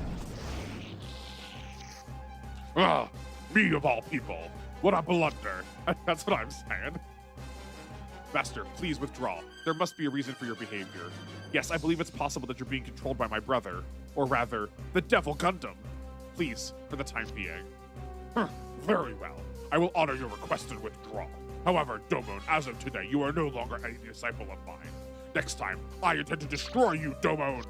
Ah, me of all people. What a blunder. That's what I'm saying. Master, please withdraw. There must be a reason for your behavior. Yes, I believe it's possible that you're being controlled by my brother. Or rather, the Devil Gundam. Please, for the time being. Very well. I will honor your request and withdraw. However, Domon, as of today, you are no longer a disciple of mine. Next time, I intend to destroy you, Domon!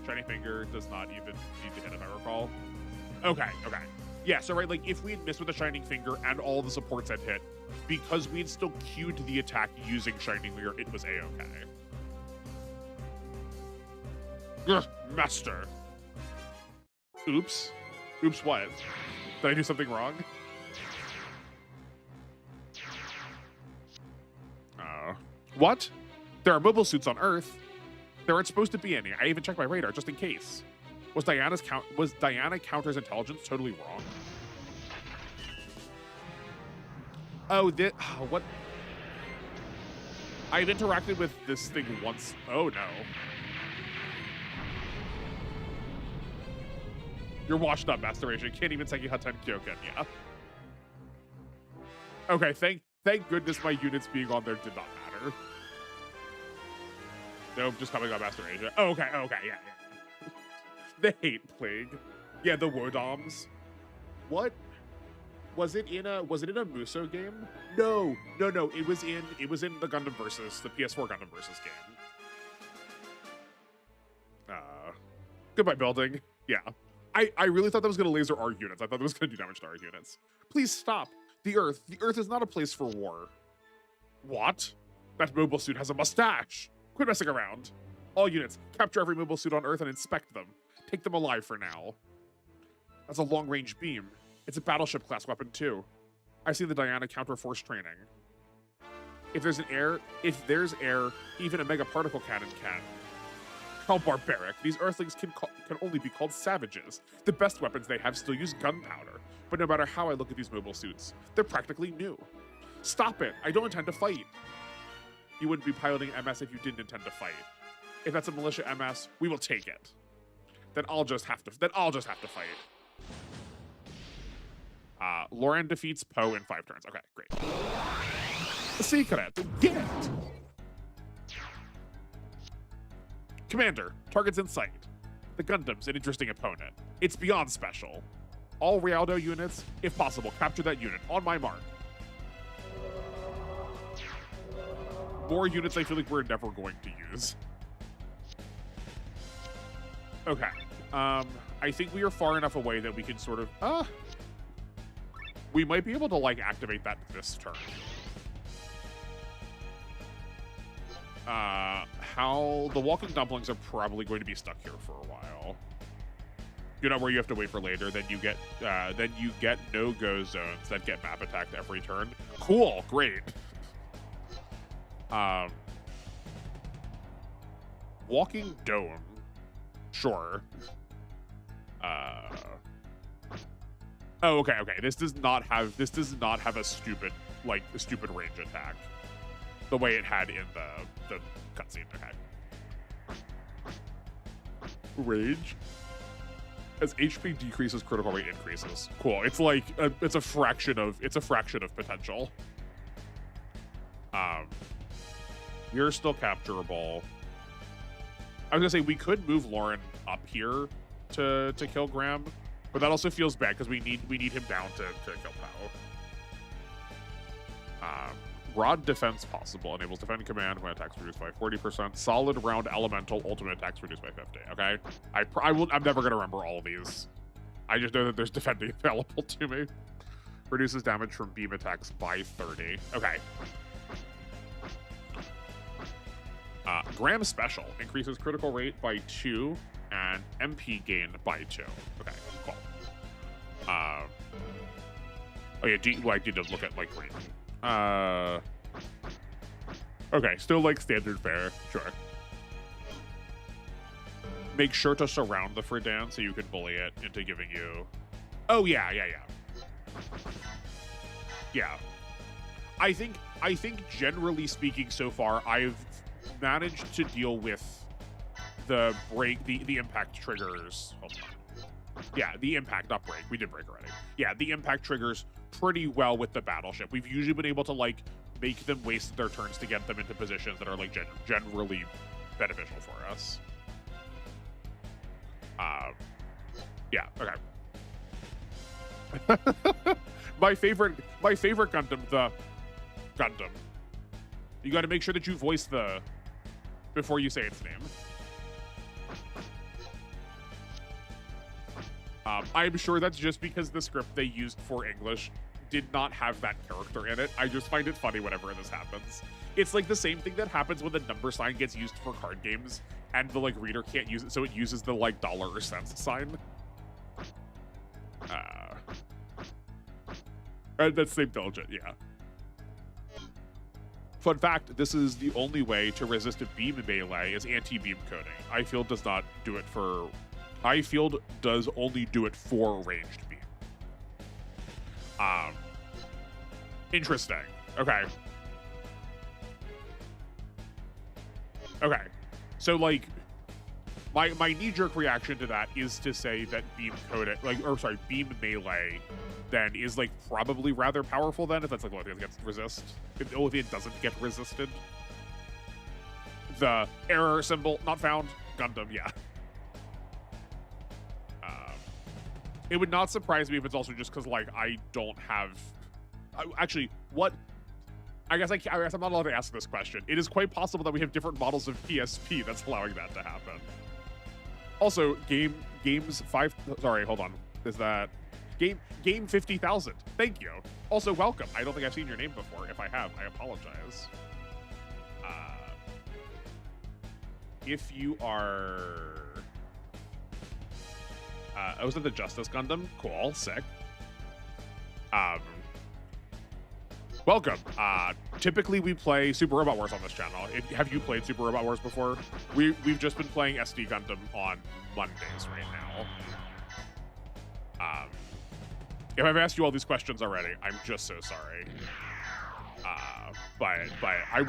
Shining Finger does not even need to hit, if I recall. Okay. Yeah, so right, like, if we had missed with the Shining Finger and all the supports had hit, because we had still queued the attack using Shining Finger, it was A-okay. Ugh, Master. Oops. Oops, what? Did I do something wrong? What? There are mobile suits on Earth. There aren't supposed to be any. I even checked my radar just in case. Was Diana Counter's intelligence totally wrong? Oh, what? I've interacted with this thing once. Oh no. You're washed up, Master Asian. Can't even take Haten Kyoken, yeah. Okay, thank goodness my units being on there did not matter. Nope, just coming on Master Asia. Oh, okay, yeah. The Hate Plague. Yeah, the Wodoms. What? Was it in a Muso game? No. It was in the Gundam Versus, the PS4 Gundam Versus game. Goodbye, building. Yeah. I really thought that was gonna laser our units. I thought that was gonna do damage to our units. Please stop. The Earth is not a place for war. What? That mobile suit has a mustache. Quit messing around. All units, capture every mobile suit on Earth and inspect them. Take them alive for now. That's a long-range beam. It's a battleship-class weapon, too. I've seen the Diana counter-force training. If there's air, even a mega particle cannon can. How barbaric. These Earthlings can only be called savages. The best weapons they have still use gunpowder. But no matter how I look at these mobile suits, they're practically new. Stop it. I don't intend to fight. You wouldn't be piloting MS if you didn't intend to fight. If that's a militia MS, we will take it. Then I'll just have to fight. Lauren defeats Poe in 5 turns. Okay, great. Secret, get it! Commander, target's in sight. The Gundam's an interesting opponent. It's beyond special. All Rialdo units, if possible, capture that unit. On my mark. More units I feel like we're never going to use. Okay. I think we are far enough away that we can sort of... we might be able to, like, activate that this turn. How the walking dumplings are probably going to be stuck here for a while. You know where you have to wait for later. Then you get no-go zones that get map attacked every turn. Cool, great. Walking dome, sure. Oh, okay. This does not have a stupid range attack, the way it had in the cutscene. Okay. Rage. As HP decreases, critical rate increases. Cool. It's like it's a fraction of potential. You're still capturable. I was gonna say we could move Lauren up here to kill Graham, but that also feels bad because we need him down to kill Pao. Broad defense possible enables defend command when attacks reduced by 40%. Solid round elemental ultimate attacks reduced by 50. Okay, I'm never gonna remember all of these. I just know that there's defending available to me. Reduces damage from beam attacks by 30. Okay. Graham special increases critical rate by 2 and MP gain by 2. Okay, cool. Oh yeah, I did just look at like green. Okay, still like standard fare, sure. Make sure to surround the Fredan so you can bully it into giving you. Oh yeah. Yeah. I think generally speaking so far I've managed to deal with the impact triggers. Hold on. Yeah, the impact, not break. We did break already. Yeah, the impact triggers pretty well with the battleship. We've usually been able to like make them waste their turns to get them into positions that are like generally beneficial for us. Yeah, okay. my favorite Gundam, the Gundam. You got to make sure that you voice the before you say its name. I'm sure that's just because the script they used for English did not have that character in it. I just find it funny whenever this happens. It's like the same thing that happens when the number sign gets used for card games and the like reader can't use it, so it uses the like dollar or cents sign. That's same diligent, yeah. Fun fact, this is the only way to resist a beam melee is anti-beam coding. iField does not do it for... iField does only do it for ranged beam. Interesting. Okay. Okay. So, like, my knee-jerk reaction to that is to say that beam coding, beam melee then is, like, probably rather powerful then, if that's, like, what it gets resist. If it doesn't get resisted. The error symbol, not found. Gundam, yeah. It would not surprise me if it's also just because, like, I don't have... actually, what... I guess I'm not allowed to ask this question. It is quite possible that we have different models of PSP that's allowing that to happen. Also, games 5... Sorry, hold on. Is that... Game 50,000. Thank you. Also, welcome. I don't think I've seen your name before. If I have, I apologize. If you are... was it the Justice Gundam? Cool, sick. Welcome. Typically we play Super Robot Wars on this channel. Have you played Super Robot Wars before? We've just been playing SD Gundam on Mondays right now. If I've asked you all these questions already, I'm just so sorry. But I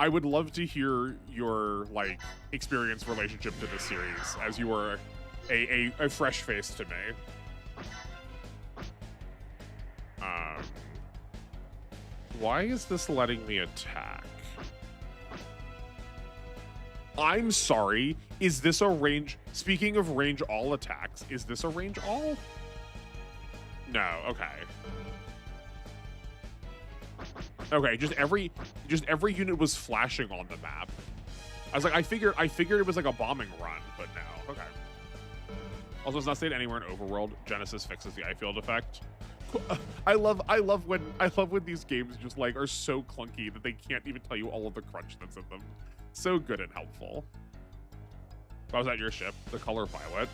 would love to hear your like experience relationship to this series as you were a fresh face to me. Why is this letting me attack? I'm sorry. Is this a range? Speaking of range all attacks, is this a range all? No. Okay. Okay. Just every unit was flashing on the map. I was like, I figured it was like a bombing run, but no. Okay. Also, it's not stated anywhere in Overworld. Genesis fixes the I-field effect. I love when these games just like are so clunky that they can't even tell you all of the crunch that's in them. So good and helpful. That was at your ship, the color violet.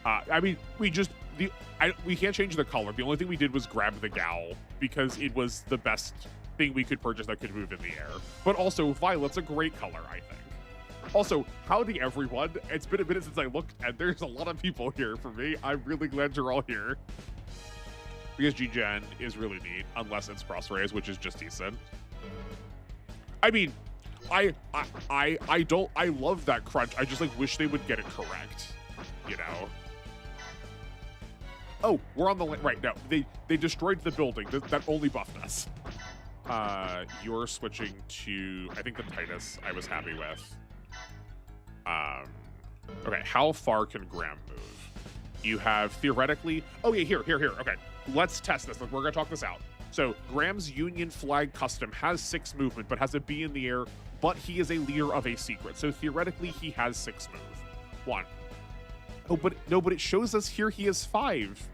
I mean, we can't change the color. The only thing we did was grab the Gal because it was the best thing we could purchase that could move in the air. But also, violet's a great color, I think. Also, howdy everyone. It's been a minute since I looked, and there's a lot of people here for me. I'm really glad you're all here. Because G-Gen is really neat, unless it's cross rays, which is just decent. I mean, I love that crunch. I just like wish they would get it correct, you know. Oh, we're on the right now. They destroyed the building. That only buffed us. You're switching to, I think, the Titus I was happy with. Okay, how far can Graham move? You have theoretically, oh yeah, here. Okay, let's test this. We're gonna talk this out. So Graham's Union Flag custom has 6 movement, but has a B in the air, but he is a leader of a secret. So theoretically, he has 6 move. 1. Oh, but no, but it shows us here he has 5.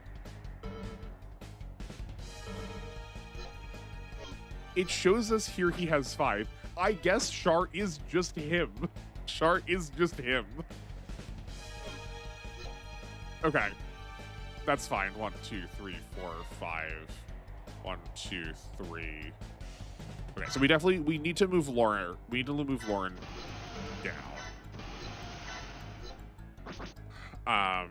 It shows us here he has 5. I guess Char is just him. Char is just him. Okay. That's fine. 1, 2, 3, 4, 5. 1, 2, 3. Okay, so we need to move Lauren. We need to move Lauren down.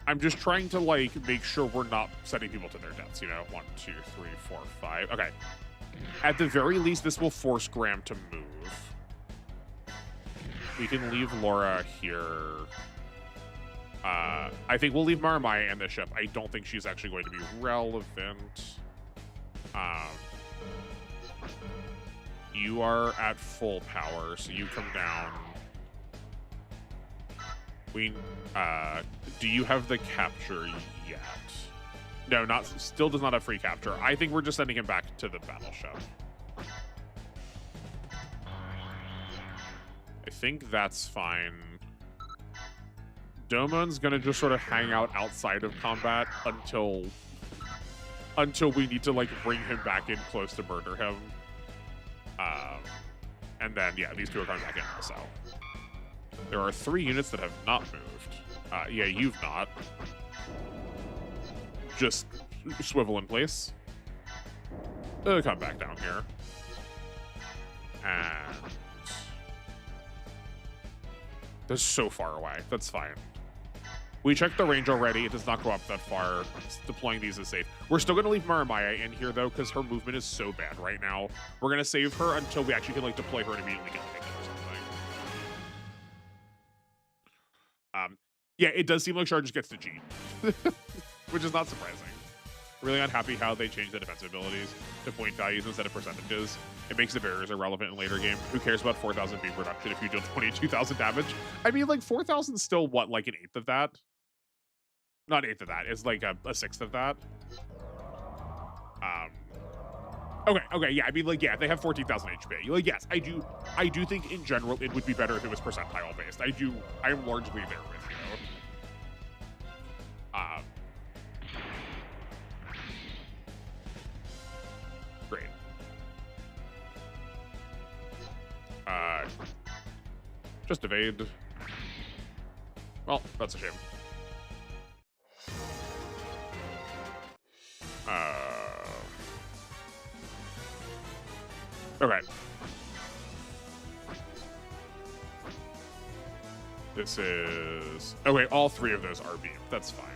I'm just trying to like make sure we're not sending people to their deaths, you know? 1, 2, 3, 4, 5. Okay. At the very least, this will force Graham to move. We can leave Laura here. I think we'll leave Maramaya in the ship. I don't think she's actually going to be relevant. You are at full power, so you come down. Do you have the capture yet? No, still does not have free capture. I think we're just sending him back to the battleship. I think that's fine. Domon's gonna just sort of hang out outside of combat until we need to like bring him back in close to murder him. And then yeah, these 2 are coming back in also. There are 3 units that have not moved. Yeah, you've not. Just swivel in place. Come back down here. And that's so far away. That's fine. We checked the range already. It does not go up that far. Deploying these is safe. We're still going to leave Maramaya in here, though, because her movement is so bad right now. We're going to save her until we actually can, like, deploy her and immediately get taken or something. Yeah, it does seem like Char just gets to cheat, which is not surprising. Really unhappy how they changed the defensive abilities to point values instead of percentages. It makes the barriers irrelevant in later game. Who cares about 4,000 beam reduction if you deal 22,000 damage? I mean, like, 4,000 is still, what, like an 1/8 of that? Not 1/8 of that. It's like a 1/6 of that. Okay, yeah. I mean, like, yeah, they have 14,000 HP. Like, yes, I do think in general it would be better if it was percentile based. I'm largely there with you. Great. Just evade. Well, that's a shame. Okay. This is... Okay, all 3 of those are beamed. That's fine.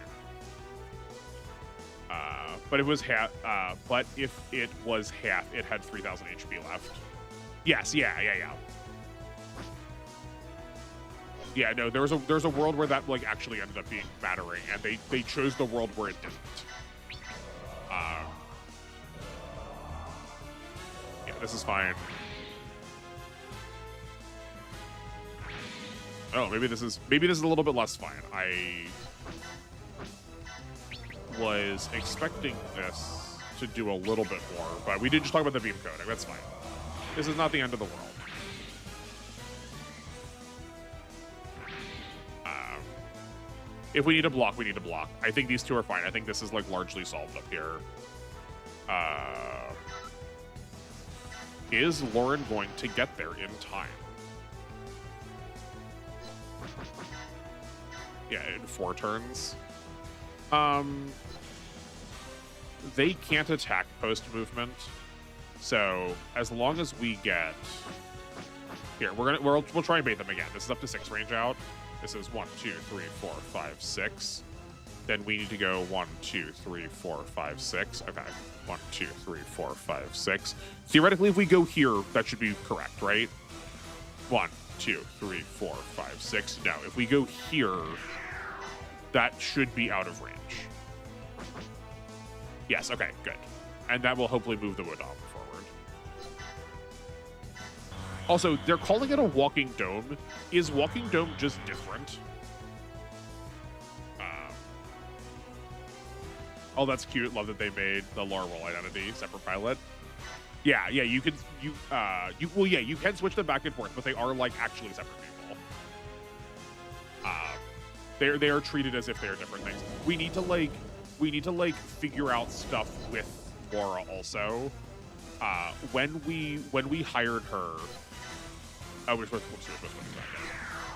But it was half... but if it was half, it had 3,000 HP left. Yes, yeah. Yeah, no, there's a world where that, like, actually ended up being mattering, and they chose the world where it didn't. Yeah, this is fine. Oh, maybe this is a little bit less fine. I was expecting this to do a little bit more, but we did just talk about the beam coding. That's fine. This is not the end of the world. If we need to block, we need to block. I think these 2 are fine. I think this is like largely solved up here. Is Lauren going to get there in time? Yeah, in 4 turns. They can't attack post movement, so as long as we get here, we'll try and bait them again. This is up to 6 range out. This is 1, 2, 3, 4, 5, 6. Then we need to go 1, 2, 3, 4, 5, 6. Okay, 1, 2, 3, 4, 5, 6. Theoretically, if we go here, that should be correct, right? 1, 2, 3, 4, 5, 6. No, if we go here, that should be out of range. Yes, okay, good. And that will hopefully move the wood off forward. Also, they're calling it a walking dome. Is walking dome just different? Oh, that's cute. Love that they made the Laravel identity separate pilot. Yeah, you can you can switch them back and forth, but they are like actually separate people. They are treated as if they are different things. We need to figure out stuff with Laura also. When we hired her,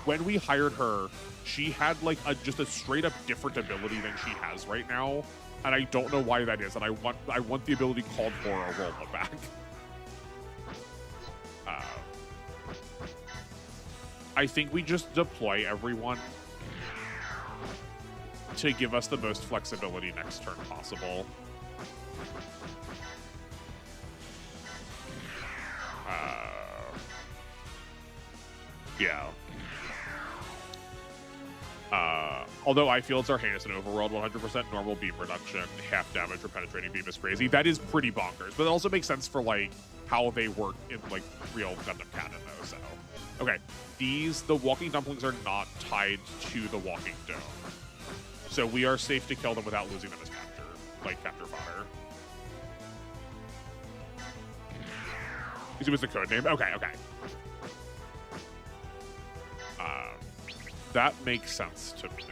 when we hired her, she had like just a straight up different ability than she has right now, and I don't know why that is. And I want the ability called Laura Rolla back. I think we just deploy everyone to give us the most flexibility next turn possible. Yeah. Although eye fields are heinous in Overworld, 100% normal beam reduction, half damage for penetrating beam is crazy. That is pretty bonkers, but it also makes sense for like how they work in like real Gundam canon though. So, okay, the walking dumplings are not tied to the walking dome, so we are safe to kill them without losing them as capture fodder. Is it was the code name? Okay. That makes sense to me.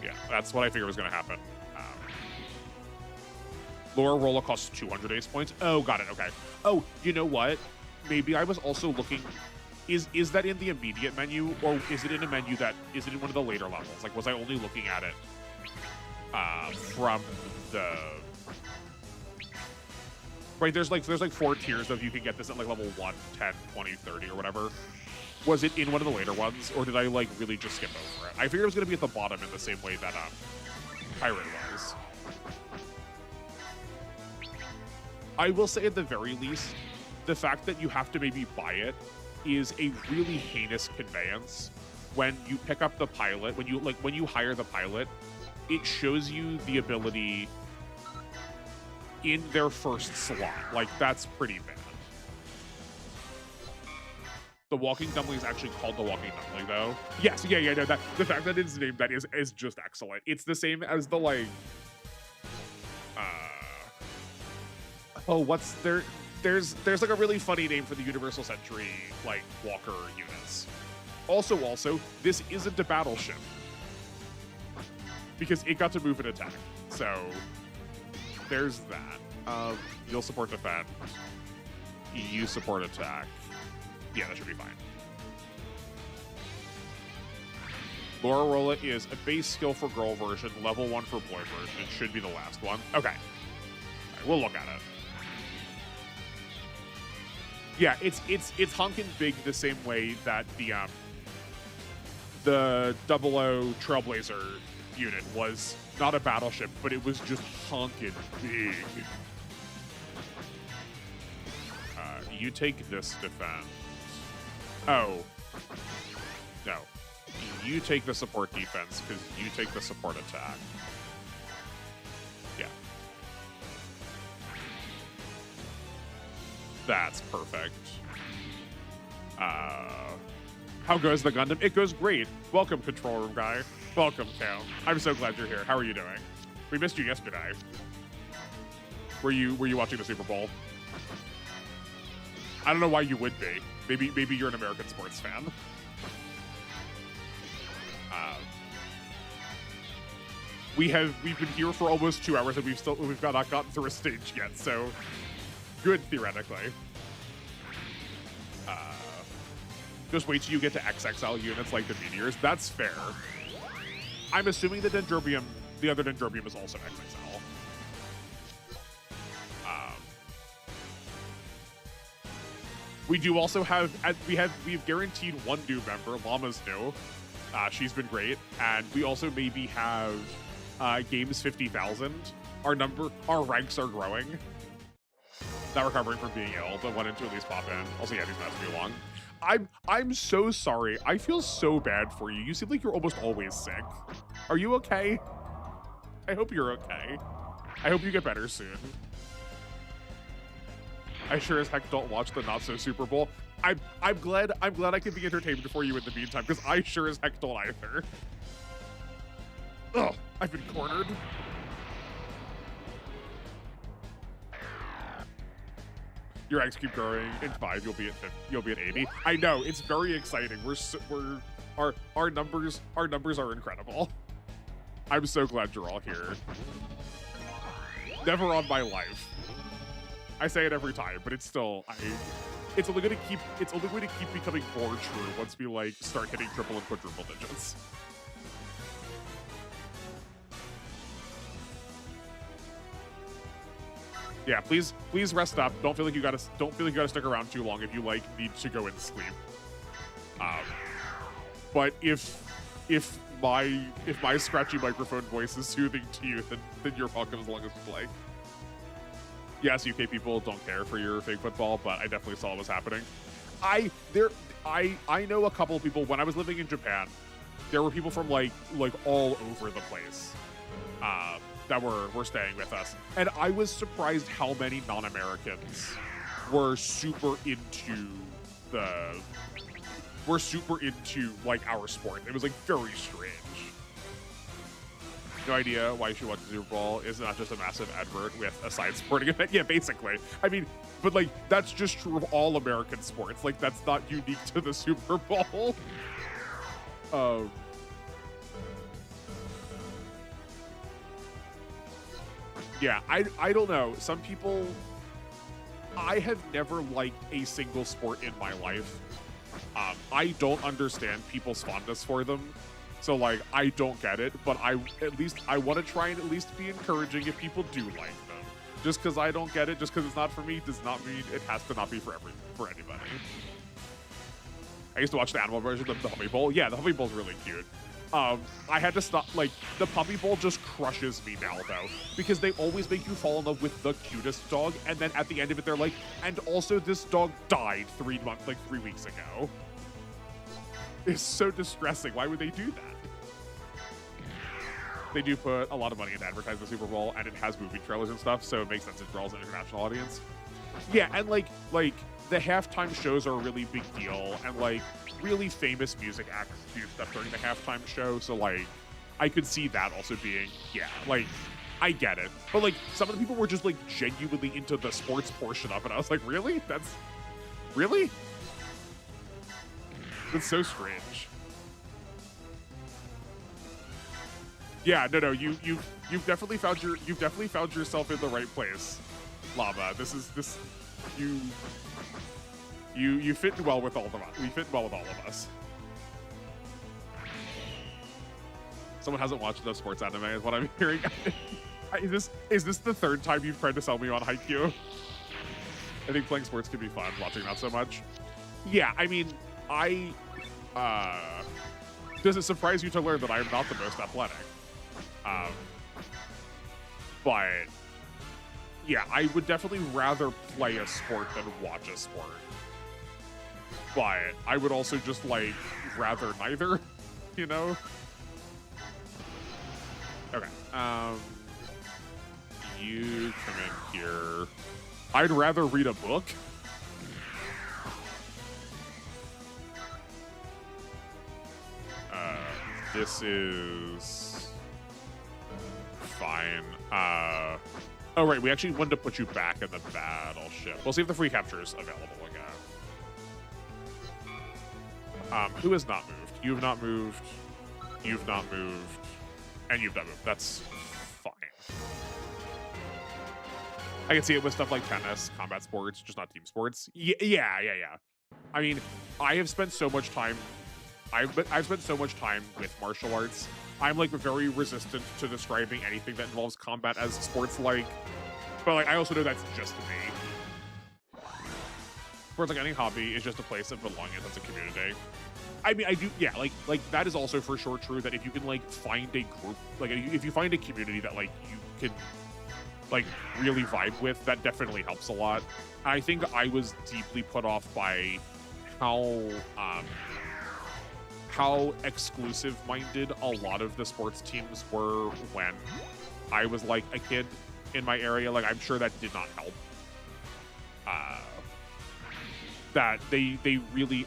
Yeah, that's what I figured was going to happen. Laura Rolla costs 200 ace points. Oh, got it. Okay. Oh, you know what? Maybe I was also looking. Is that in the immediate menu, or is it in a menu that is it in one of the later levels? Like, was I only looking at it from the? Right, there's like 4 tiers of you can get this at like level 1, 10, 20, 30, or whatever. Was it in one of the later ones, or did I like really just skip over it? I figured it was going to be at the bottom in the same way that Pirate was. I will say at the very least, the fact that you have to maybe buy it is a really heinous conveyance. When you pick up the pilot, when you hire the pilot, it shows you the ability in their first slot. Like, that's pretty bad. The walking dumpling is actually called the walking dumpling, though. Yes, yeah, no, that the fact that it's named that is just excellent. It's the same as the like. Oh, what's there? There's like a really funny name for the Universal Century like walker units. Also, this isn't a battleship because it got to move and attack. So there's that. You'll support defend. You support attack. Yeah, that should be fine. Laura Rolla is a base skill for girl version, level 1 for boy version. It should be the last one. Okay. All right, we'll look at it. Yeah, it's honkin' big the same way that the 00 Trailblazer unit was not a battleship, but it was just honkin' big. You take this defense. Oh. No. You take the support defense because you take the support attack. Yeah. That's perfect. How goes the Gundam? It goes great. Welcome, control room guy. Welcome, Cam. I'm so glad you're here. How are you doing? We missed you yesterday. Were you watching the Super Bowl? I don't know why you would be. Maybe you're an American sports fan. We've been here for almost 2 hours and we've not gotten through a stage yet. So good theoretically. Just wait till you get to XXL units like the meteors. That's fair. I'm assuming the Dendrobium, the other Dendrobium is also XXL. We do also have, we've guaranteed one new member, Llama's new. She's been great. And we also maybe have games 50,000. Our ranks are growing. Not recovering from being ill, but wanted to at least pop in. Also, yeah, these maps are too long. I'm so sorry. I feel so bad for you. You seem like you're almost always sick. Are you okay? I hope you're okay. I hope you get better soon. I sure as heck don't watch the not so Super Bowl. I'm glad I can be entertained for you in the meantime, because I sure as heck don't either. Ugh, I've been cornered. Your ranks keep growing. In 5, you'll be at 50, you'll be at 80. I know, it's very exciting. Our numbers are incredible. I'm so glad you're all here. Never on my life. I say it every time, but it's still it's only going to keep becoming more true once we like start hitting triple and quadruple digits. Yeah, please rest up. Don't feel like you gotta stick around too long if you like need to go and sleep. But if my scratchy microphone voice is soothing to you, then you're welcome as long as you play. Yes, UK people don't care for your fake football, but I definitely saw what was happening. I know a couple of people when I was living in Japan. There were people from like all over the place that were staying with us, and I was surprised how many non-Americans were super into like our sport. It was like very strange. No idea why you should watch the Super Bowl. Is not just a massive advert with a side sporting event. Yeah, basically. I mean, but like that's just true of all American sports. Like that's not unique to the Super Bowl. Yeah, I don't know. Some people, I have never liked a single sport in my life. I don't understand people's fondness for them. So like, I don't get it, but I want to try and at least be encouraging if people do like them. Just because I don't get it, just because it's not for me, does not mean it has to not be for anybody. I used to watch the animal version of the Hummy Bowl. Yeah, the Hummy Bowl's really cute. I had to stop, like, the Puppy Bowl just crushes me now, though, because they always make you fall in love with the cutest dog, and then at the end of it, they're like, and also this dog died 3 weeks ago. It's so distressing. Why would they do that? They do put a lot of money into advertising the Super Bowl, and it has movie trailers and stuff, so it makes sense it draws an international audience. Yeah, and like the halftime shows are a really big deal, and like really famous music acts do stuff during the halftime show, so like I could see that also being, yeah, like I get it. But like some of the people were just like genuinely into the sports portion of it. I was like, really? Really? That's so strange. Yeah, no, you've definitely found yourself in the right place, Llama. You fit well with all of us. We fit well with all of us. Someone hasn't watched enough sports anime, is what I'm hearing. Is this the third time you've tried to sell me on Haikyuu? I think playing sports can be fun, watching not so much. Yeah, I mean, does it surprise you to learn that I am not the most athletic? But yeah, I would definitely rather play a sport than watch a sport. But I would also just like rather neither, you know? Okay. You come in here. I'd rather read a book. This is fine. Oh, right. We actually wanted to put you back in the battleship. We'll see if the free capture is available again. Who has not moved? You have not moved. You've not moved. And you've not moved. That's fine. I can see it with stuff like tennis, combat sports, just not team sports. Yeah. I mean, I have spent so much time. I've spent so much time with martial arts. I'm like very resistant to describing anything that involves combat as sports-like. But like, I also know that's just me. Whereas like any hobby is just a place of belonging as a community. I mean, I do, yeah, like that is also for sure true that if you can like find a group, like if you find a community that like you can like really vibe with, that definitely helps a lot. I think I was deeply put off by how exclusive-minded a lot of the sports teams were when I was like a kid in my area. Like I'm sure that did not help. That they really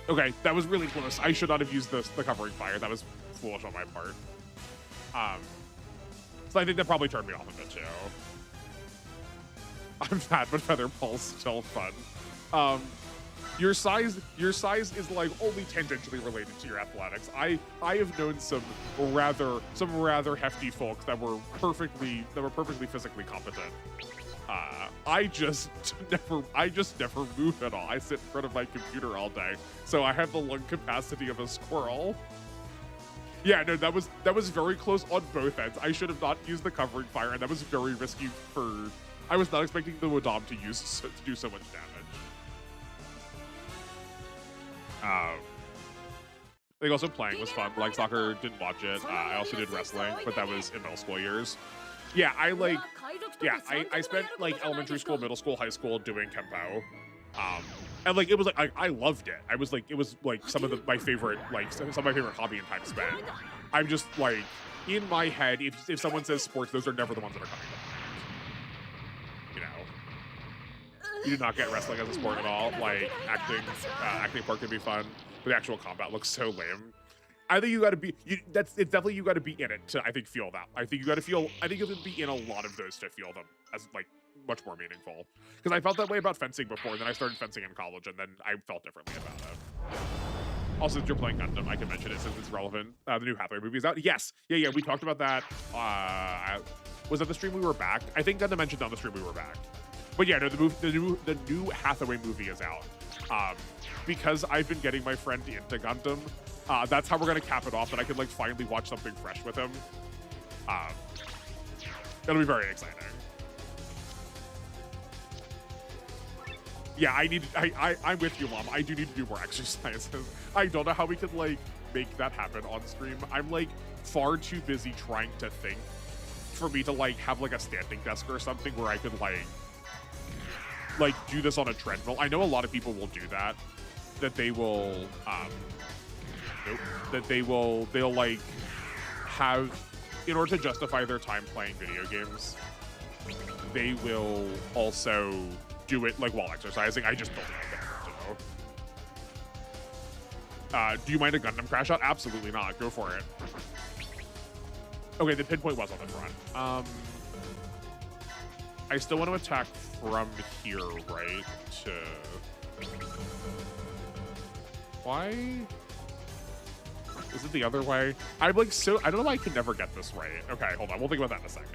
okay, that was really close. I should not have used the covering fire. That was foolish on my part. So I think that probably turned me off a bit too. I'm fat, but feather ball's still fun. Your size is like only tangentially related to your athletics. I have known some rather hefty folks that were perfectly physically competent. I just never move at all. I sit in front of my computer all day, so I have the lung capacity of a squirrel. Yeah, no, that was very close on both ends. I should have not used the covering fire, and that was very risky for. I was not expecting the Wadam to do so much damage. I think also playing was fun. Like soccer, didn't watch it. I also did wrestling, but that was in middle school years. Yeah, I spent like elementary school, middle school, high school doing Kempo. And like it was like I loved it. It was like some of my favorite hobby and time spent. I'm just like in my head, if someone says sports, those are never the ones that are coming to mind. You know, you do not get wrestling as a sport at all. Like acting part can be fun, but the actual combat looks so lame. I think you got to be. It's definitely you got to be in it to feel that. I think you got to feel. I think you have to be in a lot of those to feel them as like much more meaningful. Because I felt that way about fencing before, and then I started fencing in college, and then I felt differently about it. Also, if you're playing Gundam, I can mention it since it's relevant. The new Hathaway movie is out. Yes, yeah, we talked about that. Was that the stream we were back? I think Gundam mentioned on the stream we were back. But yeah, no, the new Hathaway movie is out. Because I've been getting my friend into Gundam. That's how we're gonna cap it off, and I can like finally watch something fresh with him. It'll be very exciting. Yeah, I'm with you, Mom. I do need to do more exercises. I don't know how we could like make that happen on stream. I'm like far too busy trying to think for me to like have like a standing desk or something where I could like do this on a treadmill. I know a lot of people will do that. That they will they'll like have, in order to justify their time playing video games, they will also do it like while exercising. I just don't think I can. Do you mind a Gundam crash out? Absolutely not. Go for it. Okay, the pinpoint was on the front. I still want to attack from here, right? Why? Is it the other way? I'm like so. I don't know why I can never get this right. Okay, hold on. We'll think about that in a second.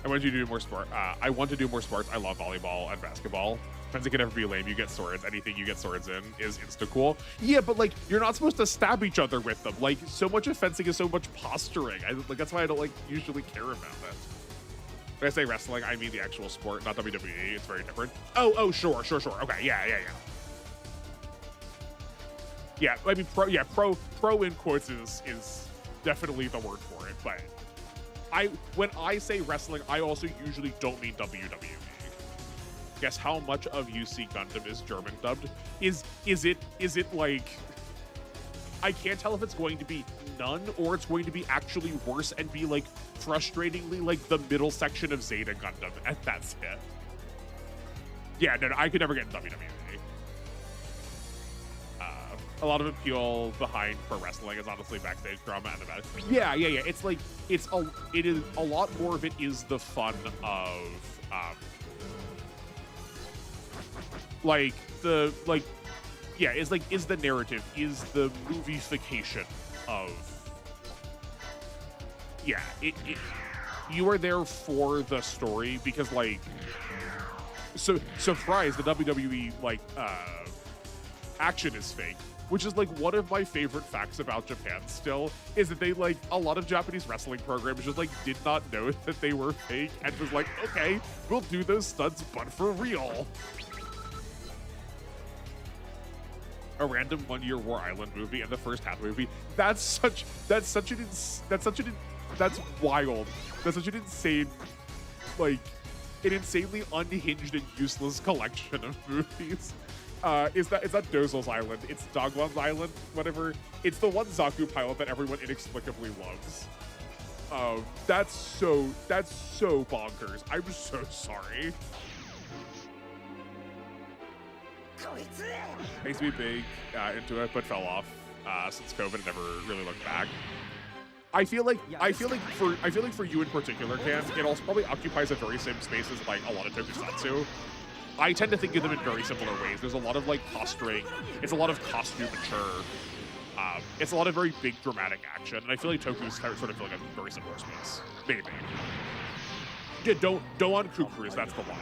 I want you to do more sport. I want to do more sports. I love volleyball and basketball. Fencing can never be lame. You get swords. Anything you get swords in is insta cool. Yeah, but like you're not supposed to stab each other with them. Like so much of fencing is so much posturing. Like that's why I don't like usually care about it. When I say wrestling, I mean the actual sport, not WWE. It's very different. Oh, sure. Okay, yeah. Yeah, I mean, pro in quotes is definitely the word for it. But when I say wrestling, I also usually don't mean WWE. Guess how much of UC Gundam is German dubbed? Is it like? I can't tell if it's going to be none or it's going to be actually worse and be like frustratingly like the middle section of Zeta Gundam, and that's it. Yeah, no, I could never get in WWE. A lot of appeal behind pro wrestling is honestly backstage drama and events. Yeah. It's like it is a lot more of it is the fun of is the narrative, is the movification of you are there for the story because, like, so surprise, the WWE like action is fake, which is like one of my favorite facts about Japan still, is that they like a lot of Japanese wrestling programs just like did not know that they were fake and was like, okay, we'll do those stunts but for real. A random one-year War Island movie and the first half movie. That's wild. That's such an insane, like, an insanely unhinged and useless collection of movies. It's not Dozel's Island. It's Dogwon's Island, whatever. It's the one Zaku pilot that everyone inexplicably loves. That's so bonkers. I'm so sorry. Makes me big into it, but fell off since COVID and never really looked back. I feel like for you in particular, Cam, it also probably occupies the very same space as like a lot of tokusatsu. I tend to think of them in very similar ways. There's a lot of like posturing. It's a lot of costume mature. It's a lot of very big dramatic action, and I feel like Toku's sort of feel like a very similar space. Maybe. Yeah, Doan Kukrus, that's the one.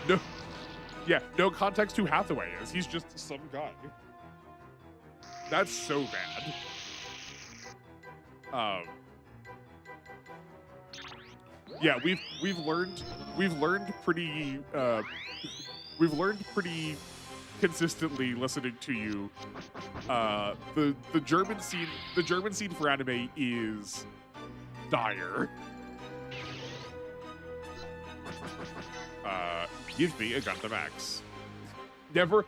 No. Yeah, no context who Hathaway is. He's just some guy. That's so bad. Yeah, we've learned pretty consistently listening to you. The German scene for anime is dire. Give me a Gundam X. Never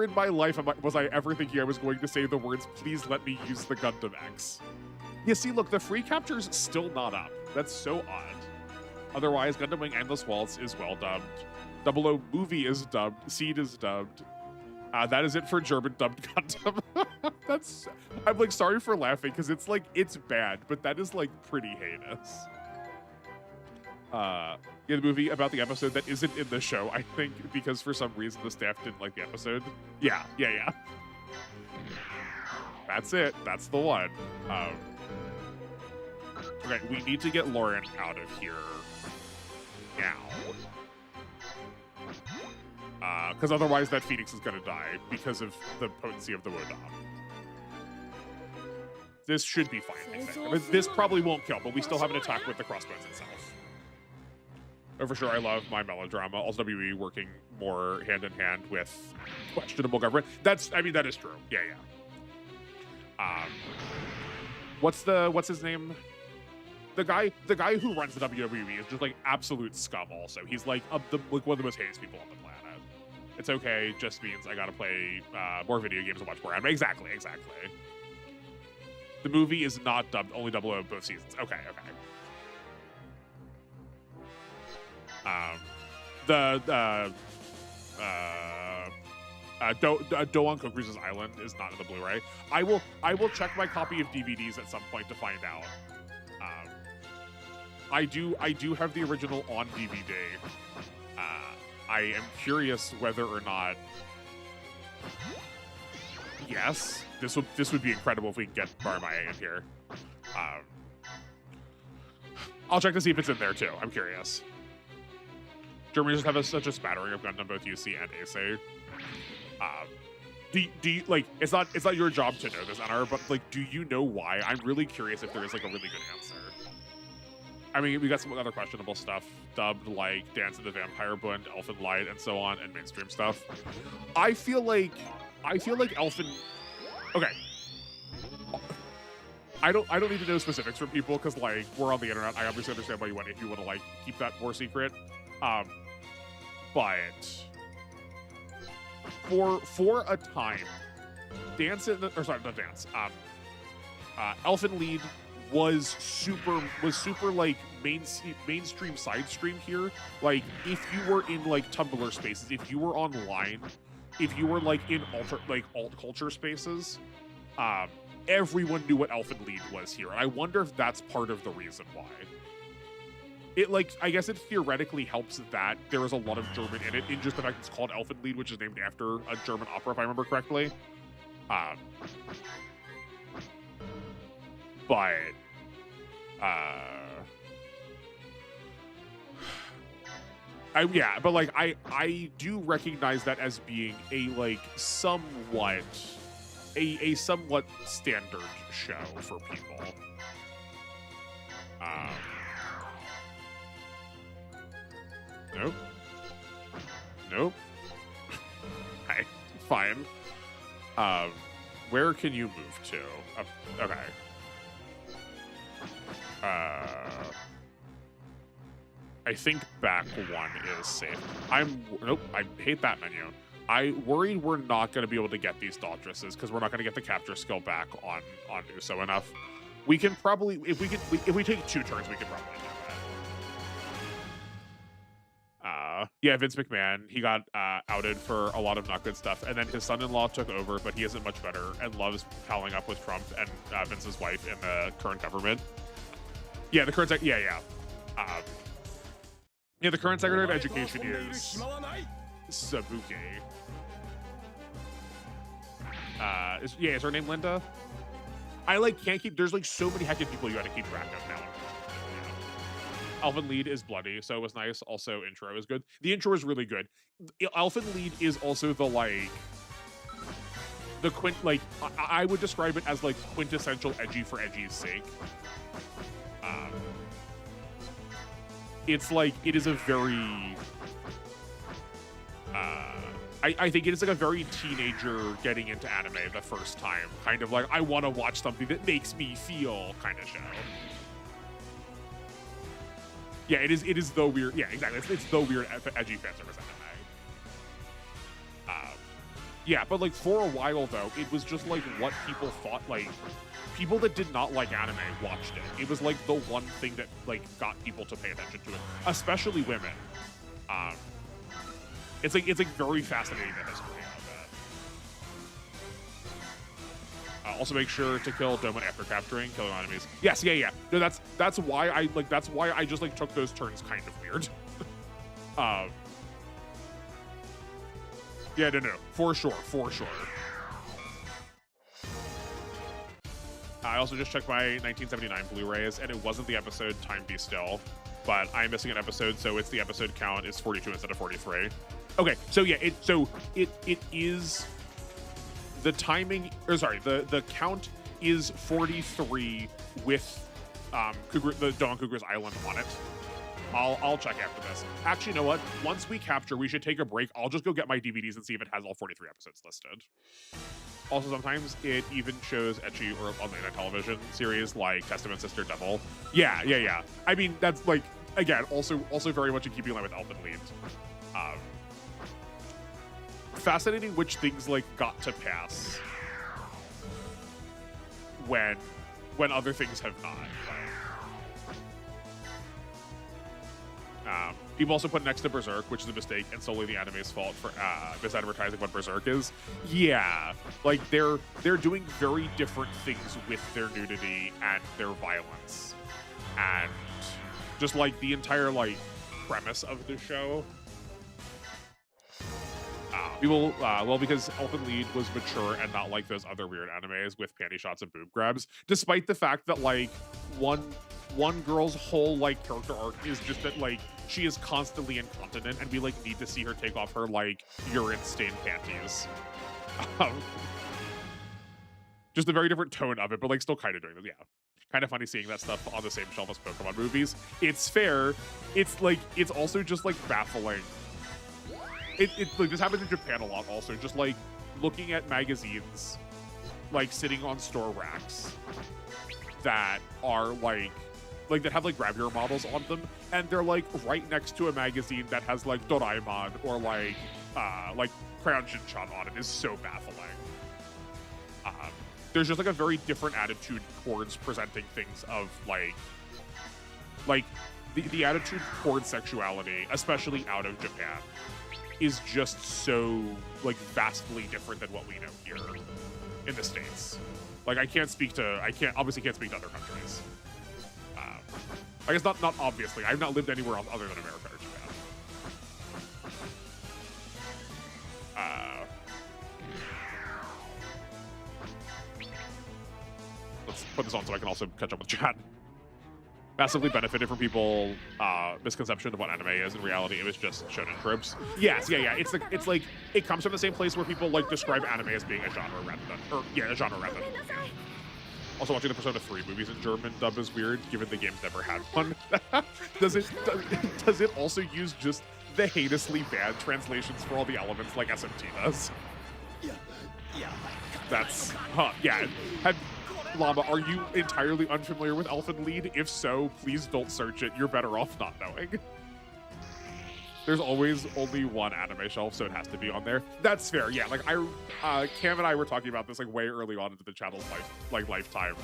in my life was I ever thinking I was going to say the words, please let me use the Gundam X. Yeah, see, look, the free capture's still not up. That's so odd. Otherwise, Gundam Wing Endless Waltz is well dubbed. 00 movie is dubbed. Seed is dubbed. That is it for German dubbed Gundam. I'm like, sorry for laughing, because it's like, it's bad, but that is like pretty heinous. Yeah, the movie about the episode that isn't in the show, I think, because for some reason the staff didn't like the episode. Yeah. That's it. That's the one. Okay, we need to get Lauren out of here now. Because otherwise that Phoenix is gonna die because of the potency of the Wodam. This should be fine, I think. I mean, this probably won't kill, but we still have an attack with the crossbones itself. Oh, for sure, I love my melodrama. Also, WE working more hand in hand with questionable government. That is true. Yeah. What's his name? The guy who runs the WWE is just like absolute scum. Also, he's like one of the most heinous people on the planet. It's okay. Just means I gotta play more video games and watch more anime. Exactly. The movie is not dubbed. Only 00 both seasons. Okay. Doan Kokrus' Island is not in the Blu-ray. I will check my copy of DVDs at some point to find out. I do have the original on DVD. I am curious whether or not. Yes, this would be incredible if we can get Baramaya in here. I'll check to see if it's in there too. I'm curious. Germany just have such a spattering of Gundam, both UC and Ace. Like, it's not your job to know this, Anar, but like, do you know why? I'm really curious if there is like a really good answer. I mean, we got some other questionable stuff dubbed, like Dance of the Vampire Bund, Elfin Light, and so on, and mainstream stuff. I feel like Elfin. Okay. I don't need to know specifics from people because like we're on the internet. I obviously understand why you want to like keep that more secret. But for a time, Elfin Lied was super like mainstream side stream here. Like if you were in like Tumblr spaces, if you were online, if you were like in alt culture spaces, everyone knew what Elfin Lied was here. And I wonder if that's part of the reason why. It like, I guess it theoretically helps that there is a lot of German in it, in just the fact it's called Elfin Lied, which is named after a German opera, if I remember correctly. But Uh, yeah, but like I do recognize that as being a like somewhat a somewhat standard show for people. Nope. Nope. Okay, fine. Where can you move to? Okay. I think back one is safe. Nope, I hate that menu. I worried we're not going to be able to get these Daughtresses because we're not going to get the capture skill back on Uso enough. We can probably, if we take 2 turns, we can probably do that. Yeah, Vince McMahon, he got outed for a lot of not good stuff, and then his son-in-law took over, but he isn't much better and loves palling up with Trump and Vince's wife in the current government. Yeah, the current, yeah. The current Secretary of Education is Sabuke. Is her name Linda? I like can't keep. There's like so many hectic people you got to keep track of now. Yeah. Alvin Lead is bloody, so it was nice. Also, intro is good. The intro is really good. Alvin Lead is also the I would describe it as like quintessential edgy for edgy's sake. It's like it is a very I think it is like a very teenager getting into anime the first time, kind of like I want to watch something that makes me feel kind of show. Yeah, it is the weird. Yeah, exactly. It's the weird edgy fan service anime. Yeah, but like for a while though, it was just like what people thought. Like people that did not like anime watched it. It was like the one thing that like got people to pay attention to it, especially women. It's like very fascinating the history of that. Also, make sure to kill Doma after capturing, killing enemies. Yes, yeah. No, that's why I just like took those turns kind of weird. Yeah, no, for sure. I also just checked my 1979 Blu-rays, and it wasn't the episode Time Be Still, but I'm missing an episode, so it's the episode count is 42 instead of 43. Okay, so yeah, it is the timing, or sorry, the count is 43 with the Dawn Cougar's Island on it. I'll check after this. Actually, you know what? Once we capture, we should take a break. I'll just go get my DVDs and see if it has all 43 episodes listed. Also, sometimes it even shows ecchi or on late night television series like Testament Sister Devil. Yeah. I mean, that's like again, also very much in keeping line with Elfin Lead. Fascinating which things like got to pass when other things have not. People also put next to Berserk, which is a mistake and solely the anime's fault for misadvertising what Berserk is. Yeah, like they're doing very different things with their nudity and their violence, and just like the entire like premise of the show. People, well, because Elfin Lead was mature and not like those other weird animes with panty shots and boob grabs, despite the fact that like one girl's whole like character arc is just that like she is constantly incontinent and we like need to see her take off her like urine stained panties. Just a very different tone of it, but like still kind of doing this. Yeah, kind of funny seeing that stuff on the same shelf as Pokemon movies. It's fair. It's like it's also just like baffling. It like this happens in Japan a lot. Also, just like looking at magazines, like sitting on store racks that are like that have like grab your models on them, and they're like right next to a magazine that has like Doraemon or like Crayon Shin-chan on it is so baffling. There's just like a very different attitude towards presenting things of like the attitude towards sexuality, especially out of Japan, is just so like vastly different than what we know here in the States. Like I obviously can't speak to other countries. I guess not obviously. I've not lived anywhere else other than America or Japan. Let's put this on so I can also catch up with chat. massively benefited from people misconception of what anime is. In reality, it was just shonen tropes. Yes, yeah. It's like it comes from the same place where people like describe anime as being a genre rather than a genre rather than a game. Also, watching the Persona 3 movies in German dub is weird, given the game's never had one. does it also use just the heinously bad translations for all the elements like SMT does? That's yeah. Llama, are you entirely unfamiliar with Elfen Lied? If so, please don't search it. You're better off not knowing. There's always only one anime shelf, so it has to be on there. That's fair. Yeah, like Cam and I were talking about this like way early on into the channel's lifetime.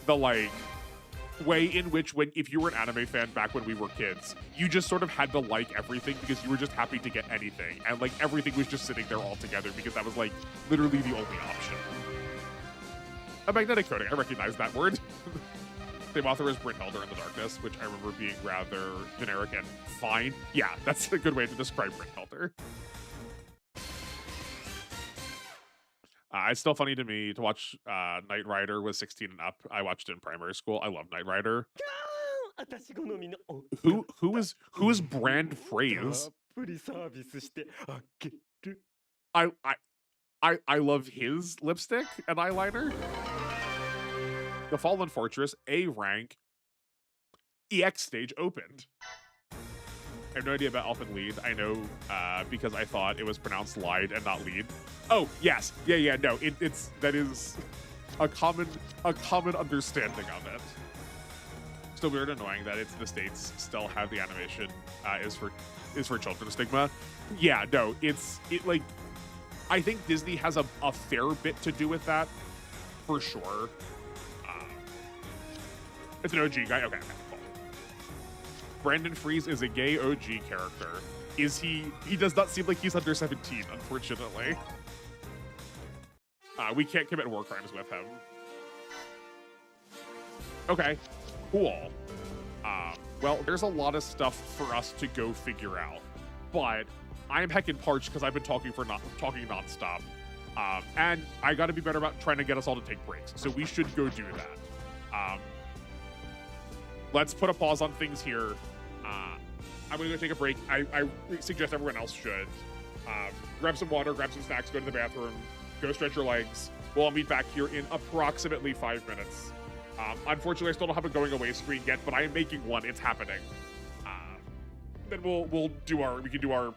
The like way in which if you were an anime fan back when we were kids, you just sort of had to like everything because you were just happy to get anything, and like everything was just sitting there all together because that was like literally the only option. A magnetic coating, I recognize that word. Same author as Brynhilder in the Darkness, which I remember being rather generic and fine. Yeah, that's a good way to describe Brynhilder. It's still funny to me to watch Knight Rider was 16 and up. I watched it in primary school. I love Knight Rider. Who is Brand Phrase? I love his lipstick and eyeliner. The Fallen Fortress, A rank, EX stage opened. I have no idea about Elfen Lied. I know because I thought it was pronounced lied and not lead. Oh yes, yeah. No, that is a common understanding of it. Still weird and annoying that the States still have the animation is for children stigma. Yeah, no, like I think Disney has a fair bit to do with that for sure. It's an OG guy. Okay, cool. Brandon Freeze is a gay OG character. Is he? He does not seem like he's under 17, unfortunately. We can't commit war crimes with him. Okay, cool. Well, there's a lot of stuff for us to go figure out, but I'm heckin' parched because I've been talking nonstop. And I got to be better about trying to get us all to take breaks. So we should go do that. Let's put a pause on things here. I'm going to go take a break. I suggest everyone else should. Grab some water, grab some snacks, go to the bathroom, go stretch your legs. We'll all meet back here in approximately 5 minutes. Unfortunately, I still don't have a going away screen yet, but I am making one. It's happening. Then we can do our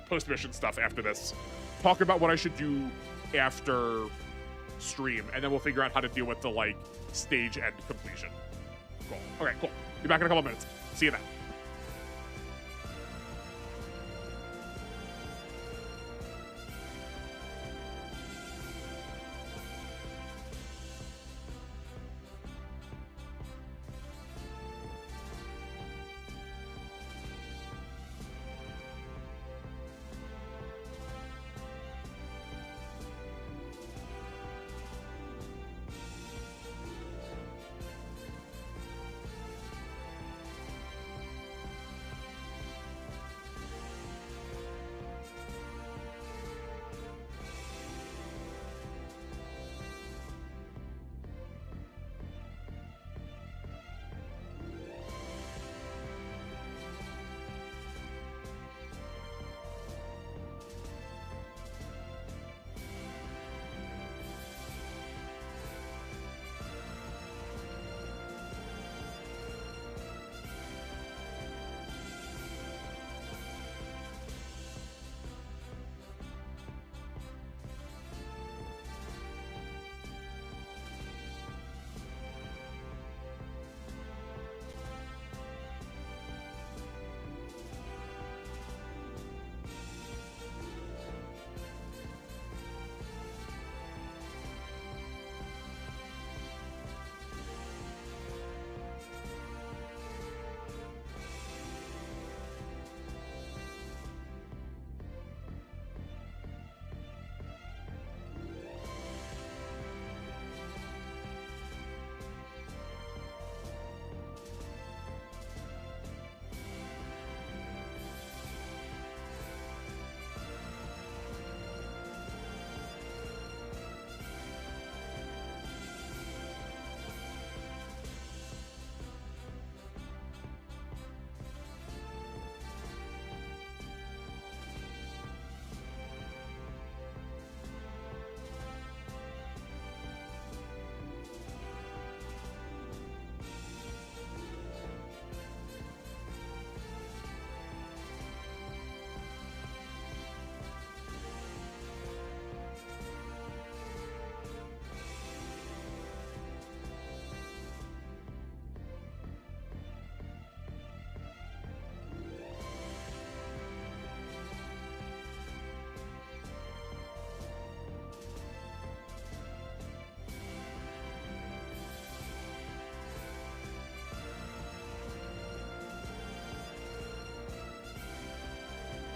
post-mission stuff after this. Talk about what I should do after stream, and then we'll figure out how to deal with the like stage end completion. Cool. Okay, cool. Be back in a couple minutes. See you then.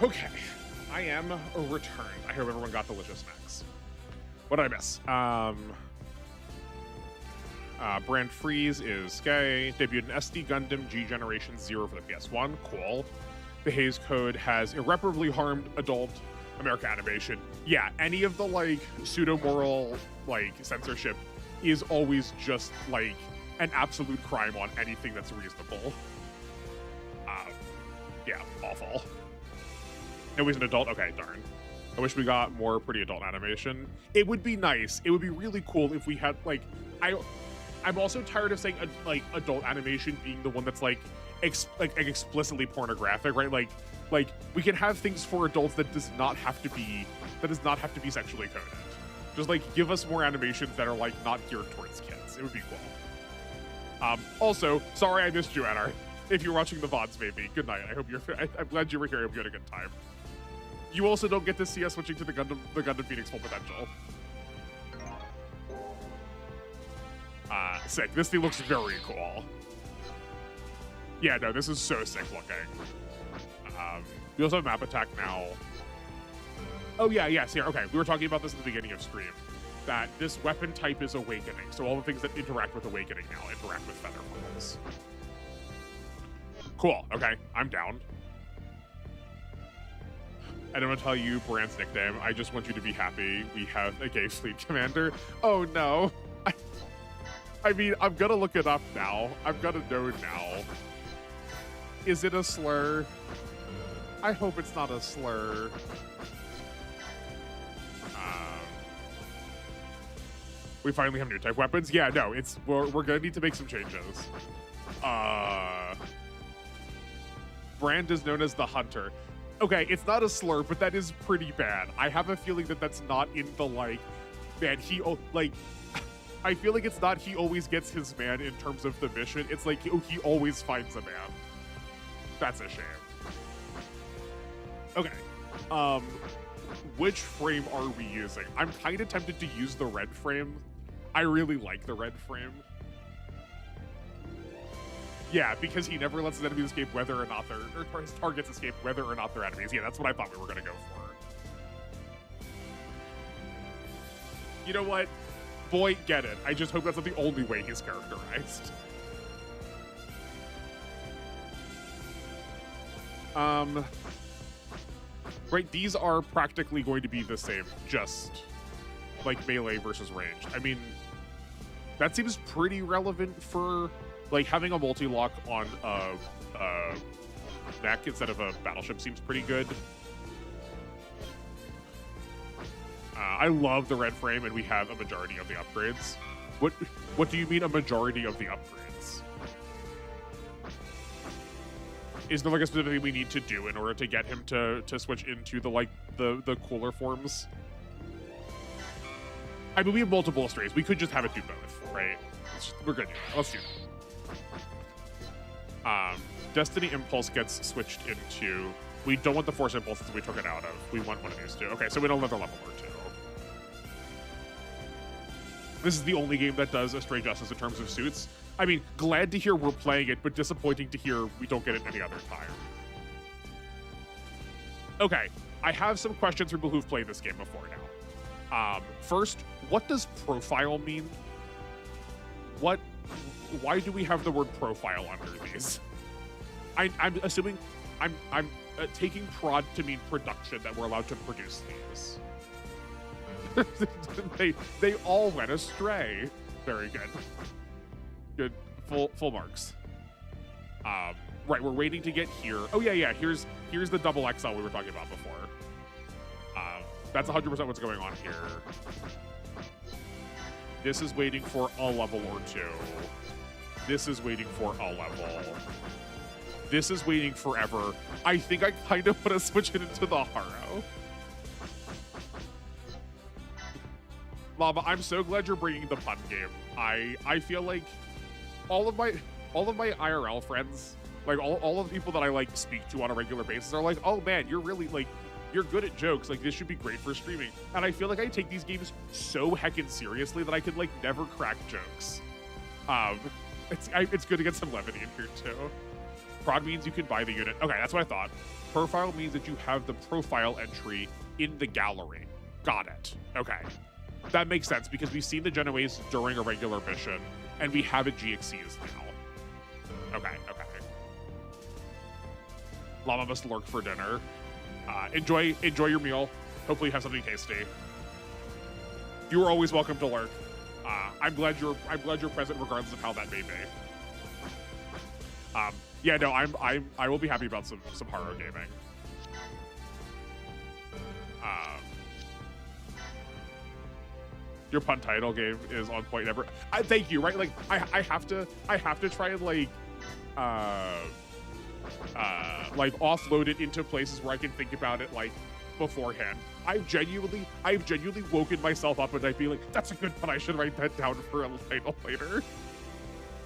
Okay, I am returned. I hope everyone got delicious snacks. What did I miss? Brand Freeze is gay. Debuted an SD Gundam G Generation 0 for the PS1. Cool. The Haze Code has irreparably harmed adult America animation. Yeah, any of the like pseudo-moral like censorship is always just like an absolute crime on anything that's reasonable. Yeah, awful. No, he's an adult? Okay, darn. I wish we got more pretty adult animation. It would be nice. It would be really cool if we had like I'm also tired of saying like adult animation being the one that's like explicitly pornographic, right? Like we can have things for adults that does not have to be sexually coded. Just like give us more animations that are like not geared towards kids. It would be cool. Also, sorry I missed you, Anna. If you're watching the VODs, maybe. Good night. I'm glad you were here. I hope you had a good time. You also don't get to see us switching to the Gundam Phoenix full potential. Sick. This thing looks very cool. Yeah, no, this is so sick looking. We also have map attack now. Oh yeah, yes, here. Okay, we were talking about this at the beginning of stream. That this weapon type is awakening. So all the things that interact with awakening now interact with feather falls. Cool. Okay, I'm down. I don't want to tell you Brand's nickname. I just want you to be happy. We have a gay fleet commander. Oh no. I mean, I'm gonna look it up now. I'm gonna know now. Is it a slur? I hope it's not a slur. We finally have new type weapons. Yeah, no, we're gonna need to make some changes. Brand is known as the Hunter. Okay, it's not a slur, but that is pretty bad. I have a feeling that that's not in the like, man, I feel like it's not he always gets his man in terms of the mission. It's like he always finds a man. That's a shame. Okay. Which frame are we using? I'm kind of tempted to use the red frame. I really like the red frame. Yeah, because he never lets his enemies escape whether or not or his targets escape whether or not they're enemies. Yeah, that's what I thought we were gonna go for. You know what? Boy, get it. I just hope that's not the only way he's characterized. Right, these are practically going to be the same, just like melee versus ranged. I mean, that seems pretty relevant for like having a multi-lock on a mech instead of a battleship seems pretty good. I love the red frame, and we have a majority of the upgrades. What do you mean a majority of the upgrades? Is there like a specific thing we need to do in order to get him to switch into the cooler forms? I mean, we have multiple strays. We could just have it do both, right? We're good. Let's do that. Destiny Impulse gets switched into. We don't want the Force Impulse that we took it out of. We want one of these two. Okay, so we don't another level or two. This is the only game that does a stray justice in terms of suits. I mean, glad to hear we're playing it, but disappointing to hear we don't get it any other time. Okay, I have some questions for people who've played this game before now. First, what does profile mean? Why do we have the word profile under these? I'm assuming, I'm taking prod to mean production, that we're allowed to produce these. they all went astray. Very good. Good. Full marks. Right, we're waiting to get here. Oh yeah. Here's the double XL we were talking about before. That's 100% what's going on here. This is waiting for a level or two. This is waiting for a level. This is waiting forever. I think I kind of want to switch it into the Haro. Lava, I'm so glad you're bringing the pun game. I feel like all of my IRL friends, like all of the people that I like speak to on a regular basis are like, oh man, you're really like, you're good at jokes. Like this should be great for streaming. And I feel like I take these games so heckin' seriously that I could like never crack jokes. It's good to get some levity in here too. Prod means you can buy the unit. Okay, that's what I thought. Profile means that you have the profile entry in the gallery. Got it. Okay. That makes sense because we've seen the Genoese during a regular mission, and we have it GXCs now. Okay. Llama must lurk for dinner. Enjoy your meal. Hopefully you have something tasty. You are always welcome to lurk. I'm glad you're present regardless of how that may be. Yeah, no, I will be happy about some horror gaming. Your pun title game is on point. Never. Thank you. Right, like I have to try and like offload it into places where I can think about it like beforehand. I've genuinely woken myself up at night being like, that's a good pun. I should write that down for a title later.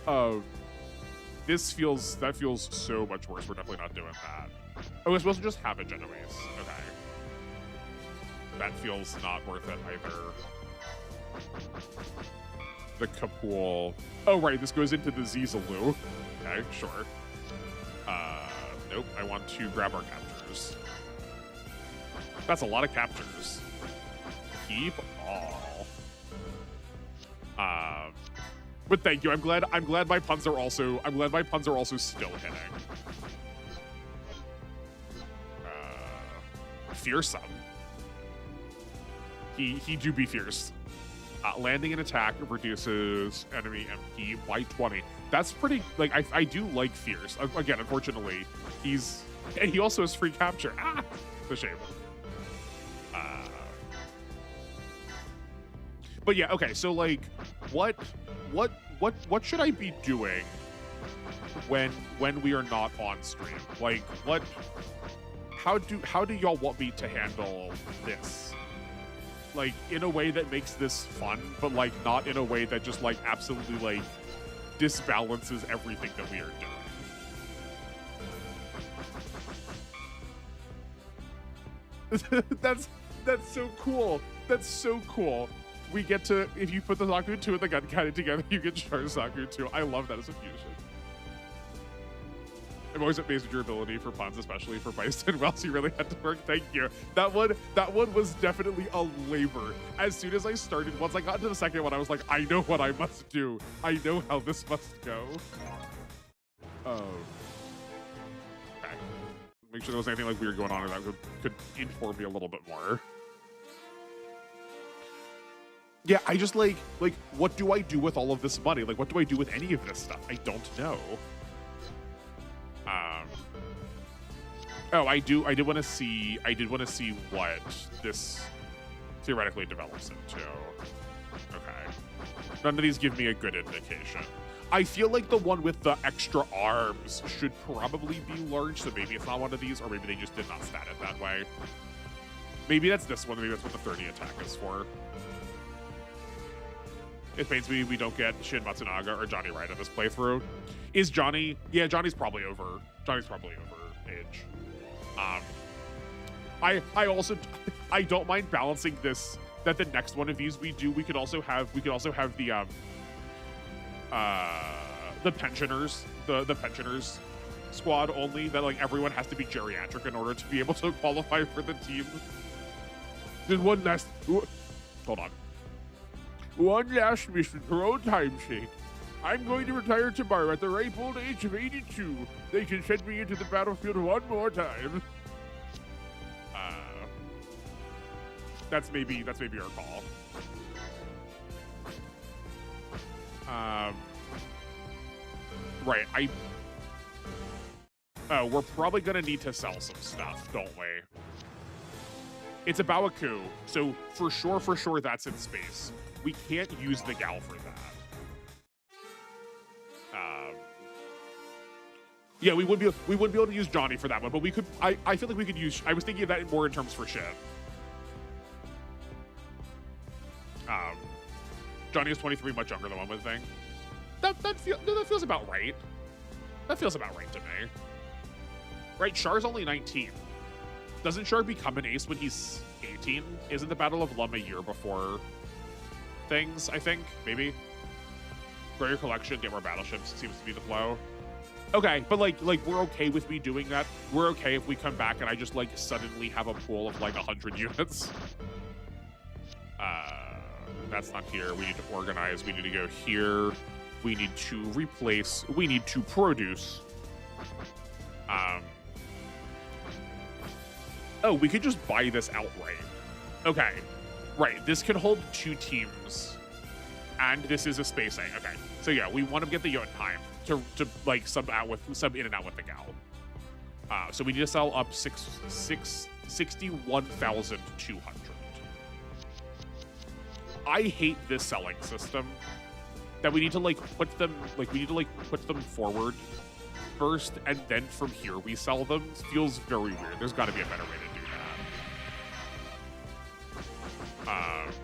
That feels so much worse. We're definitely not doing that. Oh, we're supposed to just have a Genoese. Okay. That feels not worth it either. The Kapool. Oh, right. This goes into the Zizaloo. Okay, sure. Nope. I want to grab our captures. That's a lot of captures. Keep all. But thank you. I'm glad my puns are also still hitting. Fearsome. He do be fierce. Landing an attack reduces enemy MP by 20. That's pretty, like, I do like fierce. Again, unfortunately, he also has free capture. Ah, it's a shame. But yeah, okay, so like, what should I be doing when we are not on stream? Like, how do y'all want me to handle this? Like, in a way that makes this fun, but like not in a way that just like absolutely like disbalances everything that we are doing. That's so cool. That's so cool. We get to, if you put the Zaku 2 and the Gun Cannon together, you get Char Zaku 2. I love that as a fusion. I'm always amazed at your ability for puns, especially for Bison. Wells, you really had to work. Thank you. That one was definitely a labor. As soon as I started, once I got into the second one, I was like, I know what I must do. I know how this must go. Oh. Okay. Make sure there was anything like weird going on that could inform me a little bit more. Yeah, I just like, what do I do with all of this money? Like, what do I do with any of this stuff? I don't know. Oh, I did want to see what this theoretically develops into. Okay. None of these give me a good indication. I feel like the one with the extra arms should probably be large, so maybe it's not one of these, or maybe they just did not stat it that way. Maybe that's this one, maybe that's what the 30 attack is for. It pains me we don't get Shin Matsunaga or Johnny Wright in this playthrough. Is Johnny? Yeah, Johnny's probably over age. I don't mind balancing this. That the next one of these we could also have the pensioners, the pensioners squad only. That like everyone has to be geriatric in order to be able to qualify for the team. There's one last. Hold on. One last mission for old time's sake. I'm going to retire tomorrow at the ripe old age of 82. They can send me into the battlefield one more time. That's maybe our call. Right, we're probably gonna need to sell some stuff, don't we? It's a Bawaku, so for sure that's in space. We can't use the Gal for that. Yeah, we wouldn't be able to use Johnny for that one, but we could. I feel like we could use. I was thinking of that more in terms for shit. Johnny is 23, much younger than one would think. That feels about right. That feels about right to me. Right, Char's only 19. Doesn't Char become an ace when he's 18? Isn't the Battle of Lum a year before things, I think? Maybe? Grow your collection, get more battleships, seems to be the flow. Okay, but like we're okay with me doing that. We're okay if we come back and I just like suddenly have a pool of like 100 units. That's not here. We need to organize. We need to go here. We need to replace. We need to produce. Oh, we could just buy this outright. Okay, right. This can hold 2 teams, and this is a spacing. Okay, so yeah, we want to get the Jotunheim to like sub in and out with the Gal. So we need to sell up 61,200. I hate this selling system. That we need to like put them forward first, and then from here we sell them. It feels very weird. There's got to be a better way to do that.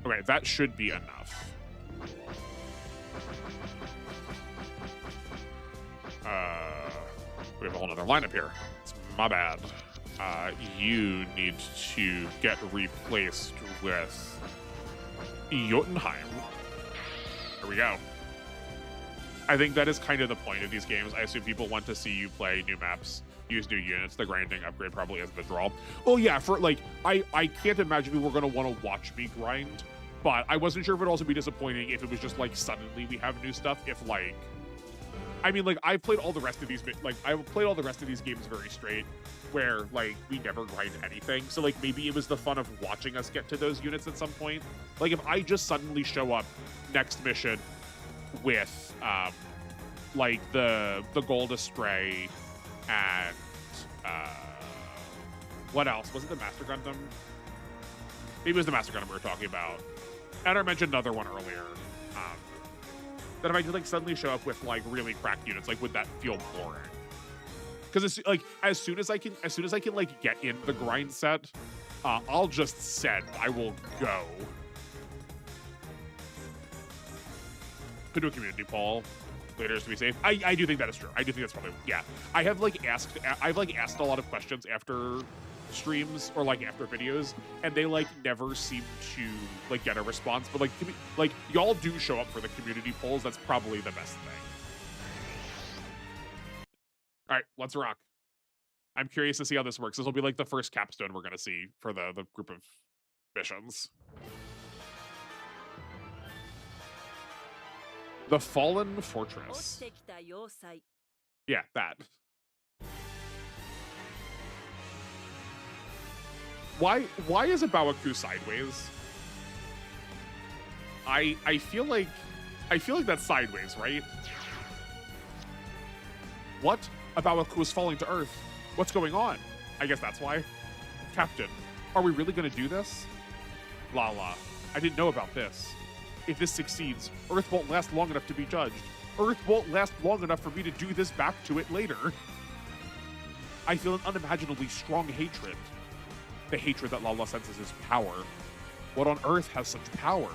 Okay, that should be enough. We have a whole nother lineup here. It's my bad. You need to get replaced with Jotunheim. There we go. I think that is kind of the point of these games. I assume people want to see you play new maps, use new units. The grinding upgrade probably is the draw. Oh yeah, for like, I can't imagine people were going to want to watch me grind, but I wasn't sure if it would also be disappointing if it was just like suddenly we have new stuff. If like, I mean, like I've played all the rest of these, like I've played all the rest of these games very straight, where like we never grind anything. So like maybe it was the fun of watching us get to those units at some point. Like if I just suddenly show up next mission with like the Gold Astray and what else? Was it the Master Gundam? Maybe it was the Master Gundam we were talking about. And I mentioned another one earlier. That if I could like suddenly show up with like really cracked units, like would that feel boring? Because it's like as soon as I can like get in the grind set, I'll just send. I will go. Could do a community poll later to be safe. I do think that is true. I do think that's probably, yeah. I've asked a lot of questions after streams or like after videos, and they like never seem to like get a response. But like y'all do show up for the community polls. That's probably the best thing. All right, let's rock. I'm curious to see how this works. This will be like the first capstone we're gonna see for the group of missions. The Fallen Fortress. Yeah, that. Why is Abawaku sideways? I feel like that's sideways, right? What? Abawaku is falling to Earth. What's going on? I guess that's why. Captain, are we really gonna do this? Lala, I didn't know about this. If this succeeds, Earth won't last long enough to be judged. Earth won't last long enough for me to do this back to it later. I feel an unimaginably strong hatred. The hatred that Lala senses is power. What on earth has such power?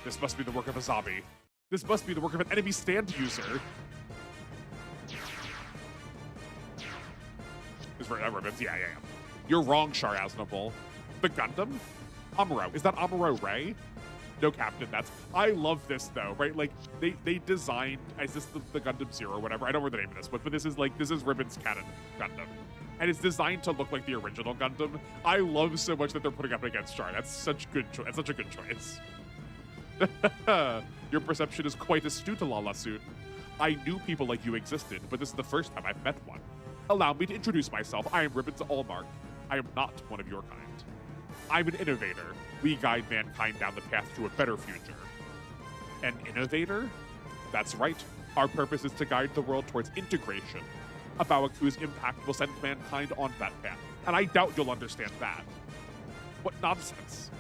This must be the work of a zombie. This must be the work of an enemy stand user. Is for ribbons? Yeah. You're wrong, Char Aznavour. The Gundam? Amuro. Is that Amuro Ray? No, Captain. I love this though, right? Like they designed, is this the Gundam Zero or whatever? I don't know the name of this, but this is Ribbon's canon Gundam. And it's designed to look like the original Gundam. I love so much that they're putting up against Char. That's such a good choice. Your perception is quite astute, Lala Soon. I knew people like you existed, but this is the first time I've met one. Allow me to introduce myself. I am Ribbon's Allmark. I am not one of your kind. I'm an innovator. We guide mankind down the path to a better future. An innovator? That's right. Our purpose is to guide the world towards integration. Abawaku's impact will send mankind on that path, and I doubt you'll understand that. What nonsense.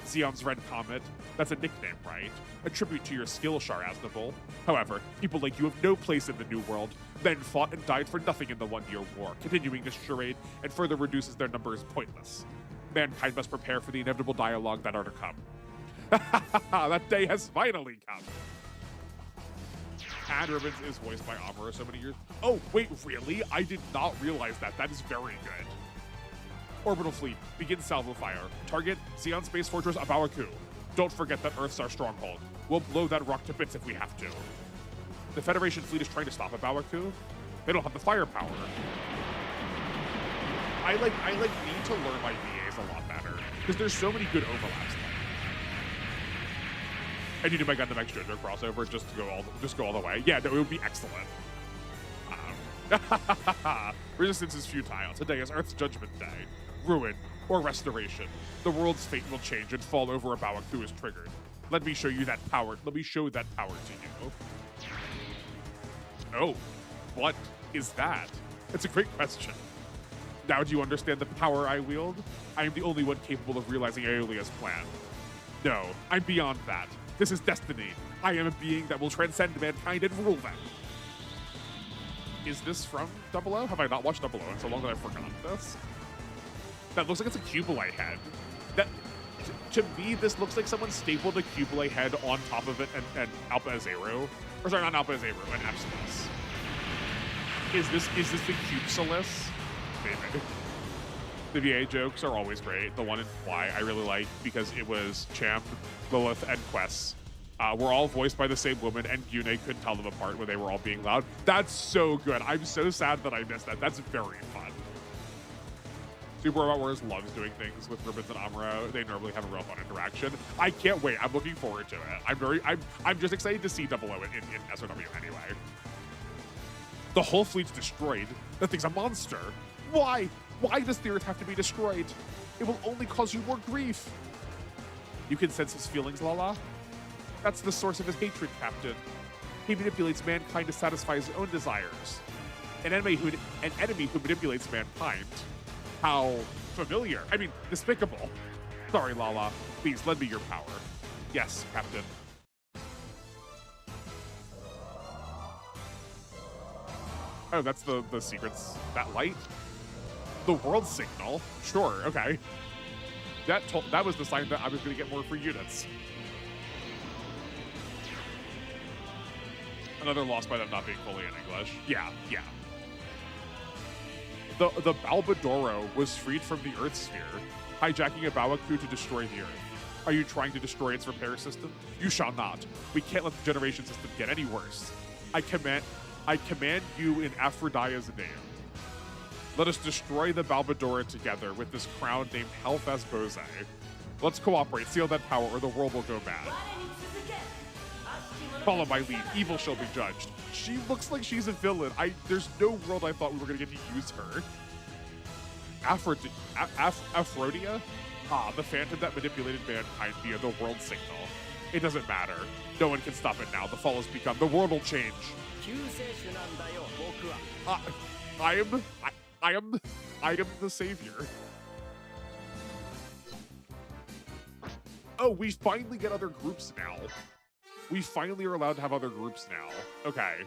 Zeon's Red Comet, that's a nickname, right? A tribute to your skill, Char Aznavour. However, people like you have no place in the New World. Men fought and died for nothing in the One-Year War. Continuing this charade and further reduces their numbers pointless. Mankind must prepare for the inevitable dialogue that are to come. That day has finally come. And Ribbons is voiced by Amuro so many years. Oh, wait, really? I did not realize that. That is very good. Orbital fleet, begin salvo fire. Target, Xeon Space Fortress Abawaku. Don't forget that Earth's our stronghold. We'll blow that rock to bits if we have to. The Federation fleet is trying to stop Abawaku. They don't have the firepower. I need to learn my VAs a lot better, because there's so many good overlaps. I need to make Gundam X Jojo crossover just to go all the way. Yeah, no, it would be excellent. Resistance is futile. Today is Earth's Judgment Day. Ruin or restoration. The world's fate will change and fall over Abawaku is triggered. Let me show you that power. Let me show that power to you. Oh, what is that? It's a great question. Now do you understand the power I wield? I am the only one capable of realizing Aeolia's plan. No, I'm beyond that. This is destiny. I am a being that will transcend mankind and rule them. Is this from 00? Have I not watched 00 in so long that I've forgotten this? That looks like it's a Cubile head. To me, this looks like someone stapled a Cubile head on top of it and Alpha Azero. Or sorry, not Alpha Azero, an Epsilus. Is this the Cubesilis? Maybe. The VA jokes are always great. The one in Y I really like because it was Champ, Lilith, and Quest. Were all voiced by the same woman, and Yune couldn't tell them apart when they were all being loud. That's so good. I'm so sad that I missed that. That's very fun. Super Robot Wars loves doing things with Ribbons and Amuro. They normally have a real fun interaction. I can't wait. I'm looking forward to it. I'm just excited to see 00 in SOW anyway. The whole fleet's destroyed. That thing's a monster. Why? Why does the Earth have to be destroyed? It will only cause you more grief. You can sense his feelings, Lala. That's the source of his hatred, Captain. He manipulates mankind to satisfy his own desires. An enemy who manipulates mankind. How familiar. I mean, despicable. Sorry, Lala. Please, lend me your power. Yes, Captain. Oh, that's the secrets. That light? The world signal? Sure, okay. That was the sign that I was going to get more free units. Another loss by them not being fully in English. Yeah. The Balbadoro was freed from the Earth sphere, hijacking a Abawaku to destroy the Earth. Are you trying to destroy its repair system? You shall not. We can't let the generation system get any worse. I command you in Aphrodite's name. Let us destroy the Balbadora together with this crown named Helfas Bose. Let's cooperate, seal that power, or the world will go mad. Follow my lead. Evil shall be judged. She looks like she's a villain. There's no world I thought we were going to get to use her. Aphrodia? The phantom that manipulated mankind via the world signal. It doesn't matter. No one can stop it now. The fall has begun. The world will change. I am the savior. Oh, we finally get other groups now. We finally are allowed to have other groups now. Okay.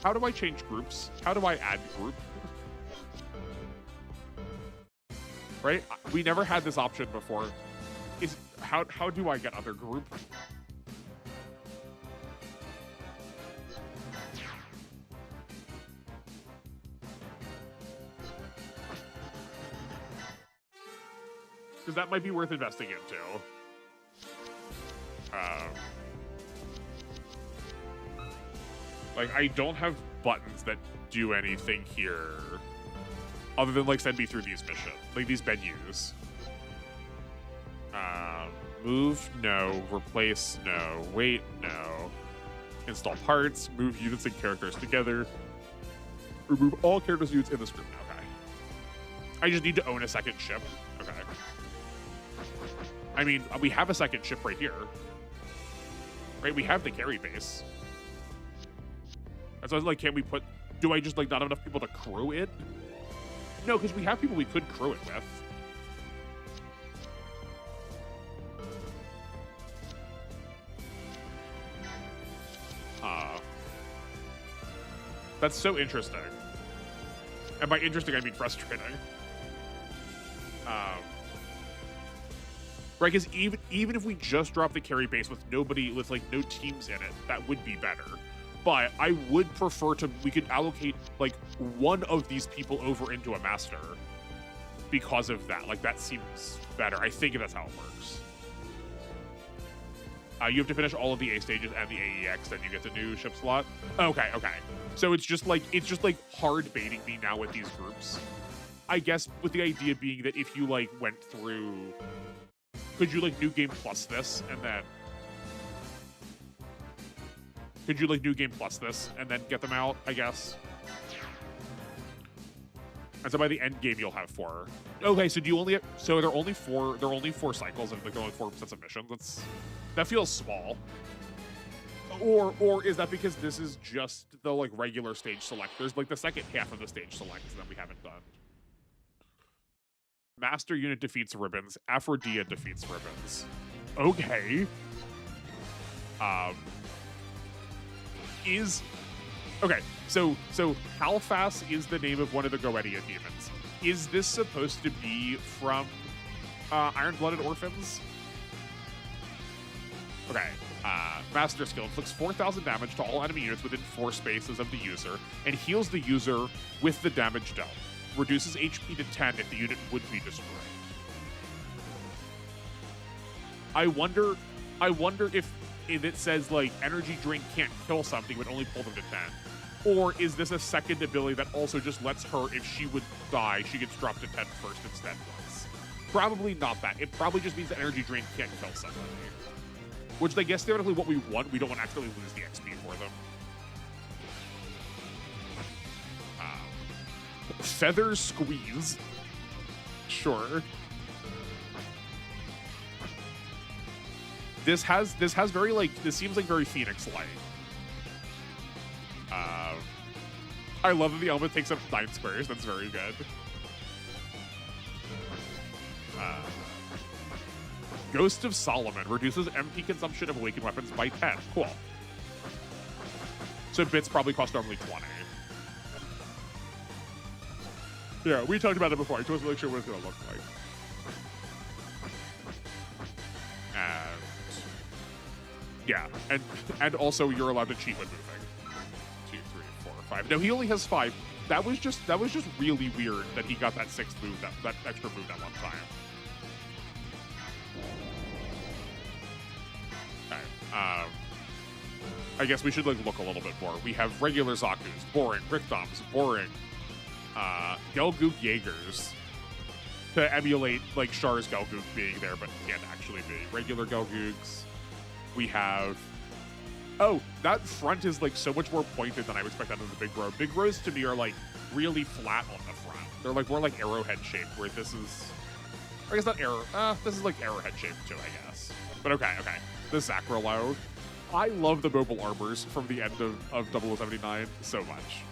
How do I change groups? How do I add group? Right? We never had this option before. How do I get other group? Because that might be worth investing into. Like, I don't have buttons that do anything here. Other than, like, send me through these missions. Like, these menus. Move, no. Replace, no. Wait, no. Install parts. Move units and characters together. Remove all characters units in this group. Okay. I just need to own a second ship. Okay. I mean, we have a second ship right here. Right? We have the carry base. So I was like, can we put... Do I just, like, not have enough people to crew it? No, because we have people we could crew it with. That's so interesting. And by interesting, I mean frustrating. Right, because even if we just drop the carry base with nobody, with like no teams in it, that would be better. but I would prefer we could allocate like one of these people over into a master because of that. Like that seems better. I think that's how it works. You have to finish all of the A stages and the AEX, then you get the new ship slot. Okay. So it's just like hard baiting me now with these groups. I guess with the idea being that if you like went through, could you like new game plus this and then get them out, I guess. And so by the end game you'll have 4. Okay, so there are only 4 cycles and like there are only 4 sets of missions. That feels small. Or is that because this is just the like regular stage select? There's like the second half of the stage selects that we haven't done. Master unit defeats Ribbons. Aphrodite defeats Ribbons. Okay. Okay, so Halfas is the name of one of the Goetia demons. Is this supposed to be from Iron-Blooded Orphans? Okay, Master Skill inflicts 4,000 damage to all enemy units within 4 spaces of the user and heals the user with the damage dealt. Reduces HP to 10 if the unit would be destroyed. I wonder if it says like energy drink can't kill something but only pull them to 10. Or is this a second ability that also just lets her, if she would die, she gets dropped to 10 first instead once? Probably not that. It probably just means the energy drink can't kill somebody. Which I guess theoretically what we want. We don't want to actually lose the XP for them. Feather Squeeze. Sure. This very like, this seems like very Phoenix-like. I love that the element takes up 9 squares. That's very good. Ghost of Solomon reduces MP consumption of awakened weapons by 10. Cool. So bits probably cost normally 20. Yeah, we talked about it before. I just wasn't really sure what it's going to look like. And yeah, and also you're allowed to cheat when moving. 2, 3, 4, 5. No, he only has 5. That was just really weird that he got that 6th move, that extra move that one time. Okay. I guess we should like look a little bit more. We have regular Zaku's, boring. Richthoms, boring. Gelgook Jaegers to emulate like Char's Gelgook being there, but can't actually be. Regular Gelgooks. We have. Oh, that front is like so much more pointed than I would expect out of the Big Bro. Big Bros to me are like really flat on the front. They're like more like arrowhead shaped, where this is. I guess not arrow. This is like arrowhead shaped too, I guess. But okay. The Zachrolo. I love the mobile armors from the end of 0079 so much.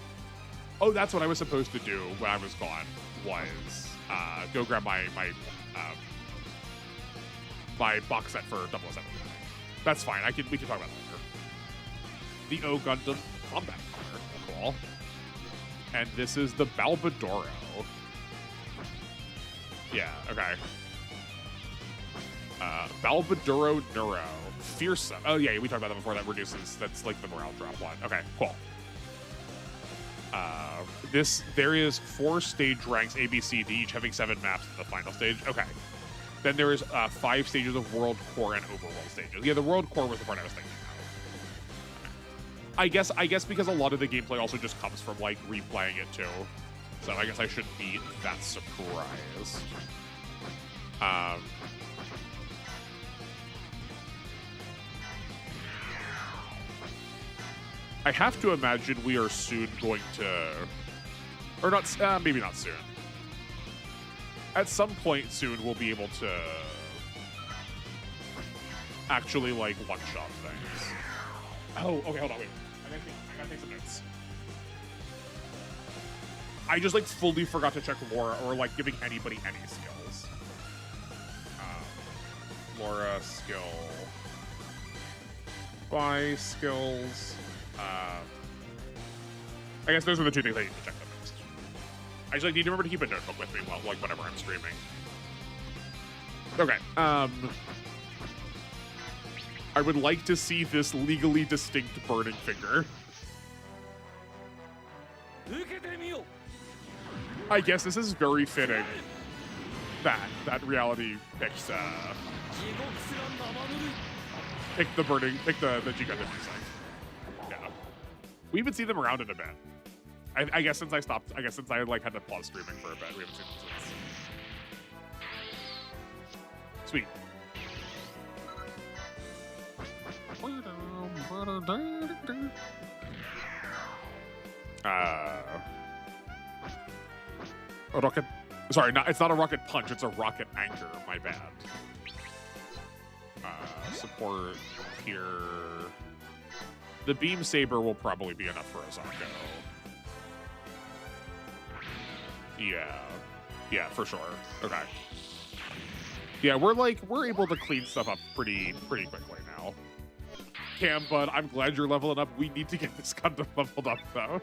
Oh, that's what I was supposed to do when I was gone, was go grab my box set for 0079. That's fine. We can talk about it later. The O Gundam combat color. Cool. And this is the Balbadoro. Yeah, okay. Balbadoro Neuro. Fearsome. Oh, yeah, we talked about that before. That reduces, that's like the morale drop one. Okay, cool. There is 4 stage ranks, A, B, C, D, each having 7 maps in the final stage. Okay. Then there is 5 stages of World Core and Overworld stages. Yeah, the World Core was the part I was thinking of. I guess because a lot of the gameplay also just comes from like replaying it too. So I guess I shouldn't be that surprised. I have to imagine we are soon going to, or not, maybe not soon. At some point soon, we'll be able to actually like one-shot things. Oh, okay, hold on, wait. I gotta take some notes. I just like fully forgot to check Laura or like giving anybody any skills. Laura skill. Buy skills. I guess those are the 2 things I need to check the most. I just like need to remember to keep a notebook with me while like whenever I'm streaming. Okay. I would like to see this legally distinct burning finger. I guess this is very fitting that reality picked the G Gundam music. Yeah, we haven't seen them around in a bit. I guess since I stopped. I guess since I like had to pause streaming for a bit, we haven't seen them since. Sweet. A rocket. Sorry, it's not a rocket punch. It's a rocket anchor. My bad. Support here. The beam saber will probably be enough for Azako. Yeah, for sure. Okay. Yeah, we're able to clean stuff up pretty quickly now. Cam, bud, I'm glad you're leveling up. We need to get this Gundam leveled up though.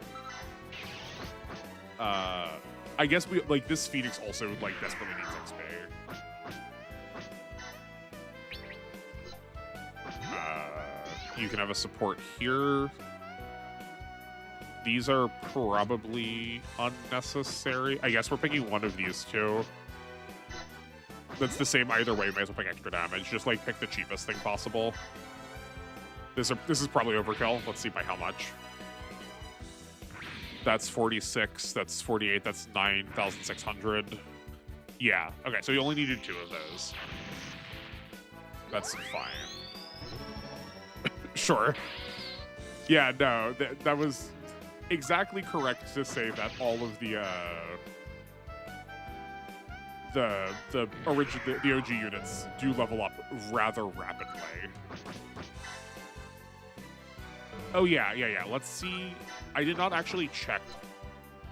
I guess this Phoenix also desperately needs XP. You can have a support here. These are probably unnecessary. I guess we're picking one of these two. That's the same either way. Might as well pick extra damage. Just pick the cheapest thing possible. This is probably overkill. Let's see by how much. That's 46. That's 48. That's 9,600. Yeah. Okay. So you only needed 2 of those. That's fine. Sure. Yeah. No. That was exactly correct to say that all of the OG units do level up rather rapidly. Oh yeah. Let's see. I did not actually check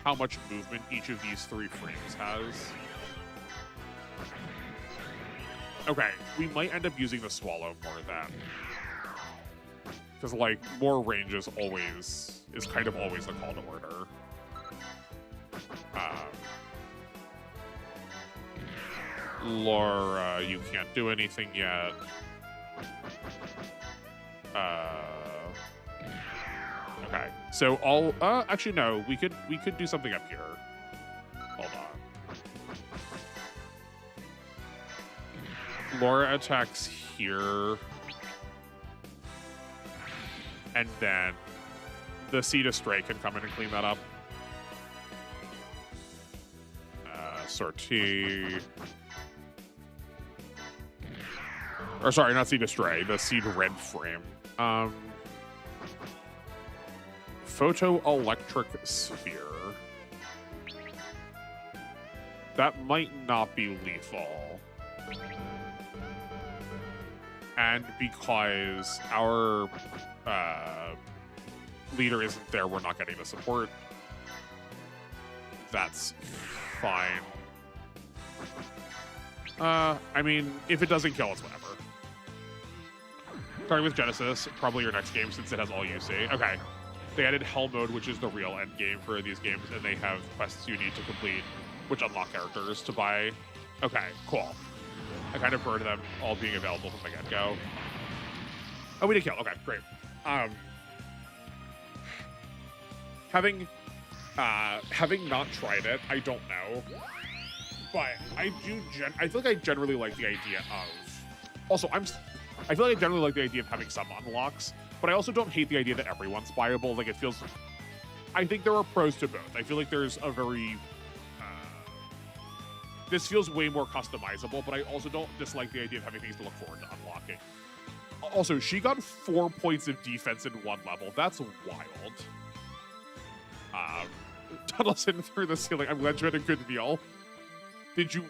how much movement each of these 3 frames has. Okay, we might end up using the Swallow more then. Because more range is kind of always the call to order. Laura, you can't do anything yet. Okay, so actually no, we could do something up here. Hold on. Laura attacks here. And then the Seed of Stray can come in and clean that up. Sortie. Or sorry, not Seed of Stray, the Seed Red frame. Photoelectric Sphere. That might not be lethal. And because our leader isn't there, we're not getting the support. That's fine. I mean, if it doesn't kill, it's whatever. Starting with Genesis, probably your next game since it has all UC. Okay. They added Hell Mode, which is the real end game for these games, and they have quests you need to complete, which unlock characters to buy. Okay, cool. I kind of heard of them all being available from the get-go. Oh, we did kill. Okay, great. Having not tried it, I don't know. But I feel like I generally like the idea of... Also, I feel like I generally like the idea of having some unlocks, but I also don't hate the idea that everyone's buyable. It feels... I think there are pros to both. I feel like there's a very... this feels way more customizable, but I also don't dislike the idea of having things to look forward to unlocking. Also, she got 4 points of defense in 1 level. That's wild. Tunnels in through the ceiling. I'm glad you had a good meal. Did you...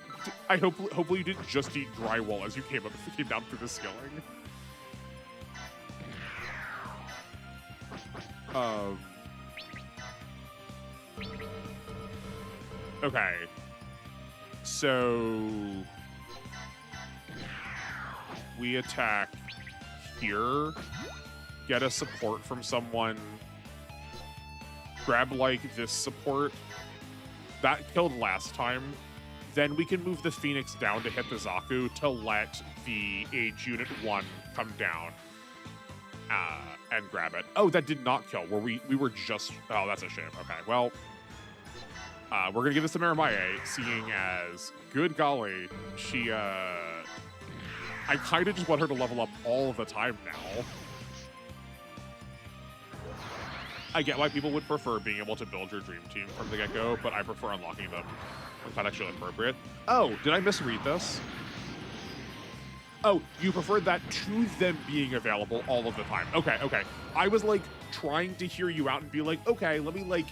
hopefully you didn't just eat drywall as you came down through the ceiling. Okay. So... we attack here. Get a support from someone. Grab, this support. That killed last time. Then we can move the Phoenix down to hit the Zaku to let the Age Unit 1 come down and grab it. Oh, that did not kill. We were just... Oh, that's a shame. Okay, well, We're gonna give this to Maramaye, seeing as, good golly, she, I kind of just want her to level up all of the time now. I get why people would prefer being able to build your dream team from the get-go, but I prefer unlocking them when contextually appropriate. Oh, did I misread this? Oh, you preferred that to them being available all of the time. Okay, okay. I was like trying to hear you out and be like, okay, let me like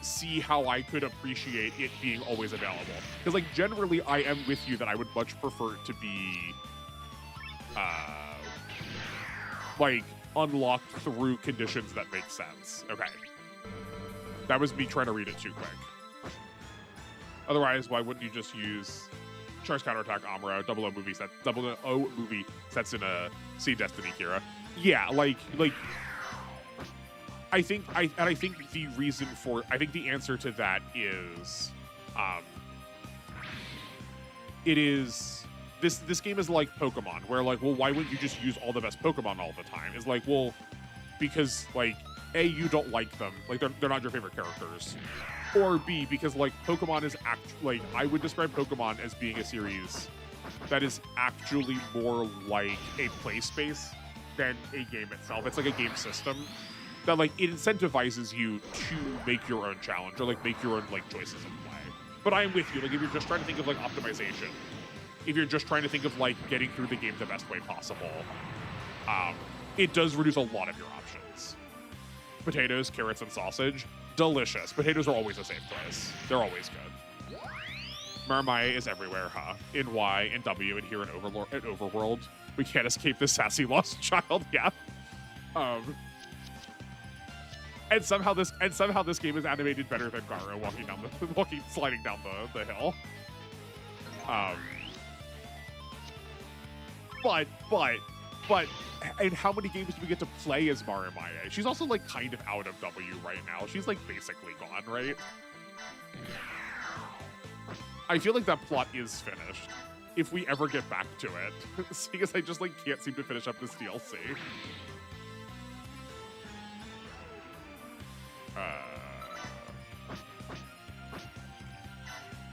see how I could appreciate it being always available. Because like generally I am with you that I would much prefer it to be like unlocked through conditions that make sense. Okay. That was me trying to read it too quick. Otherwise, why wouldn't you just use Char's counterattack Amuro, 00 movie set, 00 movie sets in a See Destiny Kira? Yeah, like I think the reason for, I think the answer to that is it is this game is like Pokemon, where like, well, why wouldn't you just use all the best Pokemon all the time? It's like, well, because like A, you don't like them, like they're not your favorite characters, or B, because like Pokemon is like, I would describe Pokemon as being a series that is actually more like a play space than a game itself. It's like a game system that like it incentivizes you to make your own challenge or like make your own like choices in play. But I'm with you, like if you're just trying to think of like optimization, if you're just trying to think of like getting through the game the best way possible, it does reduce a lot of your options. Potatoes, carrots, and sausage, delicious. Potatoes are always a safe choice. They're always good. Maramaye is everywhere, huh? In Y, in W, and here in Overworld. We can't escape this sassy lost child, yeah. And somehow this game is animated better than Garo sliding down the hill. But, and how many games do we get to play as Maramaye? She's also like kind of out of W right now. She's like basically gone, right? I feel like that plot is finished if we ever get back to it, seeing as I just like can't seem to finish up this DLC.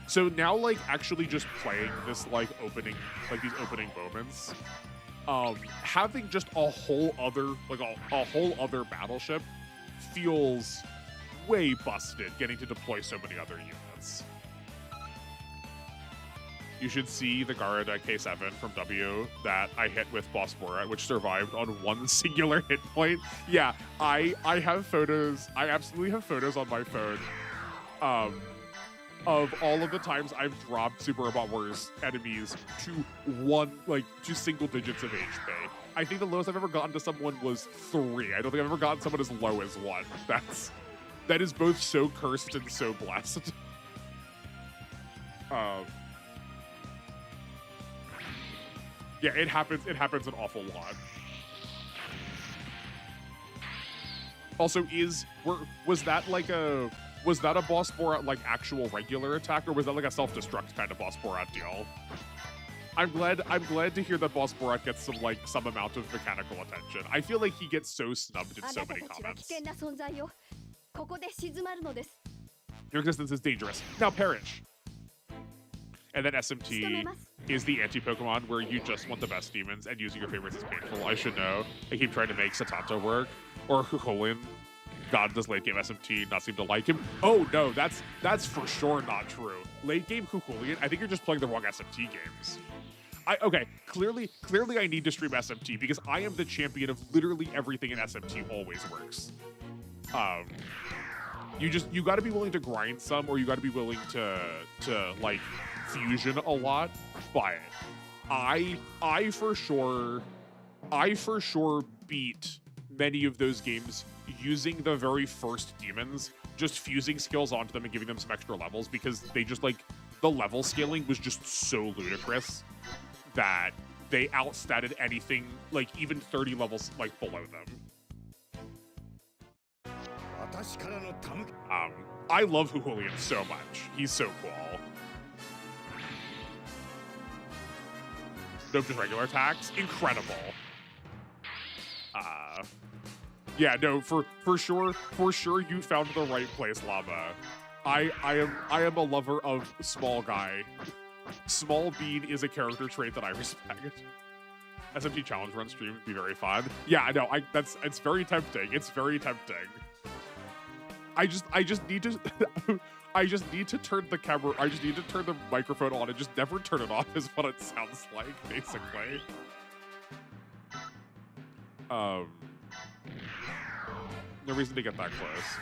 So now, like, actually just playing this, like, opening, like, these opening moments, having just a whole other, like, a whole other battleship feels way busted, getting to deploy so many other units. You should see the Garuda K7 from W that I hit with Boss Borat, which survived on one singular hit point. Yeah, I have photos. I absolutely have photos on my phone of all of the times I've dropped Super Robot Wars enemies to single digits of HP. I think the lowest I've ever gotten to someone was 3. I don't think I've ever gotten someone as low as 1. That is both so cursed and so blessed. Yeah, it happens an awful lot. Also, was that a Boss Borat like actual regular attack, or was that like a self-destruct kind of Boss Borat deal? I'm glad to hear that Boss Borat gets some amount of mechanical attention. I feel like he gets so snubbed in so many comments. Your existence is dangerous. Now perish. And then SMT is the anti-Pokemon where you just want the best demons and using your favorites is painful. I should know. I keep trying to make Satato work. Or Hukolin. God, does late game SMT not seem to like him? Oh no, that's for sure not true. Late game Hukolin, I think you're just playing the wrong SMT games. Okay, clearly I need to stream SMT because I am the champion of literally everything in SMT always works. You gotta be willing to grind some, or you gotta be willing to like fusion a lot, but I for sure beat many of those games using the very first demons, just fusing skills onto them and giving them some extra levels, because they just like, the level scaling was just so ludicrous that they outstatted anything like even 30 levels like below them. I love Huhulian so much. He's so cool. Nope, just regular attacks. Incredible. Yeah, no, for sure you found the right place, Lava. I am a lover of small guy. Small bean is a character trait that I respect. SMT challenge run stream would be very fun. Yeah, I know. It's very tempting. It's very tempting. I just need to I just need to turn the camera. I just need to turn the microphone on and just never turn it off. Is what it sounds like, basically. No reason to get that close.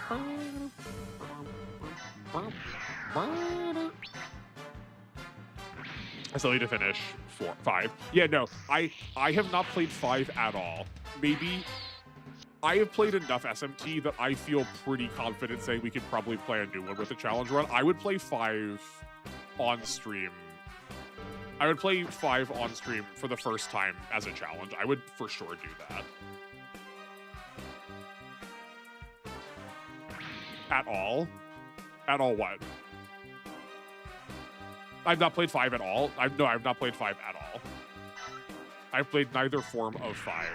I still need to finish 5. Yeah, no, I have not played 5 at all. Maybe I have played enough SMT that I feel pretty confident saying we could probably play a new one with a challenge run. I would play 5 on stream. I would play 5 on stream for the first time as a challenge. I would for sure do that. At all? At all what? I've not played 5 at all. I've not played 5 at all. I've played neither form of 5.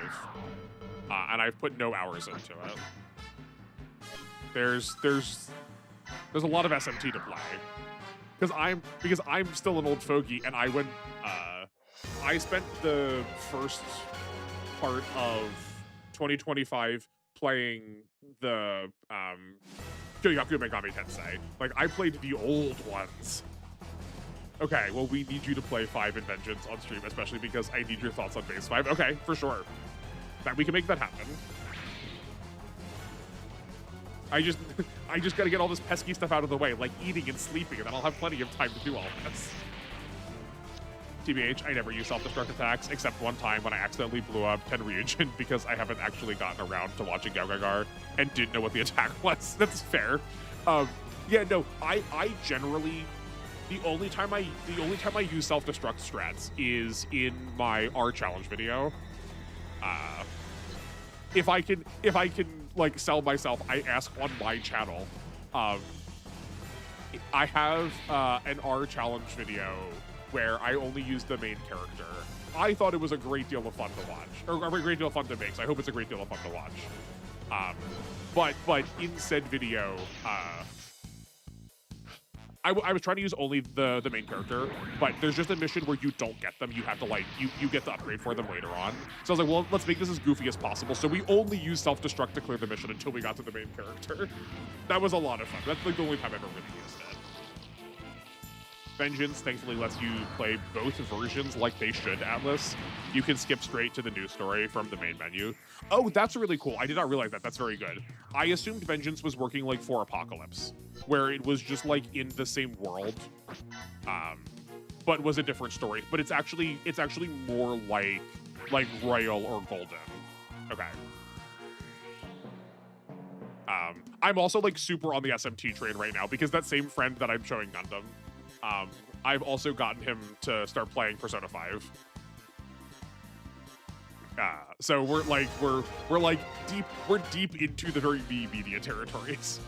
And I've put no hours into it. There's a lot of SMT to play. Because I'm still an old fogey, and I spent the first part of 2025 playing the Kyoyaku Megami Tensei. Like, I played the old ones. Okay, well, we need you to play 5 in Vengeance on stream, especially because I need your thoughts on base 5. Okay, for sure. That we can make that happen. I just gotta get all this pesky stuff out of the way, like eating and sleeping, and then I'll have plenty of time to do all this. TBH, I never use self-destruct attacks, except one time when I accidentally blew up Tenryujin because I haven't actually gotten around to watching Gaugagar and didn't know what the attack was. That's fair. Yeah, no, I generally, the only time I use self-destruct strats is in my R challenge video. If I can like sell myself, I ask on my channel. I have an R challenge video where I only use the main character. I thought it was a great deal of fun to watch, or a great deal of fun to make. So I hope it's a great deal of fun to watch. But in said video, I was trying to use only the main character, but there's just a mission where you don't get them. You have to like, you get the upgrade for them later on. So I was like, well, let's make this as goofy as possible. So we only used self-destruct to clear the mission until we got to the main character. That was a lot of fun. That's like the only time I've ever really used it. Vengeance thankfully lets you play both versions like they should, Atlas. You can skip straight to the news story from the main menu. Oh, that's really cool. I did not realize that. That's very good. I assumed Vengeance was working like for Apocalypse, where it was just like in the same world, but was a different story. But it's actually more like Royal or Golden. Okay. I'm also like super on the SMT train right now because that same friend that I'm showing Gundam, I've also gotten him to start playing Persona 5. So we're deep into the very media territories.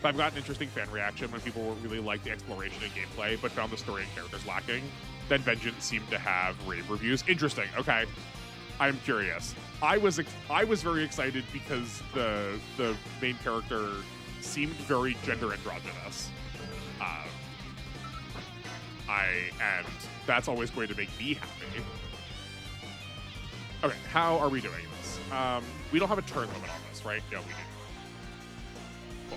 I've gotten interesting fan reaction when people really liked the exploration and gameplay, but found the story and characters lacking. Then Vengeance seemed to have rave reviews. Interesting. Okay, I'm curious. I was very excited because the main character seemed very gender androgynous. And that's always going to make me happy. Okay, how are we doing this? We don't have a turn limit on this, right? Yeah, we do.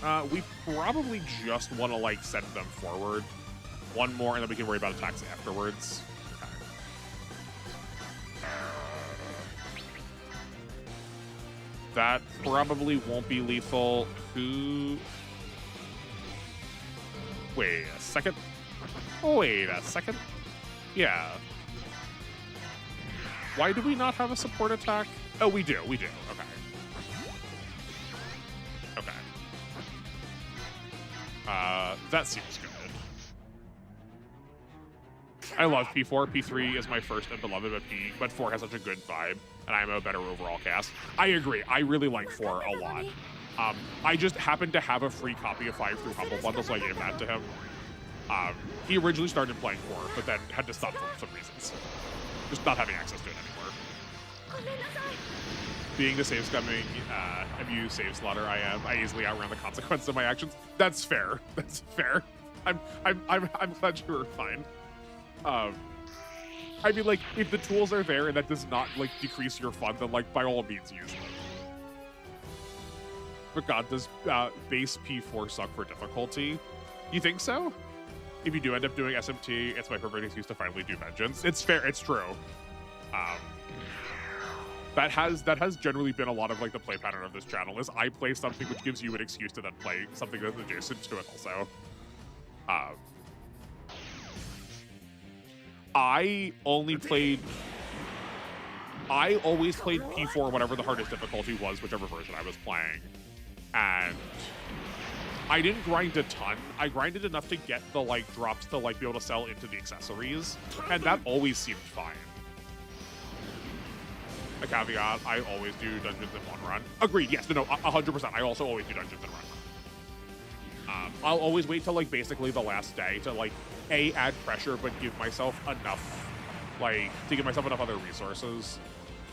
Cool. We probably just want to like send them forward. One more, and then we can worry about attacks afterwards. Okay. That probably won't be lethal. Wait a second. Wait a second. Yeah. Why do we not have a support attack? Oh, we do. We do. Okay. Okay. That seems good. I love P4. P3 is my first and beloved, but 4 has such a good vibe, and I'm a better overall cast. I agree. I really like 4 a lot. I just happened to have a free copy of 5 through Humble Bundle, so I gave that to him. He originally started playing 4, but then had to stop for some reasons. Just not having access to it anymore. Being the save scumming MU save slaughter I easily outrun the consequences of my actions. That's fair. That's fair. I'm glad you were fine. I mean, like, if the tools are there and that does not, like, decrease your fun, then, like, by all means, use them. But God, does base P4 suck for difficulty? You think so? If you do end up doing SMT, it's my perfect excuse to finally do Vengeance. It's fair, it's true. That has generally been a lot of, like, the play pattern of this channel, is I play something which gives you an excuse to then play something that's adjacent to it also. I always played P4 whatever the hardest difficulty was, whichever version I was playing. And I didn't grind a ton. I grinded enough to get the, like, drops to, like, be able to sell into the accessories, and that always seemed fine. A caveat, I always do dungeons in one run. Agreed, yes, no, 100%. I also always do dungeons in one run. I'll always wait till, like, basically the last day to, like, A, add pressure, but give myself enough, like, to give myself enough other resources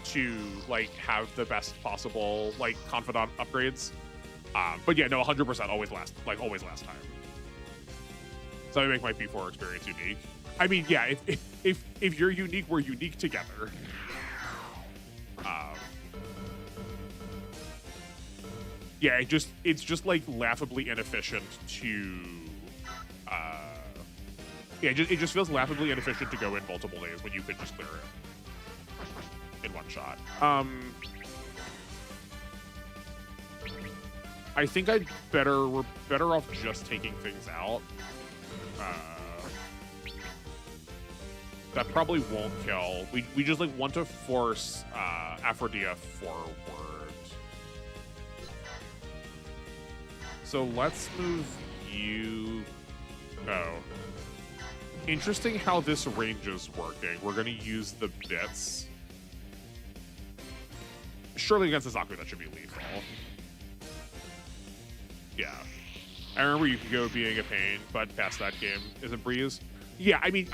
to, like, have the best possible, like, confidant upgrades. But yeah, no, 100% always last time. So I make my P4 experience unique. I mean, yeah, if you're unique, we're unique together. Yeah, it's just like laughably inefficient to yeah, it just feels laughably inefficient to go in multiple days when you could just clear it in one shot. I think we're better off just taking things out. That probably won't kill. We just, like, want to force Aphrodite forward. So let's move you. Oh. Interesting how this range is working. We're gonna use the bits. Surely against the Zaku, that should be lethal. Yeah. I remember Yukiko being a pain, but past that game is a breeze. Yeah, I mean,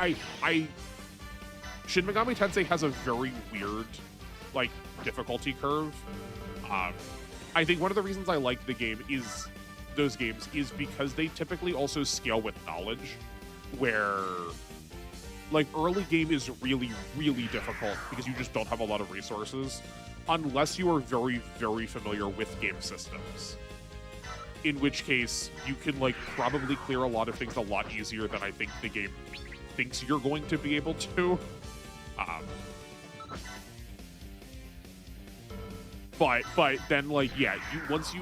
Shin Megami Tensei has a very weird, like, difficulty curve. I think one of the reasons I like those games is because they typically also scale with knowledge, where, like, early game is really, really difficult because you just don't have a lot of resources, unless you are very, very familiar with game systems. In which case, you can, like, probably clear a lot of things a lot easier than I think the game thinks you're going to be able to. But then, like, yeah, once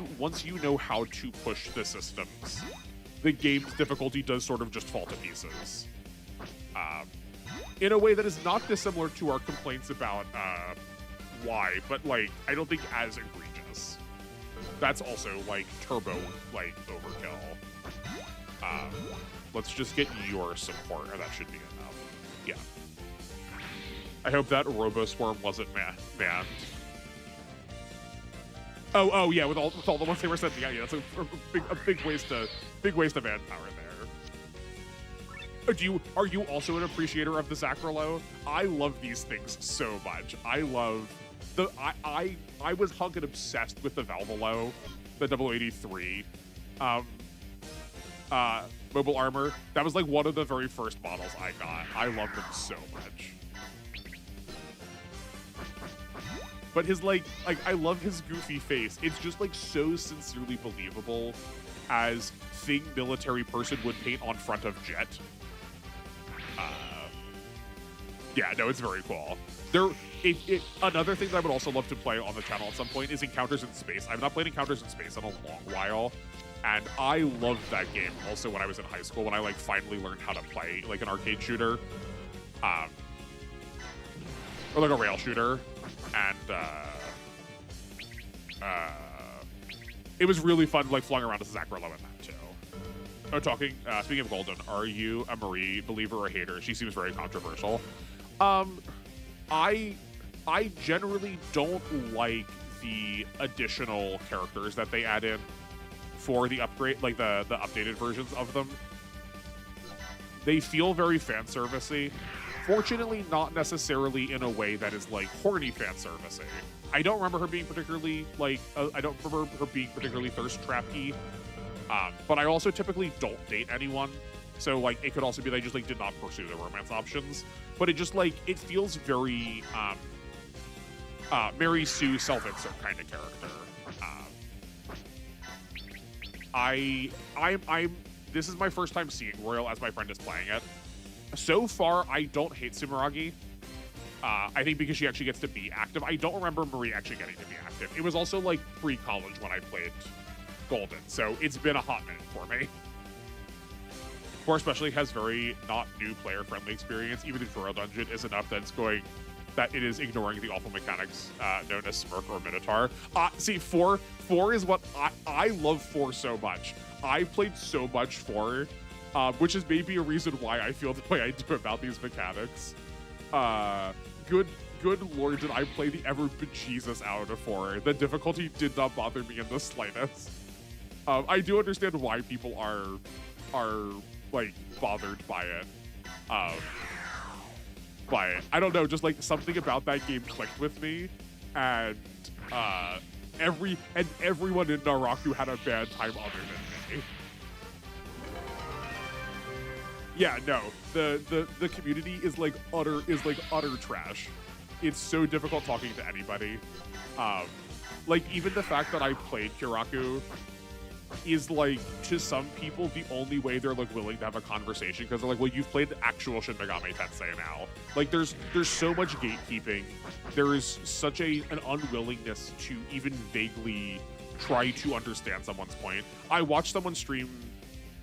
you know how to push the systems, the game's difficulty does sort of just fall to pieces. In a way that is not dissimilar to our complaints about why, but, like, I don't think as egregious. That's also, like, turbo, like, overkill. Let's just get your support, and that should be enough. Yeah. I hope that Robo-Swarm wasn't banned. Oh, yeah, with all the ones they were sending out, yeah, that's a big waste of manpower there. Are you also an appreciator of the Zacrolo? I love these things so much. I love I was hung and obsessed with the Valvolo, the 083 mobile armor. That was, like, one of the very first models I got. I love them so much. But his, like, I love his goofy face. It's just, like, so sincerely believable as thing military person would paint on front of jet. Yeah, no, it's very cool. Another thing that I would also love to play on the channel at some point is Encounters in Space. I've not played Encounters in Space in a long while, and I loved that game also when I was in high school, when I, like, finally learned how to play, like, an arcade shooter. Or, like, a rail shooter. And, it was really fun, like, flying around as a Zacrolo in that, too. Oh, speaking of Golden, are you a Marie believer or hater? She seems very controversial. I generally don't like the additional characters that they add in for the upgrade, like, the updated versions of them. They feel very fan servicey, Fortunately, not necessarily in a way that is like horny fan servicing. I don't remember her being particularly like I don't remember her being particularly thirst trappy. But I also typically don't date anyone, so like it could also be that I just like did not pursue the romance options. But it just like it feels very Mary Sue self-insert kind of character. I'm this is my first time seeing Royal as my friend is playing it. So far, I don't hate Sumeragi. I think because she actually gets to be active. I don't remember Marie actually getting to be active. It was also like pre-college when I played Golden, so it's been a hot minute for me. 4 especially has very not new player-friendly experience. Even the tutorial dungeon is enough that it is ignoring the awful mechanics known as Smirk or Minotaur. See, 4 is what I love 4 so much. I played so much 4, which is maybe a reason why I feel the way I do about these mechanics. Good lord, did I play the ever bejesus out of 4. The difficulty did not bother me in the slightest. I do understand why people are like bothered by it. I don't know, just like something about that game clicked with me, and everyone in Naraku had a bad time other than me. Yeah, no, the community is like utter trash. It's so difficult talking to anybody. Like even the fact that I played Kiraku is like to some people the only way they're like willing to have a conversation, because they're like, well, you've played actual Shin Megami Tensei now. Like there's so much gatekeeping. There is such an unwillingness to even vaguely try to understand someone's point. I watched someone stream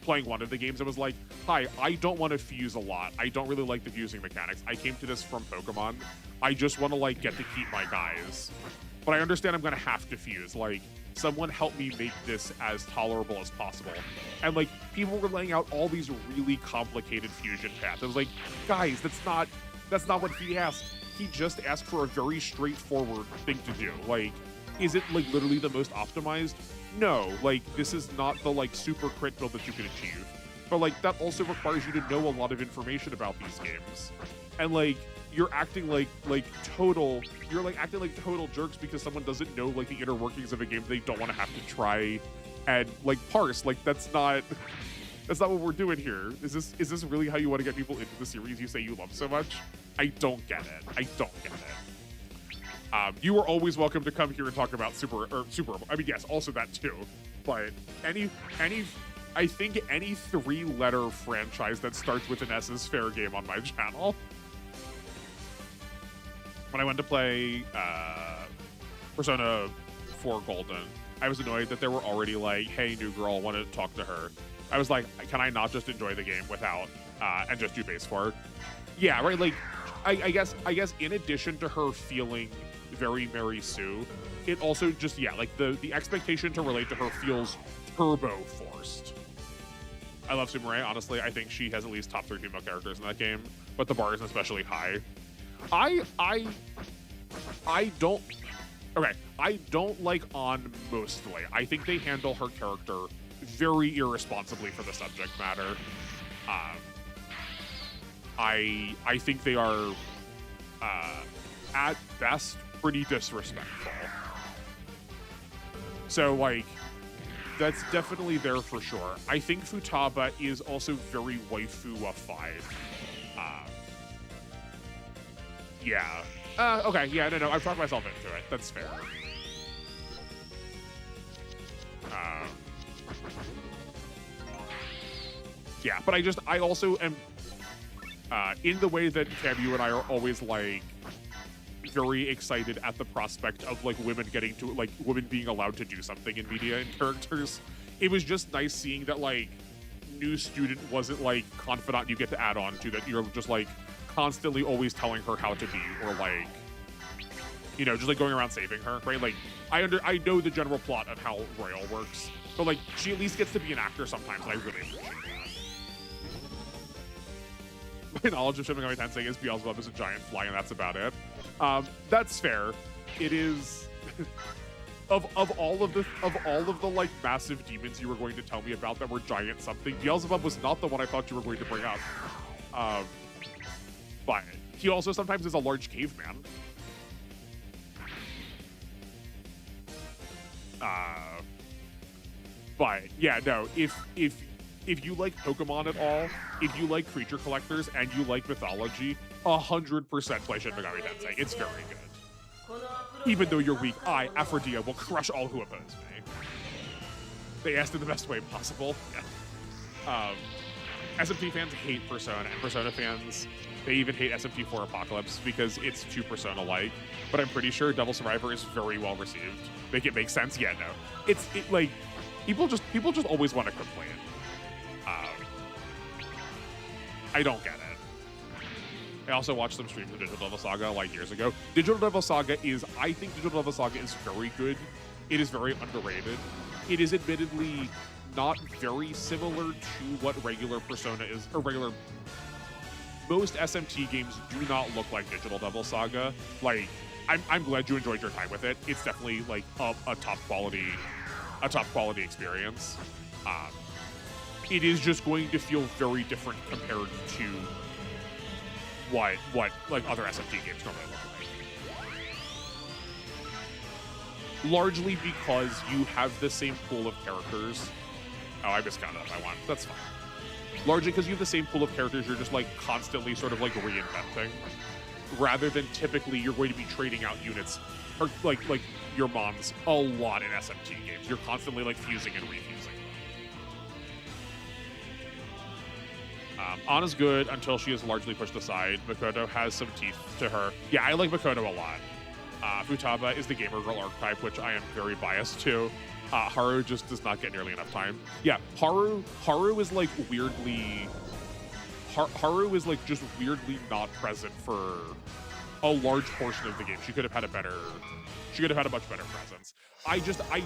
playing one of the games and was like, hi, I don't want to fuse a lot. I don't really like the fusing mechanics. I came to this from Pokemon. I just want to like get to keep my guys. But I understand I'm gonna have to fuse. Like, someone help me make this as tolerable as possible. And like, people were laying out all these really complicated fusion paths. I was like, guys, that's not what he asked. He just asked for a very straightforward thing to do. Like, is it like literally the most optimized? No, like this is not the like super crit build that you can achieve. But like that also requires you to know a lot of information about these games. And like you're acting like total jerks because someone doesn't know like the inner workings of a game they don't want to have to try and like parse. Like that's not what we're doing here. Is this really how you want to get people into the series you say you love so much? I don't get it. I don't get it. You are always welcome to come here and talk about Super. I mean, yes, also that too. But I think any 3-letter franchise that starts with an S is fair game on my channel. When I went to play Persona 4 Golden, I was annoyed that they were already like, hey, new girl, want to talk to her. I was like, can I not just enjoy the game without, and just do base 4? Yeah, right, like, I guess in addition to her feeling very Mary Sue, it also just, yeah, like the expectation to relate to her feels turbo forced. I love Sumire, honestly. I think she has at least top 3 female characters in that game, but the bar is especially high. I don't like On mostly. I think they handle her character very irresponsibly for the subject matter. I think they are at best pretty disrespectful. So like that's definitely there for sure. I think Futaba is also very waifu-ified. Yeah. Okay, yeah, no, I've talked myself into it. That's fair. Yeah, but I also am, in the way that Camu and I are always, like, very excited at the prospect of, like, women being allowed to do something in media and characters. It was just nice seeing that, like, new student wasn't, like, confidant you get to add on to, that you're just, like, constantly always telling her how to be, or like, you know, just like going around saving her, right? Like, I know the general plot of how Royal works, but like, she at least gets to be an actor sometimes, and I really appreciate that. My knowledge of Shin Megami Tensei is Beelzebub is a giant fly, and that's about it. That's fair. It is of all of the like massive demons you were going to tell me about that were giant something, Beelzebub was not the one I thought you were going to bring up. but he also sometimes is a large caveman. But yeah, no, if you like Pokemon at all, if you like creature collectors and you like mythology, 100% play Shin Megami Tensei. It's very good. Even though you're weak, I, Aphrodite, will crush all who oppose me. They asked in the best way possible. Yeah. SMT fans hate Persona, and Persona fans, they even hate SMT4 Apocalypse because it's too Persona-like. But I'm pretty sure Devil Survivor is very well received. Make it make sense? Yeah, no. Like people just always want to complain. I don't get it. I also watched some streams of Digital Devil Saga like years ago. Digital Devil Saga I think Digital Devil Saga is very good. It is very underrated. It is admittedly not very similar to what regular Persona is, or regular. Most SMT games do not look like Digital Devil Saga. Like, I'm glad you enjoyed your time with it. It's definitely like a top quality experience. It is just going to feel very different compared to what like other SMT games normally look like. Largely because you have the same pool of characters. Oh, I miscounted up. I want. That's fine. Largely because you have the same pool of characters, you're just like constantly sort of like reinventing, rather than typically you're going to be trading out units, or like your mons a lot in SMT games. You're constantly like fusing and refusing. Anna's good until she is largely pushed aside. Makoto has some teeth to her. Yeah, I like Makoto a lot. Futaba is the gamer girl archetype, which I am very biased to. Haru just does not get nearly enough time. Yeah, Haru is like weirdly... Haru is like just weirdly not present for a large portion of the game. She could have had a much better presence. I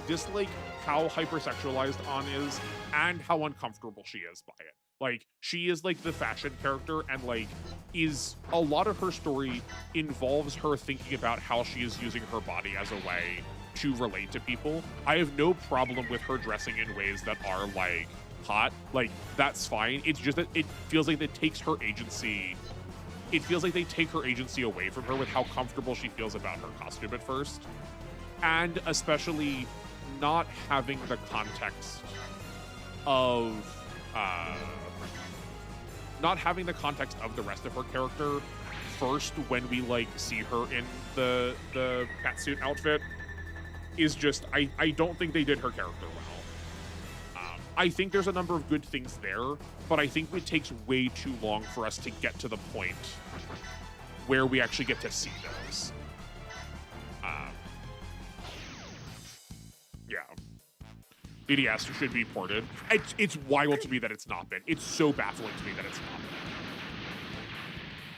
dislike how hypersexualized An is and how uncomfortable she is by it. Like, she is like the fashion character, and like a lot of her story involves her thinking about how she is using her body as a way to relate to people. I have no problem with her dressing in ways that are like hot. Like, that's fine. It's just that it feels like it takes her agency. It feels like they take her agency away from her with how comfortable she feels about her costume at first. And especially not having the context of the rest of her character first when we like see her in the catsuit outfit is just, I don't think they did her character well. I think there's a number of good things there, but I think it takes way too long for us to get to the point where we actually get to see those. Yeah. DDS should be ported. It's wild to me that it's not been. It's so baffling to me that it's not been.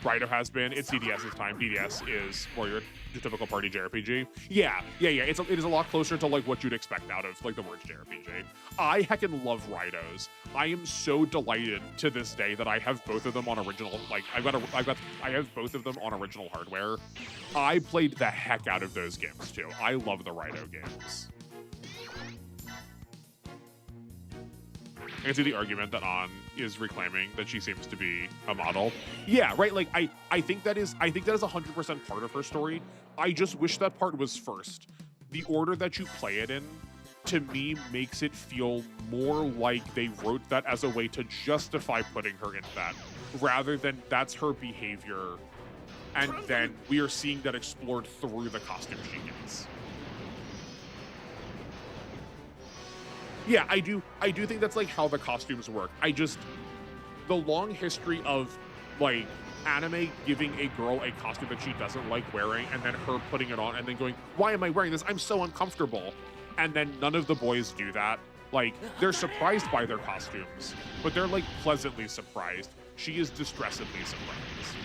Raito has been. It's DDS's time. DDS is more your typical party JRPG. Yeah. It is a lot closer to like what you'd expect out of like the words JRPG. I heckin' love Raitos. I am so delighted to this day that I have both of them on original. Like I have both of them on original hardware. I played the heck out of those games too. I love the Raito games. I can see the argument that An is reclaiming that she seems to be a model. Yeah, right. Like I think that is 100% part of her story. I just wish that part was first. The order that you play it in, to me, makes it feel more like they wrote that as a way to justify putting her in that, rather than that's her behavior, and then we are seeing that explored through the costume she gets. Yeah, I do think that's like how the costumes work. The long history of like anime giving a girl a costume that she doesn't like wearing and then her putting it on and then going, why am I wearing this? I'm so uncomfortable. And then none of the boys do that. Like, they're surprised by their costumes, but they're like pleasantly surprised. She is distressedly surprised.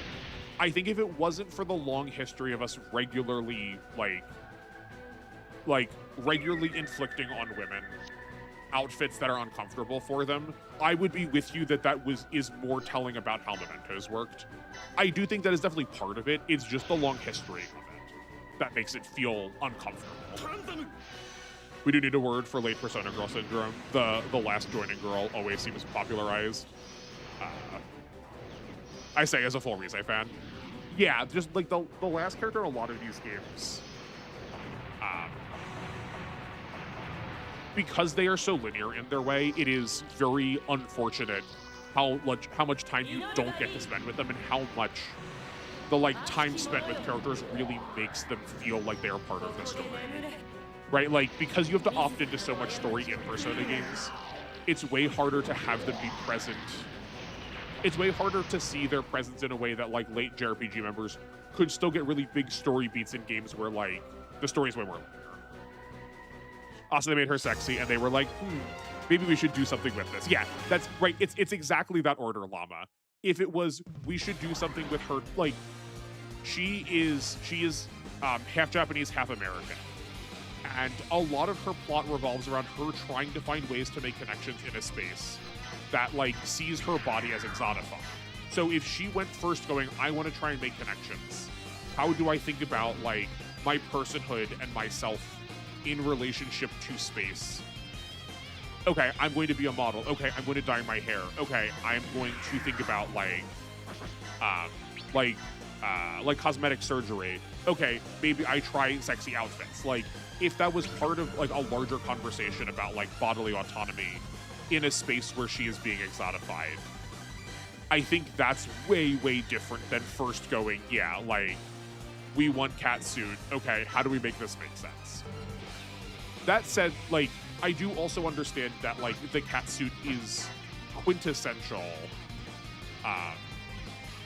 I think if it wasn't for the long history of us regularly regularly inflicting on women outfits that are uncomfortable for them, I would be with you that is more telling about how Mementos worked. I do think that is definitely part of it. It's just the long history of it that makes it feel uncomfortable. We do need a word for late Persona Girl syndrome. The last joining girl always seems popularized. I say as a full Rise fan. yeah, just like the last character in a lot of these games, um, because they are so linear in their way, it is very unfortunate how much time you don't get to spend with them and how much the like time spent with characters really makes them feel like they are part of the story. Right? Like because you have to opt into so much story in Persona games, it's way harder to have them be present. It's way harder to see their presence in a way that like late JRPG members could still get really big story beats in games where like the story is way more linear. Also, they made her sexy, and they were like, maybe we should do something with this. Yeah, that's right. It's exactly that order, Llama. If it was, we should do something with her. Like, she is half Japanese, half American, and a lot of her plot revolves around her trying to find ways to make connections in a space that like sees her body as exotified. So if she went first, going, I want to try and make connections. How do I think about like my personhood and myself in relationship to space? Okay, I'm going to be a model. Okay, I'm going to dye my hair. Okay, I'm going to think about like cosmetic surgery. Okay, maybe I try sexy outfits. Like if that was part of like a larger conversation about like bodily autonomy in a space where she is being exotified, I think that's way, way different than first going, yeah, like we want cat suit. Okay, how do we make this make sense? That said, like, I do also understand that, like, the catsuit is quintessential,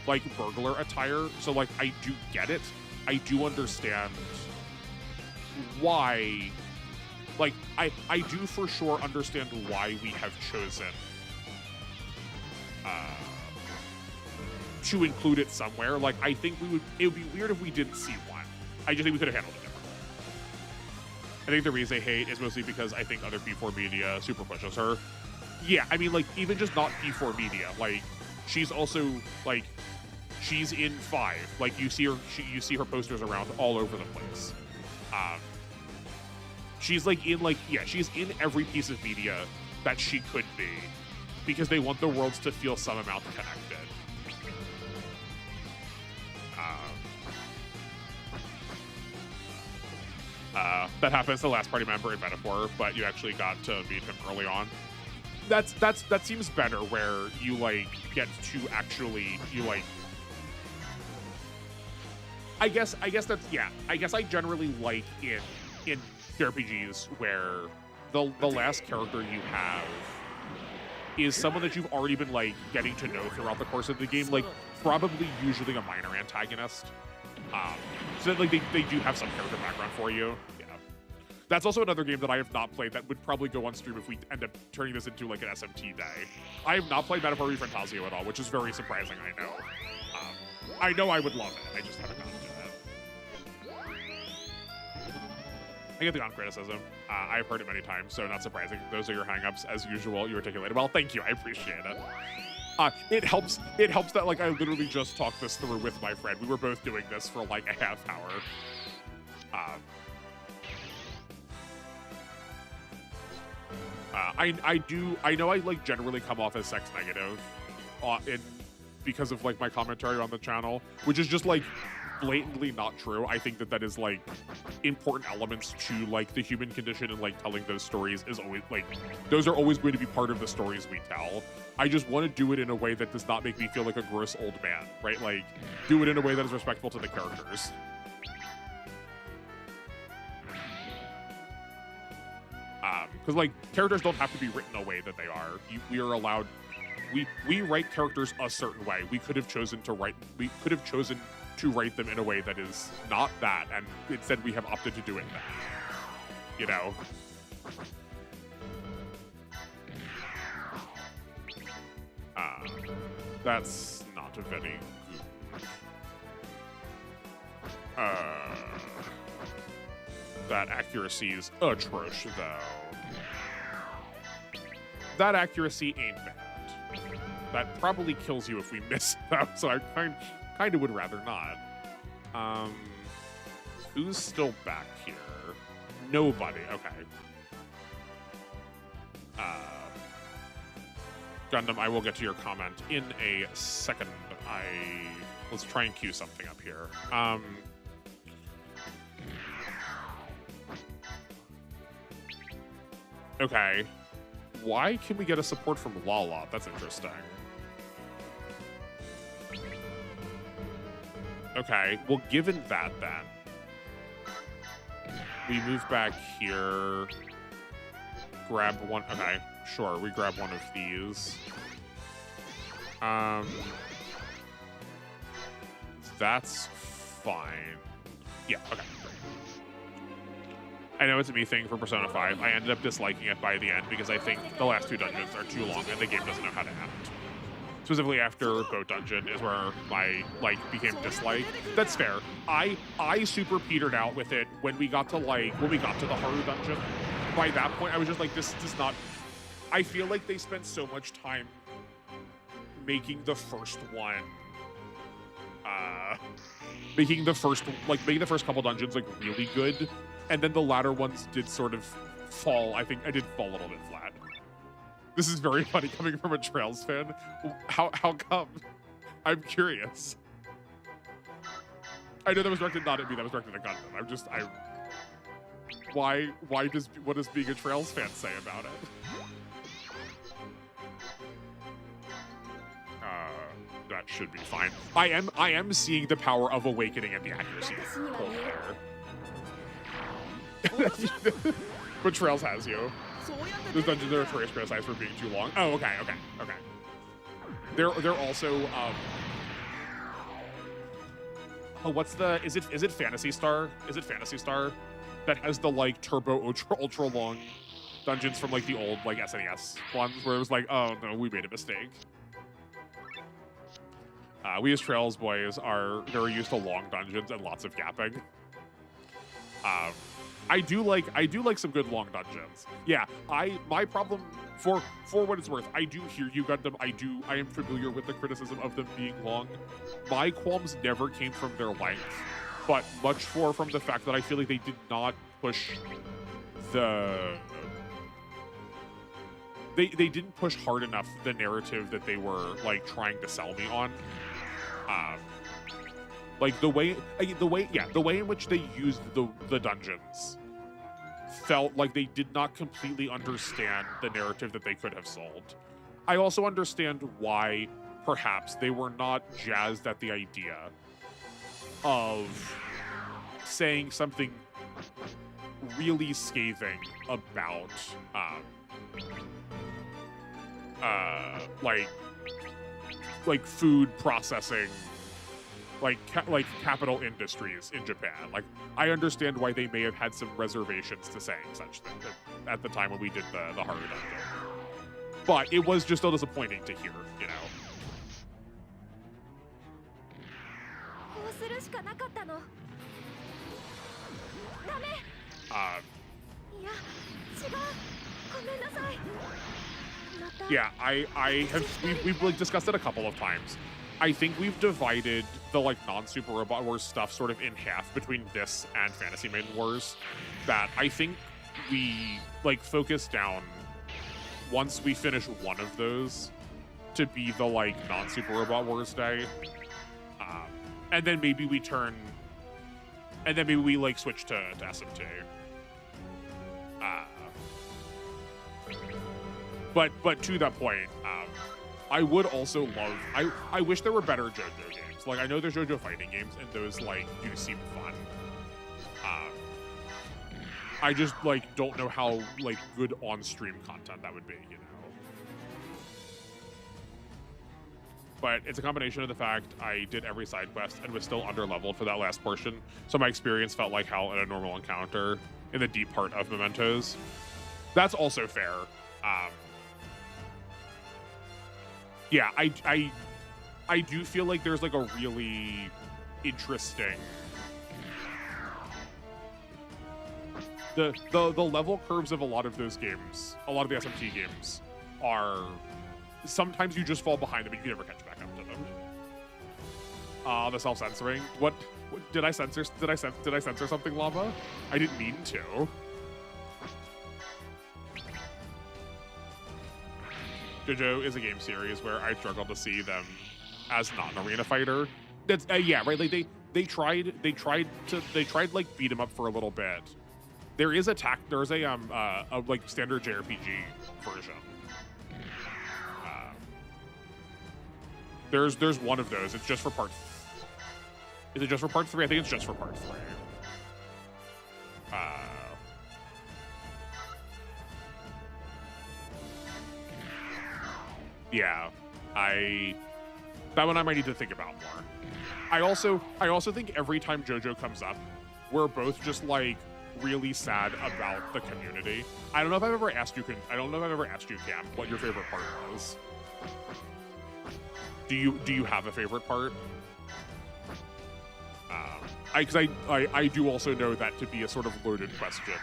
like, burglar attire. So, like, I do get it. I do understand why. Like, I do for sure understand why we have chosen to include it somewhere. Like, I think it would be weird if we didn't see one. I just think we could have handled it differently. I think the reason I hate is mostly because I think other P4 media super pushes her. Yeah, I mean, like, even just not P4 media, like, she's also, like, she's in 5. Like, you see her posters around all over the place. She's, like, she's in every piece of media that she could be, because they want the worlds to feel some amount connected. That happens to the last party member in Metaphor, but you actually got to meet him early on. That seems better, where you like get to actually I guess that's, yeah. I guess I generally like in JRPGs where the last character you have is someone that you've already been like getting to know throughout the course of the game, like probably usually a minor antagonist. So that, like they do have some character background for you. Yeah. That's also another game that I have not played that would probably go on stream if we end up turning this into like an SMT day. I have not played Metaphor Fantasio at all, which is very surprising, I know. I know I would love it. I just haven't gotten to it. I get the criticism. I've heard it many times, so not surprising. Those are your hangups, as usual. You articulated well. Thank you. I appreciate it. It helps that like I literally just talked this through with my friend. We were both doing this for like a half hour. I know I like generally come off as sex negative because of like my commentary on the channel, which is just like blatantly not true. I think that is like important elements to like the human condition, and like telling those stories is always like, those are always going to be part of the stories we tell. I just want to do it in a way that does not make me feel like a gross old man, right? Like, do it in a way that is respectful to the characters. Because like characters don't have to be written the way that they are. We are allowed. We write characters a certain way. We could have chosen to write them in a way that is not that, and instead we have opted to do it that. You know. That's not a very good. That accuracy is atrocious, though. That accuracy ain't bad. That probably kills you if we miss though, so I kind of would rather not. Who's still back here? Nobody. Okay. Gundam, I will get to your comment in a second. Let's try and cue something up here. Okay. Why can we get a support from Lala? That's interesting. Okay, well, given that, then, we move back here, grab one. Okay, sure, we grab one of these. That's fine. Yeah, okay. I know it's a me thing for Persona 5. I ended up disliking it by the end because I think the last 2 dungeons are too long and the game doesn't know how to end. Specifically after Boat Dungeon is where my became dislike. That's fair. I super petered out with it when we got to the Haru dungeon. By that point, I was just like, this does not. I feel like they spent so much time making the first one, making the first couple dungeons like really good, and then the latter ones did sort of fall. I think I did fall a little bit flat. This is very funny coming from a Trails fan. How come? I'm curious. I know that was directed not at me, that was directed at Gundam. What does being a Trails fan say about it? That should be fine. I am seeing the power of awakening and the accuracy there. But Trails has you. Those dungeons are notorious criticized for being too long. Oh, okay. They're also oh, what's the is it Fantasy Star? Is it Fantasy Star that has the like turbo ultra long dungeons from like the old like SNES ones where it was like, oh no, we made a mistake. We as Trails boys are very used to long dungeons and lots of gapping. I do like some good long dungeons. Yeah, my problem for what it's worth, I do hear you, Gundam. I am familiar with the criticism of them being long. My qualms never came from their length, but much more from the fact that I feel like they did not push they didn't push hard enough the narrative that they were like trying to sell me on. Like the way in which they used the dungeons felt like they did not completely understand the narrative that they could have sold. I also understand why perhaps they were not jazzed at the idea of saying something really scathing about like food processing, like capital industries in Japan. Like, I understand why they may have had some reservations to saying such things at the time when we did the Haru dungeon. But it was just so disappointing to hear, you know. Yeah, we've like discussed it a couple of times. I think we've divided the like non-Super Robot Wars stuff sort of in half between this and Fantasy Maiden Wars. That I think we like focus down once we finish one of those to be the like non-Super Robot Wars day, and then maybe we turn, and then maybe we like switch to SMT. But to that point, I would also love. I wish there were better JoJo games. Like, I know there's JoJo fighting games, and those like do seem fun. I just like don't know how like good on-stream content that would be, you know. But it's a combination of the fact I did every side quest and was still under-leveled for that last portion, so my experience felt like hell in a normal encounter in the deep part of Mementos. That's also fair. Yeah, I do feel like there's like a really interesting the level curves of a lot of those games, a lot of the SMT games are sometimes you just fall behind them and you can never catch back up to them. The self-censoring. What did I censor? Did I censor something, Lava? I didn't mean to. JoJo is a game series where I struggle to see them as not an arena fighter. That's yeah, right. Like they tried like beat him up for a little bit. There is there's a like standard JRPG version. Uh, there's one of those. It's just for part. Is it just for part 3? I think it's just for part 3. Yeah, that one I might need to think about more. I also think every time JoJo comes up, we're both just like really sad about the community. I don't know if I've ever asked you, Cam, what your favorite part was. Do you have a favorite part? Because I do also know that to be a sort of loaded question.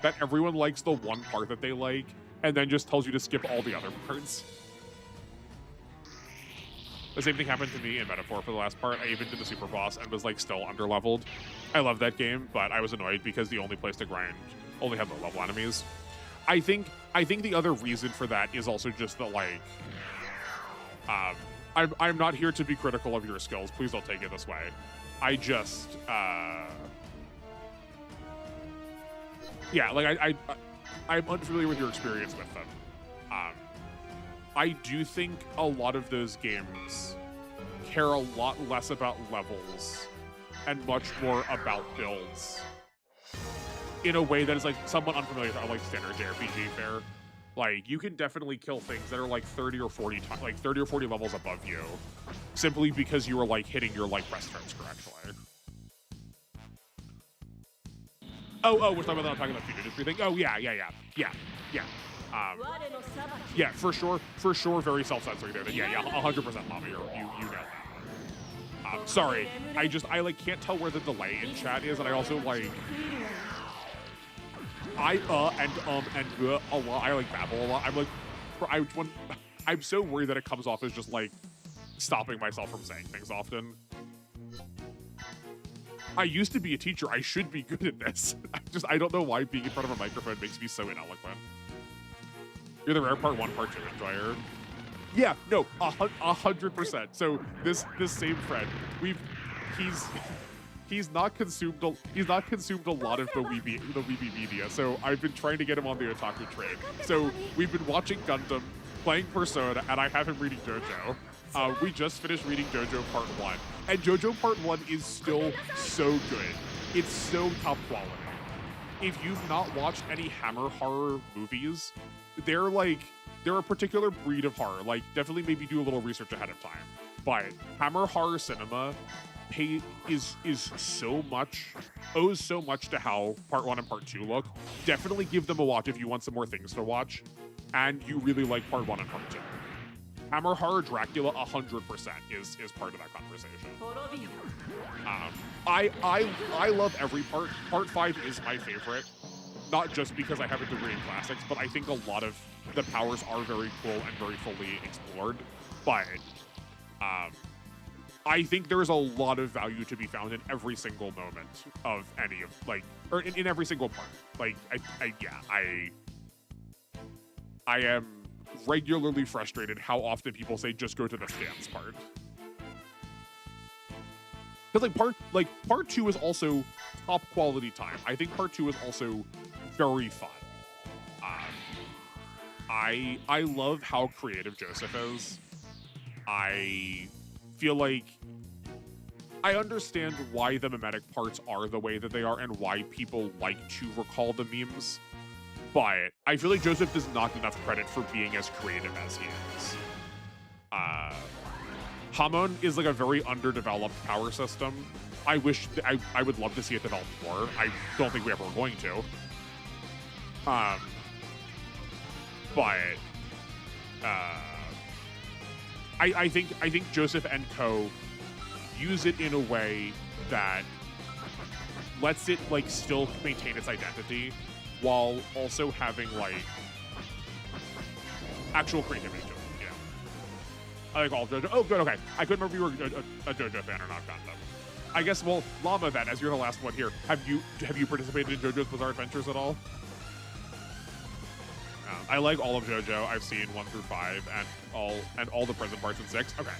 That everyone likes the one part that they like, and then just tells you to skip all the other parts. The same thing happened to me in Metaphor for the last part. I even did the super boss and was like still underleveled. I love that game, but I was annoyed because the only place to grind only had low level enemies. I think the other reason for that is also just that like I'm not here to be critical of your skills. Please don't take it this way. I just yeah, like I'm unfamiliar with your experience with them. I do think a lot of those games care a lot less about levels and much more about builds in a way that is like somewhat unfamiliar with like standard JRPG fare. Like you can definitely kill things that are like 30 or 40 levels above you simply because you were like hitting your like press turns correctly. Oh, we're talking about the food industry thing. Oh yeah. Yeah, for sure, very self-censoring there. Yeah, 100% Mama, you know that. Sorry, I like can't tell where the delay in chat is, and I also like and a lot. I like babble a lot. I'm like, I'm so worried that it comes off as just like stopping myself from saying things often. I used to be a teacher. I should be good at this. I don't know why being in front of a microphone makes me so ineloquent. You're the rare part 1, part 2 enjoyer. Yeah, no, 100%. So this same friend, he's not consumed a lot of the Weeby media. So I've been trying to get him on the otaku train. So we've been watching Gundam, playing Persona, and I have him reading JoJo. We just finished reading JoJo Part 1, and JoJo Part 1 is still so good. It's so top quality. If you've not watched any Hammer horror movies, they're a particular breed of horror. Like, definitely maybe do a little research ahead of time. But Hammer horror cinema owes so much to how Part 1 and Part 2 look. Definitely give them a watch if you want some more things to watch, and you really like Part 1 and Part 2. Hammer horror Dracula 100% is part of that conversation. I love every part. Part 5 is my favorite. Not just because I have a degree in classics, but I think a lot of the powers are very cool and very fully explored. But I think there is a lot of value to be found in every single moment of any of or in every single part. Like I am regularly frustrated how often people say just go to the stance part. Because part 2 is also top quality time. I think part 2 is also very fun. I love how creative Joseph is. I feel like I understand why the mimetic parts are the way that they are and why people like to recall the memes, but I feel like Joseph does not get enough credit for being as creative as he is. Hamon is like a very underdeveloped power system. I would love to see it developed more. I don't think we ever are going to. I think Joseph and co use it in a way that lets it like still maintain its identity while also having like actual creativity to it. Yeah, I like all of JoJo. Oh, good. Okay, I couldn't remember if you were a JoJo fan or not. Gundam. I guess. Well, Llama then, as you're the last one here, have you participated in JoJo's Bizarre Adventures at all? I like all of JoJo. I've seen 1 through 5 and all the present parts in 6. Okay.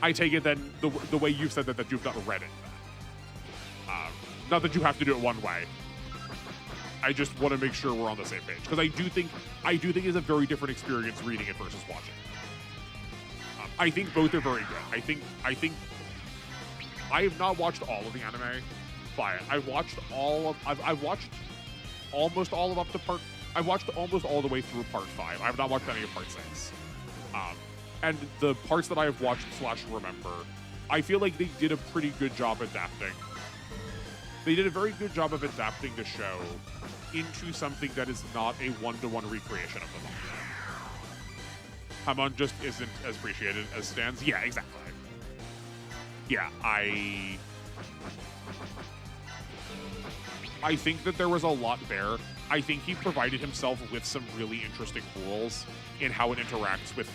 I take it then the way you've said that you've not read it. Not that you have to do it one way. I just want to make sure we're on the same page because I do think it's a very different experience reading it versus watching. I think both are very good. I think I have not watched all of the anime, but I've watched I've watched almost all of up to part. I've watched almost all the way through part 5. I have not watched any of part 6. And the parts that I have watched / remember, I feel like they did a pretty good job adapting. They did a very good job of adapting the show into something that is not a one-to-one recreation of the manga. Hamon just isn't as appreciated as stands. Yeah, exactly. Yeah, I think that there was a lot there. I think he provided himself with some really interesting rules in how it interacts with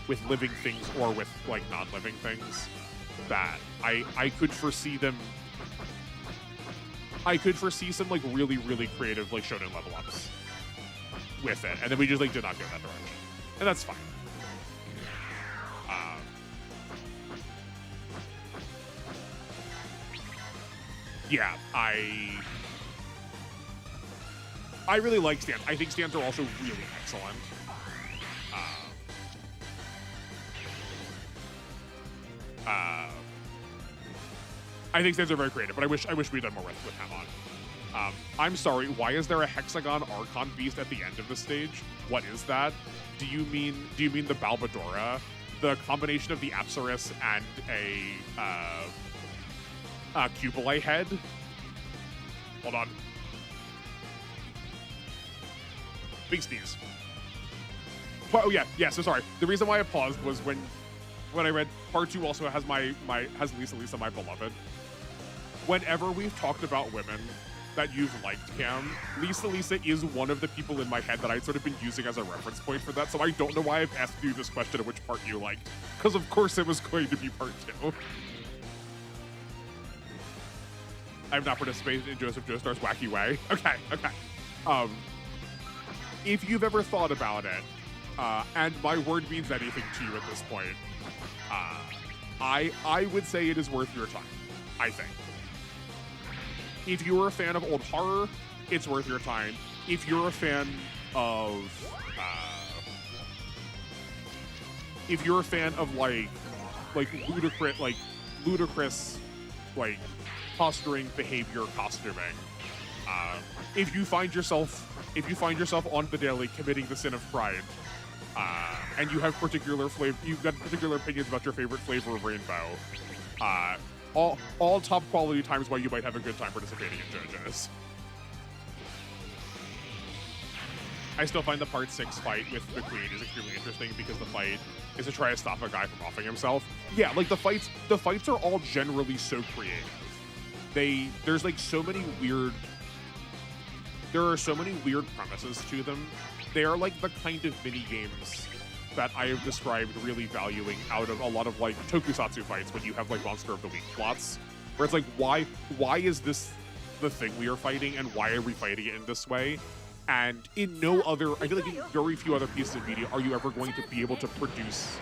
with living things or with non-living things. That I could foresee them. I could foresee some really, really creative shonen level ups with it, and then we just did not go that direction, and that's fine. Yeah, I really like stands. I think stands are also really excellent. I think stands are very creative, but I wish we'd done more with Hamon. I'm sorry, why is there a hexagon Archon beast at the end of the stage? What is that? Do you mean the Balbadora? The combination of the Apsaris and a Cubulite head? Hold on. Big sneeze. Oh yeah, so sorry. The reason why I paused was when I read part 2 also has has Lisa, my beloved. Whenever we've talked about women that you've liked, Cam, Lisa is one of the people in my head that I've sort of been using as a reference point for that, so I don't know why I've asked you this question of which part you liked. Because of course it was going to be part 2. I have not participated in Joseph Joestar's Wacky Way. Okay. If you've ever thought about it, and my word means anything to you at this point, I would say it is worth your time, I think. If you're a fan of old horror, it's worth your time. If you're a fan of ludicrous posturing behavior costuming, if you find yourself on the daily committing the sin of pride, and you've got particular opinions about your favorite flavor of rainbow, all top quality times why you might have a good time participating in JoJo's. I still find the part 6 fight with the Queen is extremely interesting because the fight is to try to stop a guy from offing himself. Yeah, the fights are all generally so creative. There are so many weird premises to them. They are the kind of mini games that I have described really valuing out of a lot of tokusatsu fights when you have Monster of the Week plots, where it's why is this the thing we are fighting and why are we fighting it in this way? And in no other, I feel like in very few other pieces of media are you ever going to be able to produce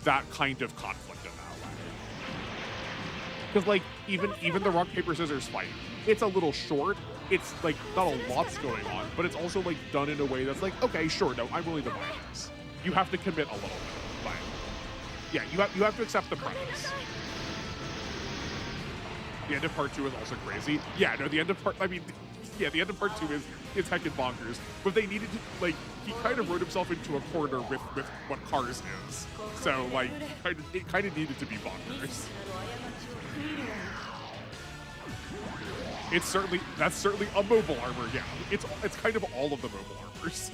that kind of conflict in that way. Because even the rock paper scissors fight, it's a little short. It's not a lot's going on, but it's also done in a way that's okay, sure, no, I'm willing to buy this. You have to commit a little bit, but yeah, you have to accept the premise. The end of part 2 is also crazy. Yeah, no, the end of part 2 is heckin' bonkers. But they needed to he kind of wrote himself into a corner with what Cars is. So it kind of needed to be bonkers. That's certainly a mobile armor, yeah. It's kind of all of the mobile armors.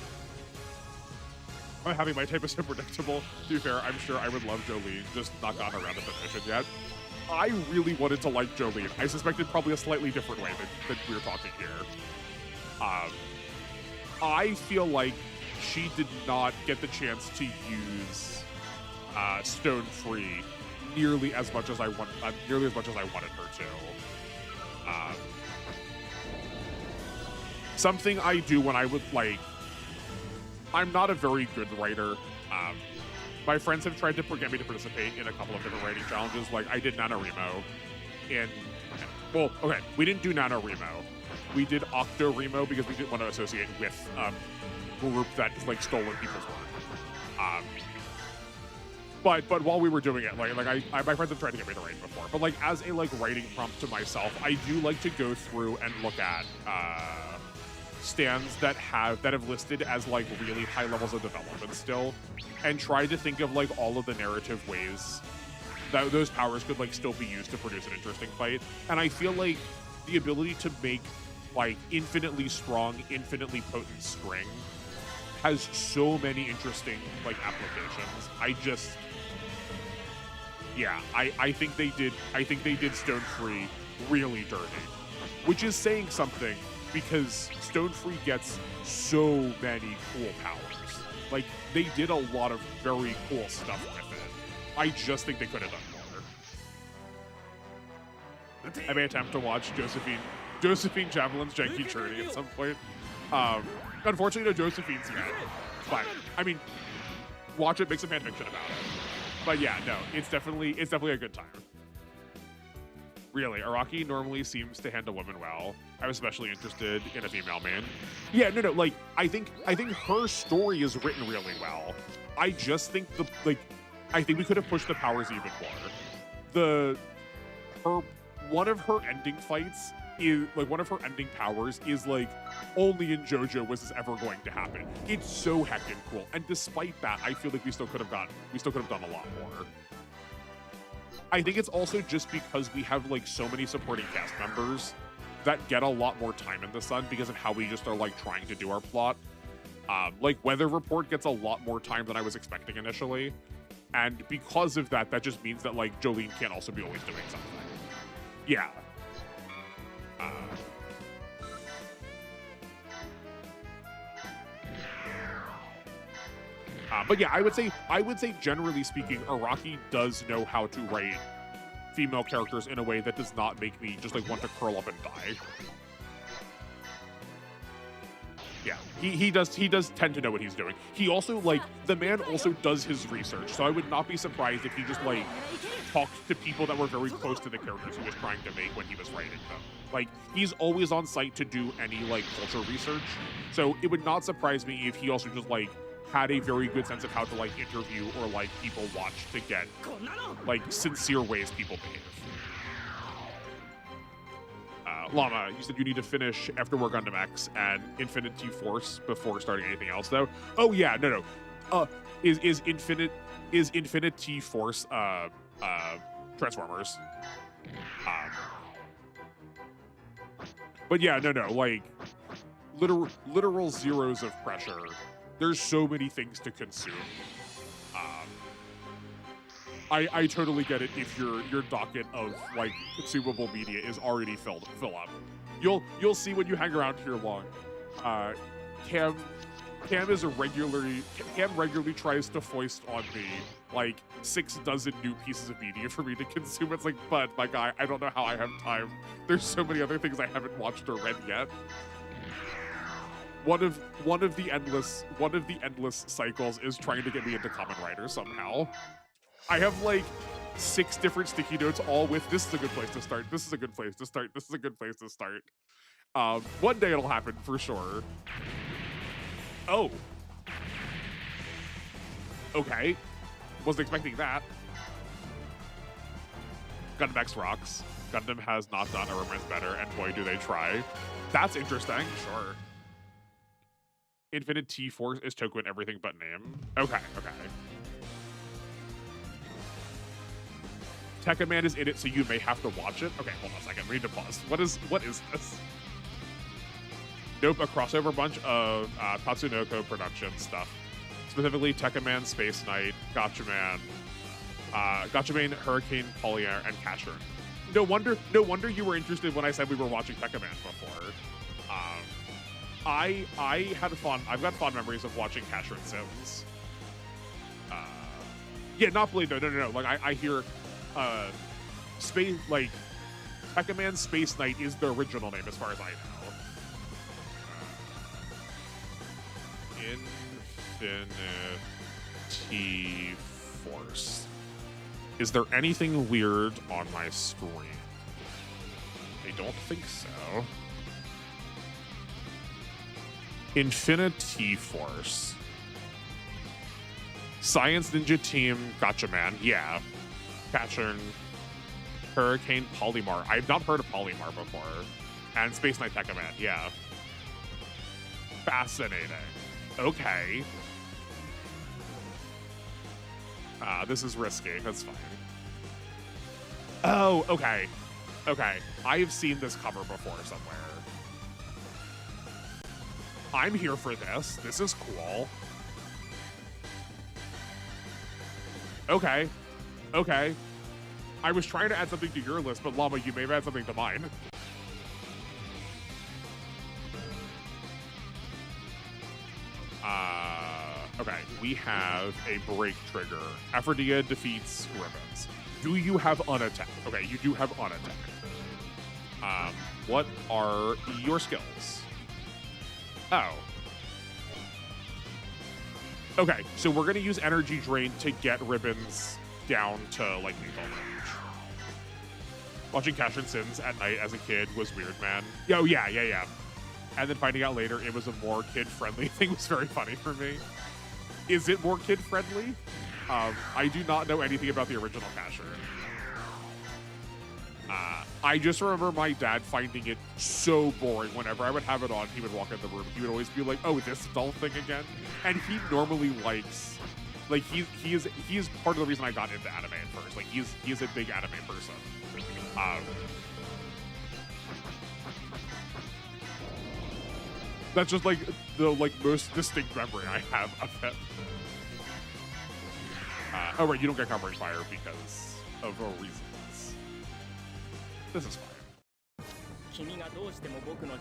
I'm having my type of so predictable. To be fair, I'm sure I would love Jolene, just not gotten around to the mission yet. I really wanted to like Jolene. I suspected probably a slightly different way than we're talking here. I feel like she did not get the chance to use Stone Free nearly as much as I wanted her to. Something I do when I would I'm not a very good writer. My friends have tried to get me to participate in a couple of different writing challenges. Like I did NaNoWriMo in, well, okay, we didn't do NaNoWriMo. We did OctoWriMo because we didn't want to associate with a group that like stolen people's work. But while we were doing it, like my friends have tried to get me to write before. But like as a like writing prompt to myself, I do like to go through and look at stands that have listed as like really high levels of development still, and try to think of like all of the narrative ways that those powers could like still be used to produce an interesting fight. And I feel like the ability to make like infinitely strong, infinitely potent string has so many interesting like applications. I think they did Stone Free really dirty, which is saying something because Stone Free gets so many cool powers. Like they did a lot of very cool stuff with it. I just think they could have done more. I may attempt to watch Josephine Javelin's janky journey at some point. Unfortunately, no Josephine's yet, but I mean, watch it, make some fan fiction about it. But yeah, no, it's definitely a good time. Really, Araki normally seems to handle women well. I'm especially interested in a female main. Yeah, no, like I think her story is written really well. I just think I think we could have pushed the powers even more. One of her ending fights is like one of her ending powers is like only in JoJo was this ever going to happen. It's so heckin' cool, and despite that, I feel like we still could have done a lot more. I think it's also just because we have like so many supporting cast members that get a lot more time in the sun because of how we just are like trying to do our plot. Like Weather Report gets a lot more time than I was expecting initially, and because of that, that just means that like Jolene can't also be always doing something. Yeah. But yeah, I would say generally speaking, Araki does know how to write female characters in a way that does not make me just like want to curl up and die. Yeah, he does tend to know what he's doing. He also like the man also does his research, so I would not be surprised if he just like talked to people that were very close to the characters he was trying to make when he was writing them. Like he's always on site to do any like culture research, so it would not surprise me if he also just like had a very good sense of how to like interview or like people watch to get like sincere ways people behave. Llama, you said you need to finish Afterwar Gundam X and Infinity Force before starting anything else, though. Oh yeah, no. Is Infinity Force Transformers? But yeah, no. Like literal zeros of pressure. There's so many things to consume. I totally get it if your docket of like consumable media is already fill up. You'll see when you hang around here long. Cam regularly tries to foist on me like 6 dozen new pieces of media for me to consume. It's like, but my guy, I don't know how I have time. There's so many other things I haven't watched or read yet. One of the endless cycles is trying to get me into Kamen Rider somehow. I have like 6 different sticky notes, all with this is a good place to start. This is a good place to start. This is a good place to start. One day it'll happen for sure. Oh. Okay. Wasn't expecting that. Gundam X rocks. Gundam has not done a romance better, and boy, do they try. That's interesting. Sure. Infinite T-Force is Toku in everything but name. Okay. Tekka Man is in it, so you may have to watch it. Okay, hold on a second. We need to pause. What is this? Nope, a crossover bunch of Tatsunoko production stuff. Specifically, Tekka Man, Space Knight, Gatchaman, Hurricane, Polyair, and Casher. No wonder you were interested when I said we were watching Tekka Man before. I've got fond memories of watching Casher and Sims. Yeah, not Blade. No. Like I hear, space like Tekka Man Space Knight is the original name as far as I know. Infinity Force. Is there anything weird on my screen? I don't think so. Infinity Force. Science Ninja Team, Gotcha Man, yeah. Pattern, Hurricane Polymar. I've not heard of Polymar before. And Space Knight Tekka Man, yeah. Fascinating. Okay. This is risky. That's fine. Oh, okay. Okay. I've seen this cover before somewhere. I'm here for this. This is cool. Okay. Okay. I was trying to add something to your list, but Llama, you may have had something to mine. Okay, we have a break trigger. Aphrodite defeats Ribbons. Do you have unattack? Okay, you do have unattack. What are your skills? Oh. Okay, so we're gonna use Energy Drain to get Ribbons down to, like, lethal range. Watching Cash Sins at night as a kid was weird, man. Oh, yeah. And then finding out later it was a more kid-friendly thing was very funny for me. Is it more kid-friendly? I do not know anything about the original Casher. I just remember my dad finding it so boring. Whenever I would have it on, he would walk in the room. He would always be like, "Oh, this dull thing again." And he normally likes, like, he is part of the reason I got into anime at first. Like, he's a big anime person. That's just like the most distinct memory I have of it. Oh right, you don't get covering fire because of reasons. This is fine.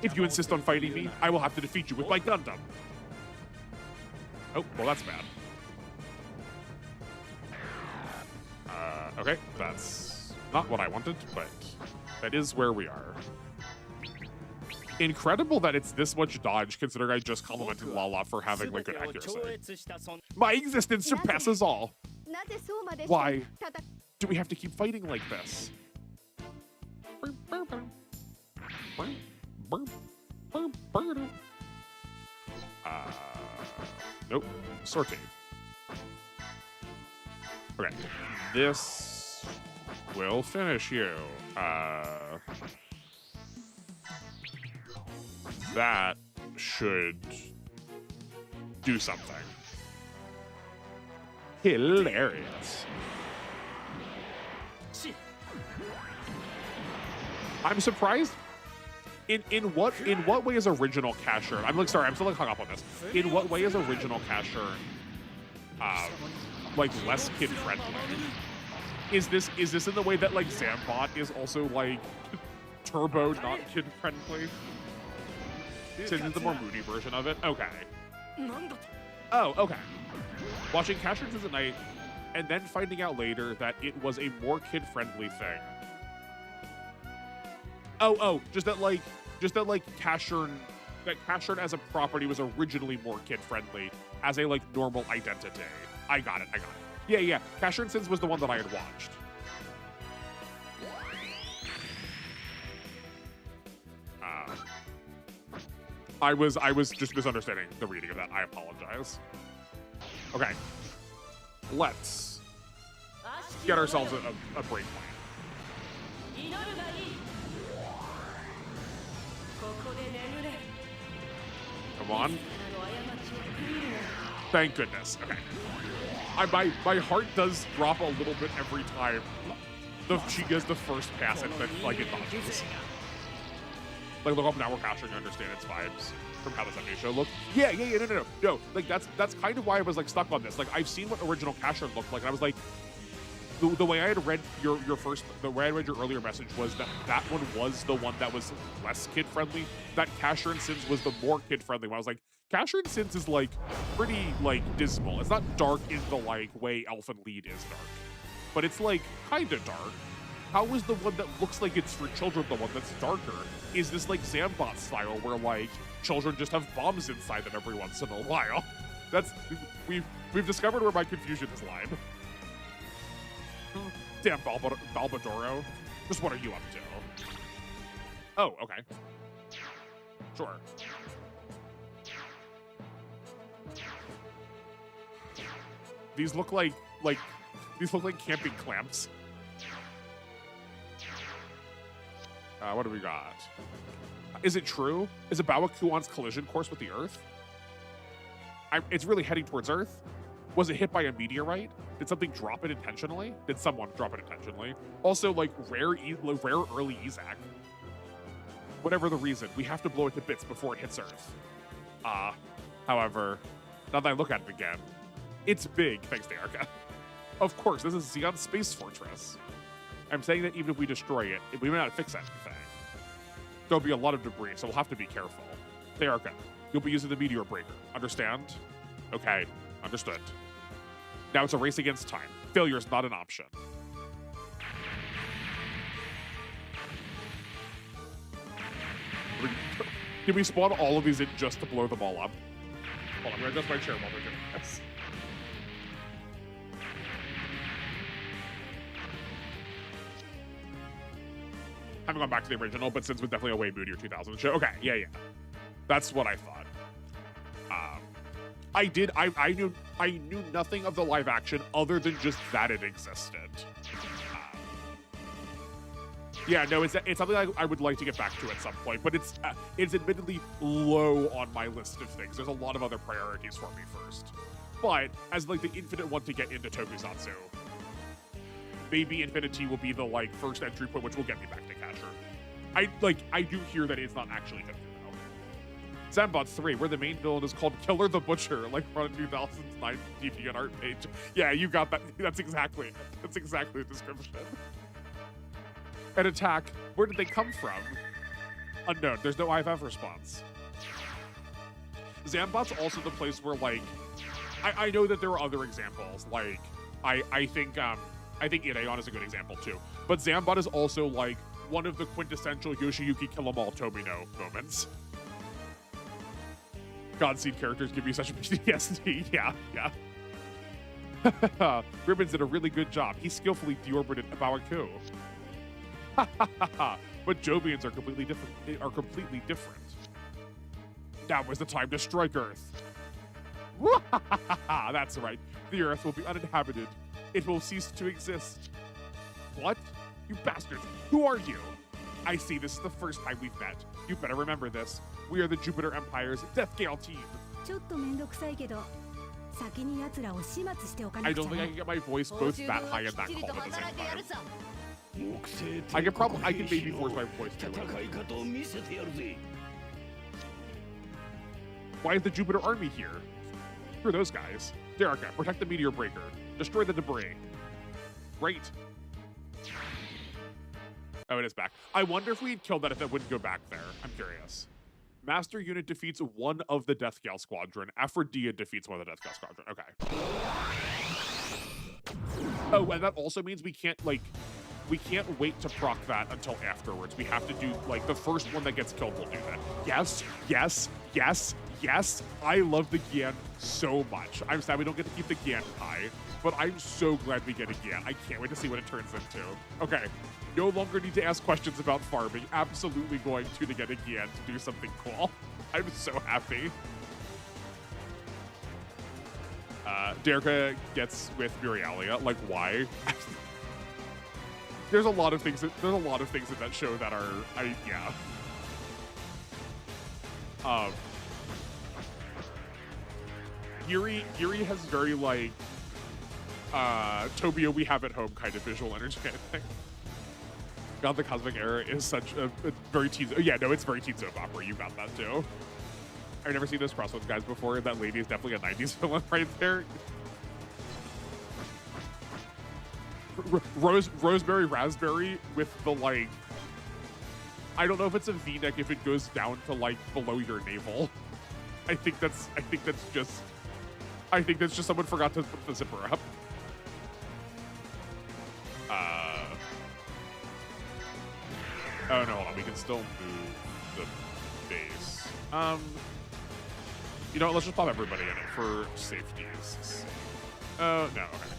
If you insist on fighting me, I will have to defeat you with my Gundam. Oh, well that's bad. Okay, that's not what I wanted, but that is where we are. Incredible that it's this much dodge, considering I just complimented Lala for having like good accuracy. My existence surpasses all. Why do we have to keep fighting like this? Nope. Sorting. Okay. This will finish you. That should do something. Hilarious. I'm surprised. In what way is original Casher? I'm like, sorry, I'm still like hung up on this. In what way is original Casher like less kid friendly? Is this in the way that like Zambot is also like turbo not kid friendly? So this is the more moody version of it? Okay. Oh, okay. Watching Cash Sins at night and then finding out later that it was a more kid-friendly thing. Oh, just that Cashern as a property was originally more kid-friendly as a like normal identity. I got it. Yeah. Cash Sins was the one that I had watched. I was just misunderstanding the reading of that. I apologize. Okay. Let's get ourselves a break plan. Come on. Thank goodness. Okay. My heart does drop a little bit every time she gets the first pass and then like it dodges. Like, look up now we're capturing, understand its vibes from how this anime show looked. Yeah, no. Like, that's kind of why I was, like, stuck on this. Like, I've seen what original Casher looked like, and I was like, the way I had read your earlier message was that one was the one that was less kid-friendly. That Casher and Sins was the more kid-friendly one. I was like, Casher and Sins is, like, pretty, like, dismal. It's not dark in the, like, way Elfen Lied is dark. But it's, like, kind of dark. How is the one that looks like it's for children the one that's darker? Is this like Zambot style where like children just have bombs inside them every once in a while? We've discovered where my confusion is lying. Damn, Balbadoro. Just what are you up to? Oh, okay. Sure. These look like camping clamps. What do we got? Is it true? Is a Bawaku on collision course with the Earth? It's really heading towards Earth. Was it hit by a meteorite? Did something drop it intentionally? Did someone drop it intentionally? Also, like, rare early Izak. Whatever the reason, we have to blow it to bits before it hits Earth. However, now that I look at it again, it's big, thanks to Erica. Of course, this is Xeon's space fortress. I'm saying that even if we destroy it, we may not fix anything. There'll be a lot of debris, so we'll have to be careful. Erica, you'll be using the meteor breaker. Understand? Okay, understood. Now it's a race against time. Failure is not an option. Can we spawn all of these in just to blow them all up? Hold on, I'm gonna adjust my chair while we're doing this. Haven't gone back to the original, but since it was definitely a way moodier 2000 show. Okay, yeah. That's what I thought. I knew nothing of the live action other than just that it existed. Yeah, no, it's something I would like to get back to at some point, but it's admittedly low on my list of things. There's a lot of other priorities for me first. But as like the infinite one to get into Tokusatsu, maybe Infinity will be the like first entry point, which will get me back to Catcher. I do hear that it's not actually Toku though. Zambot 3, where the main villain is called Killer the Butcher, like on a 2009 DeviantArt page. Yeah, you got that. That's exactly the description. An attack. Where did they come from? Unknown. There's no IFF response. Zambot's also the place where, like, I know that there are other examples. Like, I think Iraeon is a good example too. But Zambot is also like one of the quintessential Yoshiyuki Kill 'em all Tomino moments. Godseed characters give you such a PTSD. Yeah. Ribbons did a really good job. He skillfully deorbited Bawaku. But Jovians are completely different. Now is the time to strike Earth. That's right. The Earth will be uninhabited. It will cease to exist. What? You bastards. Who are you? I see this is the first time we've met. You better remember this. We are the Jupiter Empire's Death Gale team. I don't think I can get my voice both that high and that calm at the same time. I can maybe force my voice to it. Why is the Jupiter army here? Screw those guys. Derica, protect the meteor breaker. Destroy the debris. Great. Oh, it is back. I wonder if we'd killed that if it wouldn't go back there. I'm curious. Master Unit defeats one of the Death Gale Squadron. Aphrodite defeats one of the Death Gale Squadron. Okay. Oh, and that also means we can't wait to proc that until afterwards. We have to do, like, the first one that gets killed will do that. Yes. I love the Gian so much. I'm sad we don't get to keep the Gian high, but I'm so glad we get a Gian. I can't wait to see what it turns into. Okay, no longer need to ask questions about farming. Absolutely going to get a Gian to do something cool. I'm so happy. Derica gets with Murialia. Like, why? There's a lot of things in that show that are, yeah. Yuri has very, like, Tobio we have at home kind of visual energy, I think. God, the Cosmic Era is such a very teen. Yeah, no, it's very teen soap opera. You got that too. I've never seen those Crossroads guys before. That lady is definitely a 90s villain right there. Rosemary Raspberry with the, like, if it's a V-neck if it goes down to, like, below your navel. I think that's just someone forgot to put the zipper up. Oh no, hold on, we can still move the base. You know what, let's just pop everybody in it for safeties. Oh, no, okay.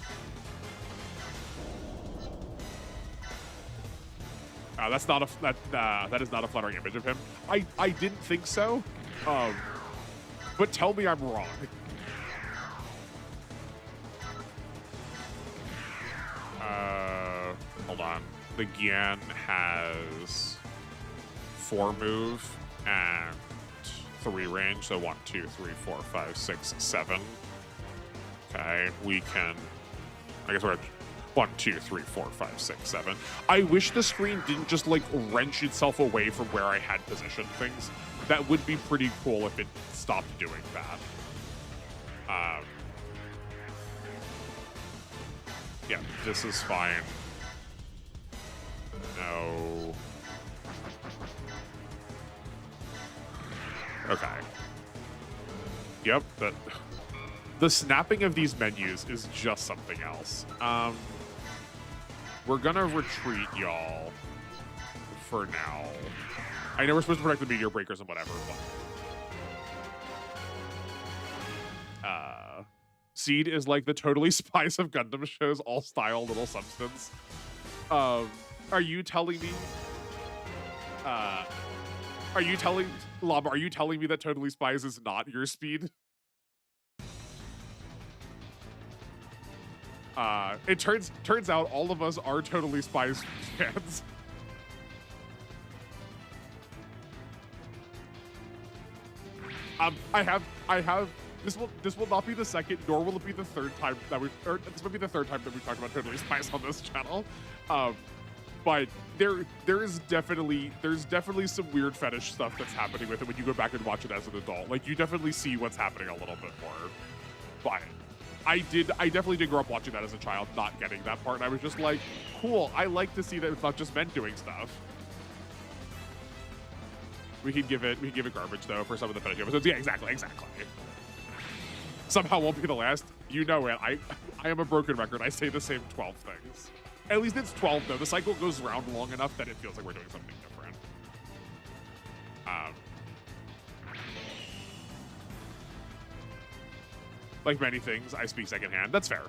That's not a that is not a flattering image of him. I didn't think so, but tell me I'm wrong. Hold on. The Gian has 4 move and 3 range, so 1, 2, 3, 4, 5, 6, 7. Okay, we can. I guess we're at 1, 2, 3, 4, 5, 6, 7. I wish the screen didn't just like wrench itself away from where I had positioned things. That would be pretty cool if it stopped doing that. Yeah, this is fine. No. Okay. Yep, the snapping of these menus is just something else. We're gonna retreat, y'all, for now. I know we're supposed to protect the meteor breakers and whatever, but Seed is like the Totally Spies of Gundam shows, all style, little substance. Are you telling me? Are you telling Lama? Are you telling me that Totally Spies is not your speed? It turns out all of us are Totally Spies fans. I have. This will not be the second, nor will it be the third time that this will be the third time that we've talked about Totally Spies on this channel. But there's definitely some weird fetish stuff that's happening with it when you go back and watch it as an adult. Like, you definitely see what's happening a little bit more. But I definitely did grow up watching that as a child, not getting that part, and I was just like, cool, I like to see that it's not just men doing stuff. We can give it garbage though for some of the fetish episodes. Yeah, exactly. Somehow won't be the last. You know it. I am a broken record. I say the same 12 things. At least it's 12 though. The cycle goes around long enough that it feels like we're doing something different. Like many things, I speak secondhand. That's fair.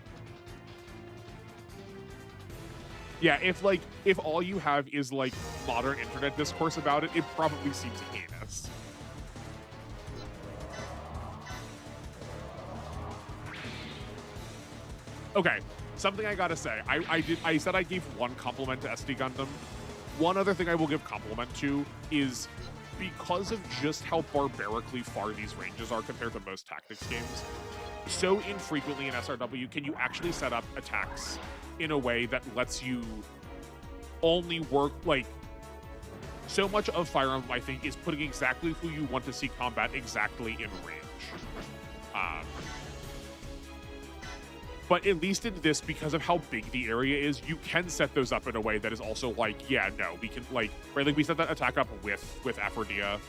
Yeah, if all you have is like modern internet discourse about it, it probably seems heinous. Okay, something I gotta say. I said I gave one compliment to SD Gundam. One other thing I will give compliment to is because of just how barbarically far these ranges are compared to most tactics games, so infrequently in SRW can you actually set up attacks in a way that lets you only work, like, so much of Fire Emblem, I think, is putting exactly who you want to see combat exactly in range. But at least in this, because of how big the area is, you can set those up in a way that is also like, yeah, no, we can, like, right, like we set that attack up with Aphrodite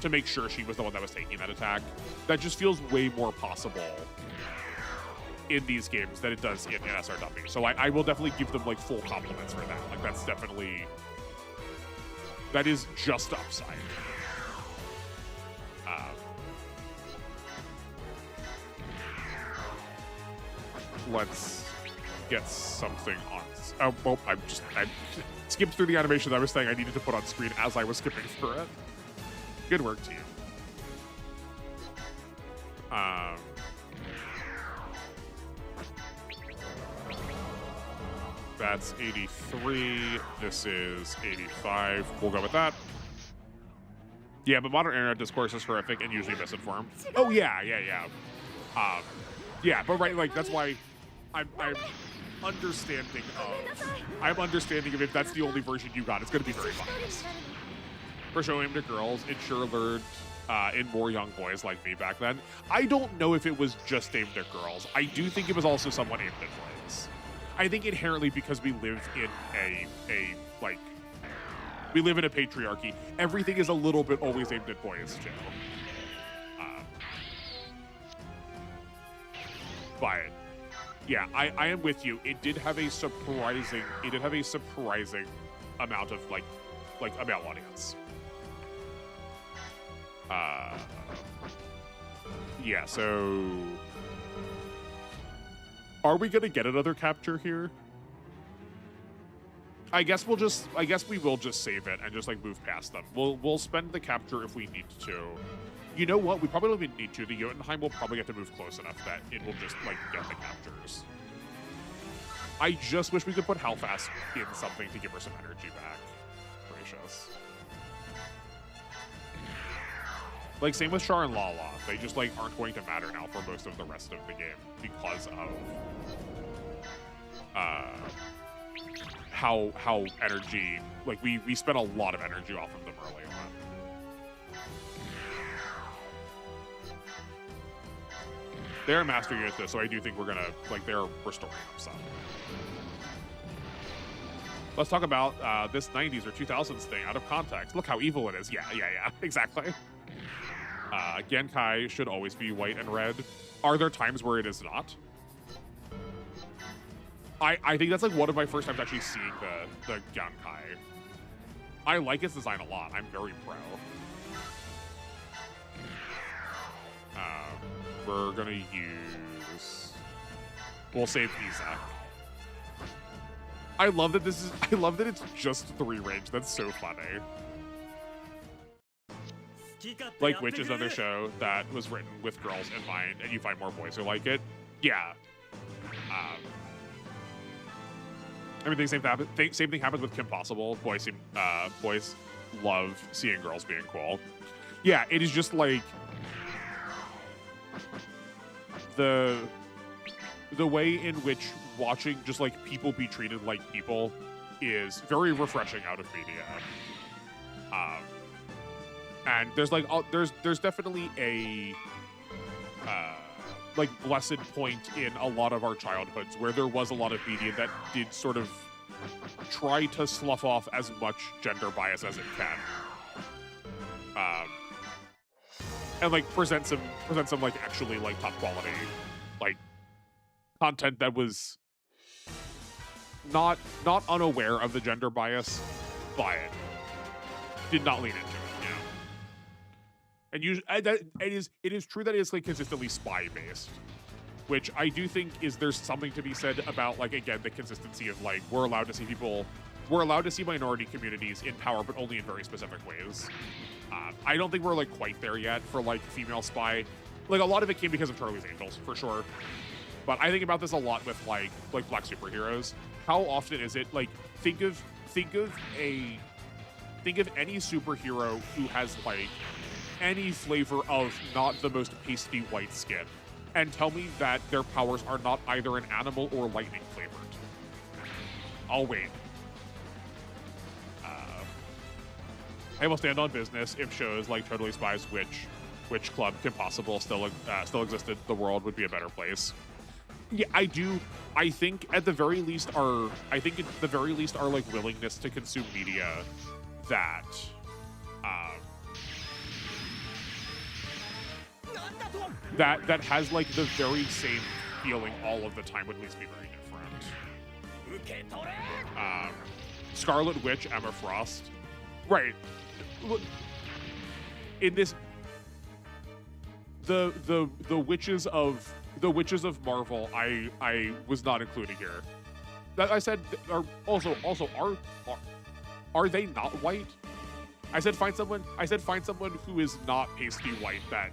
to make sure she was the one that was taking that attack. That just feels way more possible in these games than it does in SRW. So I will definitely give them like full compliments for that. Like that's definitely, that is just upside. Let's get something on. Oh, well, I skipped through the animation that I was saying I needed to put on screen as I was skipping through it. Good work, team. That's 83. This is 85. We'll go with that. Yeah, but modern internet discourse is horrific and usually misinformed. Oh yeah. Yeah, but right, like that's why I'm understanding of if that's the only version you got, it's gonna be very biased. For show aimed at girls, it sure lured in more young boys like me back then. I don't know if it was just aimed at girls. I do think it was also somewhat aimed at boys. I think inherently because we live in we live in a patriarchy, everything is a little bit always aimed at boys too. But yeah, I am with you. It did have a surprising amount of like a male audience. Yeah, so are we gonna get another capture here? I guess we will just save it and just like move past them. We'll spend the capture if we need to. You know what? We probably don't even need to. The Jotunheim will probably get to move close enough that it will just like get the captures. I just wish we could put Halfast in something to give her some energy back. Gracious. Like, same with Char and Lala. They just, like, aren't going to matter now for most of the rest of the game because of how energy, like, we spent a lot of energy off of them early on. They're master units, though, so I do think we're gonna, like, they're restoring them some. Let's talk about this 90s or 2000s thing out of context. Look how evil it is. Yeah, exactly. Genkai should always be white and red. Are there times where it is not? I think that's like one of my first times actually seeing the Genkai. I like its design a lot. I'm very pro. We're gonna use... We'll save Izak. I love that it's just 3 range. That's so funny. Like Witch is another show that was written with girls in mind, and you find more boys who like it. Yeah. I mean, the same thing happens with Kim Possible. Boys love seeing girls being cool. Yeah, it is just like the way in which watching just like people be treated like people is very refreshing out of media. And there's like there's definitely a like blessed point in a lot of our childhoods where there was a lot of media that did sort of try to slough off as much gender bias as it can, and like present some like actually like top quality like content that was not unaware of the gender bias, but did not lean into it. And it is true that it is like consistently spy based, which I do think there's something to be said about, like, again, the consistency of like we're allowed to see minority communities in power, but only in very specific ways. I don't think we're like quite there yet for like female spy. Like a lot of it came because of Charlie's Angels for sure, but I think about this a lot with like black superheroes. How often is it like think of any superhero who has like any flavor of not the most pasty white skin, and tell me that their powers are not either an animal or lightning flavored. I'll wait. I will stand on business if shows like Totally Spies, Witch Club, Kim Possible still existed. The world would be a better place. Yeah, I do. I think at the very least our like willingness to consume media that that has like the very same feeling all of the time would at least be very different. Scarlet Witch, Emma Frost, right? In this, the witches of Marvel, I was not including here. That I said are are they not white? I said find someone who is not pasty white that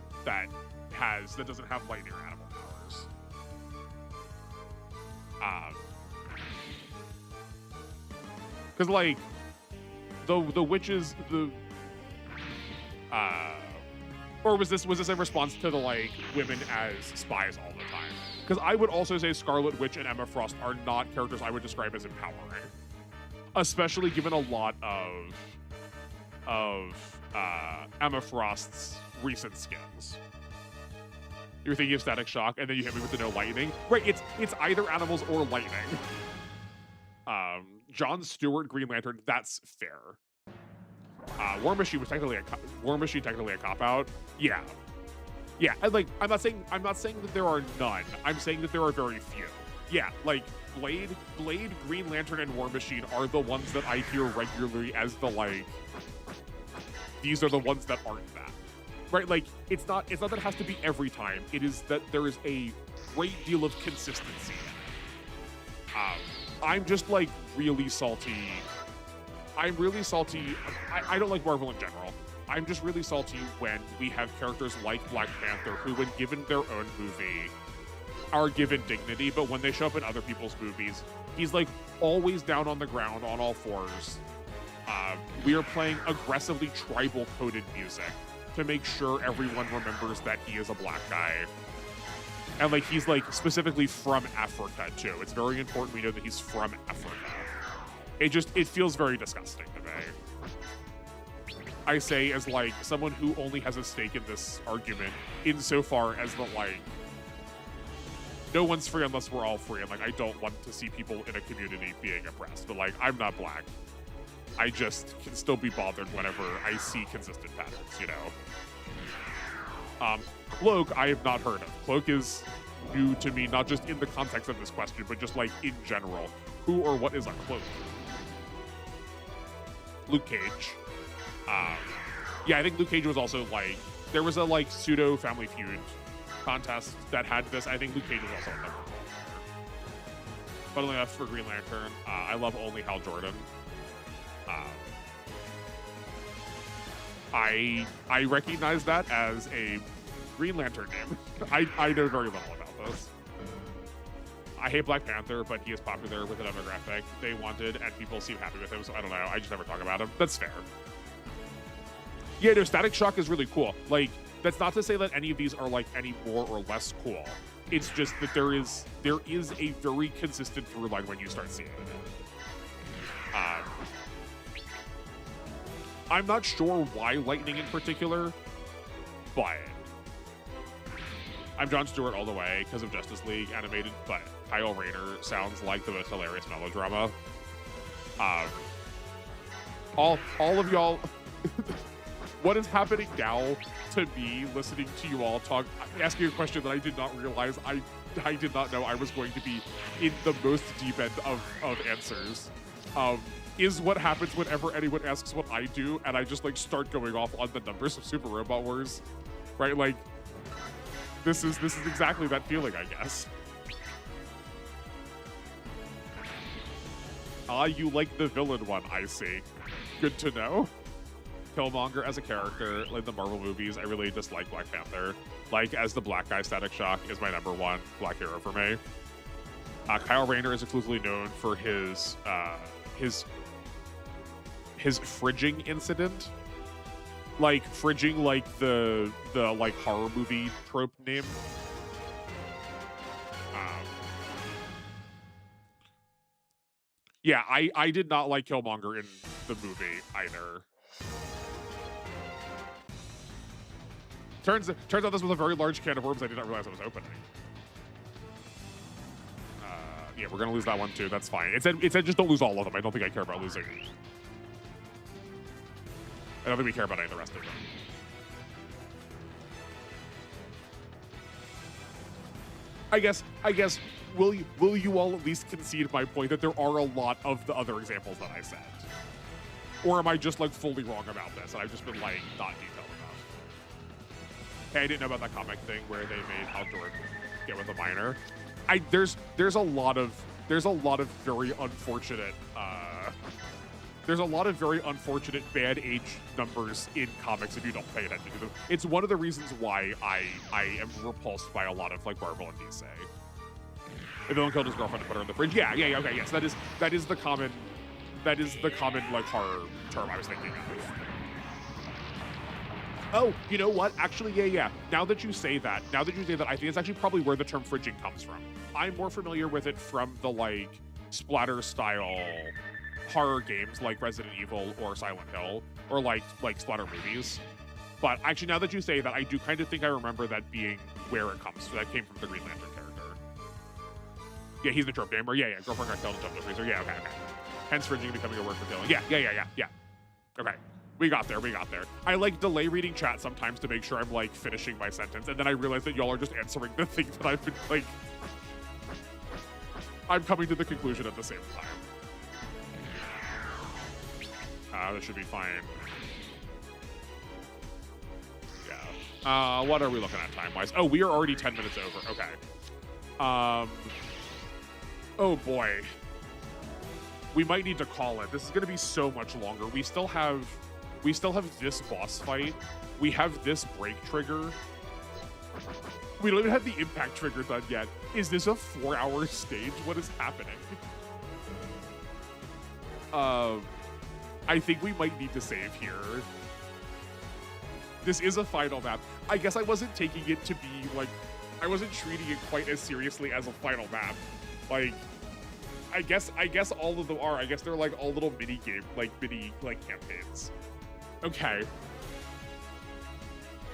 doesn't have lightning or animal powers. Because like the witches, or was this a response to the like women as spies all the time? Because I would also say Scarlet Witch and Emma Frost are not characters I would describe as empowering, especially given a lot of Emma Frost's recent skins. You're thinking of Static Shock, and then you hit me with the no lightning. Right, it's either animals or lightning. Jon Stewart, Green Lantern, that's fair. War Machine technically a cop out. Yeah. And like I'm not saying that there are none. I'm saying that there are very few. Yeah, like Blade, Green Lantern, and War Machine are the ones that I hear regularly as the like. These are the ones that aren't that. Right, like it's not that it has to be every time. It is that there is a great deal of consistency. I'm just like really salty. I'm really salty. I don't like Marvel in general. I'm just really salty when we have characters like Black Panther who, when given their own movie, are given dignity, but when they show up in other people's movies, he's like always down on the ground on all fours. We are playing aggressively tribal coded music to make sure everyone remembers that he is a black guy. And like he's like specifically from Africa too. It's very important we know that he's from Africa. It feels very disgusting to me. I say as like someone who only has a stake in this argument insofar as that like no one's free unless we're all free, and like I don't want to see people in a community being oppressed, but like I'm not black. I just can still be bothered whenever I see consistent patterns, you know. Cloak I have not heard of. Cloak is new to me, not just in the context of this question, but just like in general. Who or what is a Cloak? Luke Cage. Yeah, I think Luke Cage was also like, there was a like pseudo Family Feud contest that had this. I think Luke Cage was also on number 1. Funnily enough, for Green Lantern, I love only Hal Jordan. I recognize that as a Green Lantern name. I know very little about this. I hate Black Panther, but he is popular with the demographic they wanted, and people seem happy with him, so I don't know. I just never talk about him. That's fair. Yeah, no, Static Shock is really cool. Like, that's not to say that any of these are, like, any more or less cool. It's just that there is a very consistent through line when you start seeing it. I'm not sure why Lightning in particular, but I'm Jon Stewart all the way because of Justice League animated, but Kyle Rayner sounds like the most hilarious melodrama. All of y'all, what is happening now to me listening to you all talk, asking a question that I did not realize I did not know I was going to be in the most deep end of answers. Is what happens whenever anyone asks what I do, and I just like start going off on the numbers of Super Robot Wars, right? Like, this is exactly that feeling, I guess. You like the villain one, I see. Good to know. Killmonger as a character, like the Marvel movies, I really dislike Black Panther. Like, as the black guy, Static Shock is my number 1 black hero for me. Kyle Rayner is exclusively known for his fridging incident, like fridging, like the like horror movie trope name. Yeah, I did not like Killmonger in the movie either. Turns out this was a very large can of worms I did not realize I was opening. Yeah, we're gonna lose that one too. That's fine. It said just don't lose all of them. I don't think I care about losing. I don't think we care about any of the rest of them. I guess will you all at least concede my point that there are a lot of the other examples that I said? Or am I just like fully wrong about this and I've just been like not detailed enough? Hey, I didn't know about that comic thing where they made Hal Jordan get with a minor. There's a lot of very unfortunate bad age numbers in comics if you don't pay attention to them. It's one of the reasons why I am repulsed by a lot of like Marvel and DC. The villain killed his girlfriend and put her in the fridge. Yeah, okay, yes, that is the common like horror term I was thinking of. Oh, you know what? Actually, yeah. Now that you say that, I think it's actually probably where the term fridging comes from. I'm more familiar with it from the like splatter style horror games like Resident Evil or Silent Hill, or like splatter movies. But actually, now that you say that, I do kind of think I remember that being where it comes from. That came from the Green Lantern character. Yeah, he's the trope gamer. Yeah. Girlfriend got killed and jumped in the freezer. Yeah, okay. Hence fridging becoming a word for killing. Yeah. Okay. We got there. I like delay reading chat sometimes to make sure I'm like finishing my sentence, and then I realize that y'all are just answering the thing that I've been like. I'm coming to the conclusion at the same time. This should be fine. Yeah. What are we looking at time-wise? Oh, we are already 10 minutes over. Okay. Oh boy. we might need to call it. This is gonna be so much longer. We still have this boss fight. We have this break trigger. We don't even have the impact trigger done yet. Is this a 4-hour stage? What is happening? I think we might need to save here. This is a final map. I guess I wasn't taking it to be like, I wasn't treating it quite as seriously as a final map. Like, I guess all of them are. I guess they're like all little mini campaigns. Okay.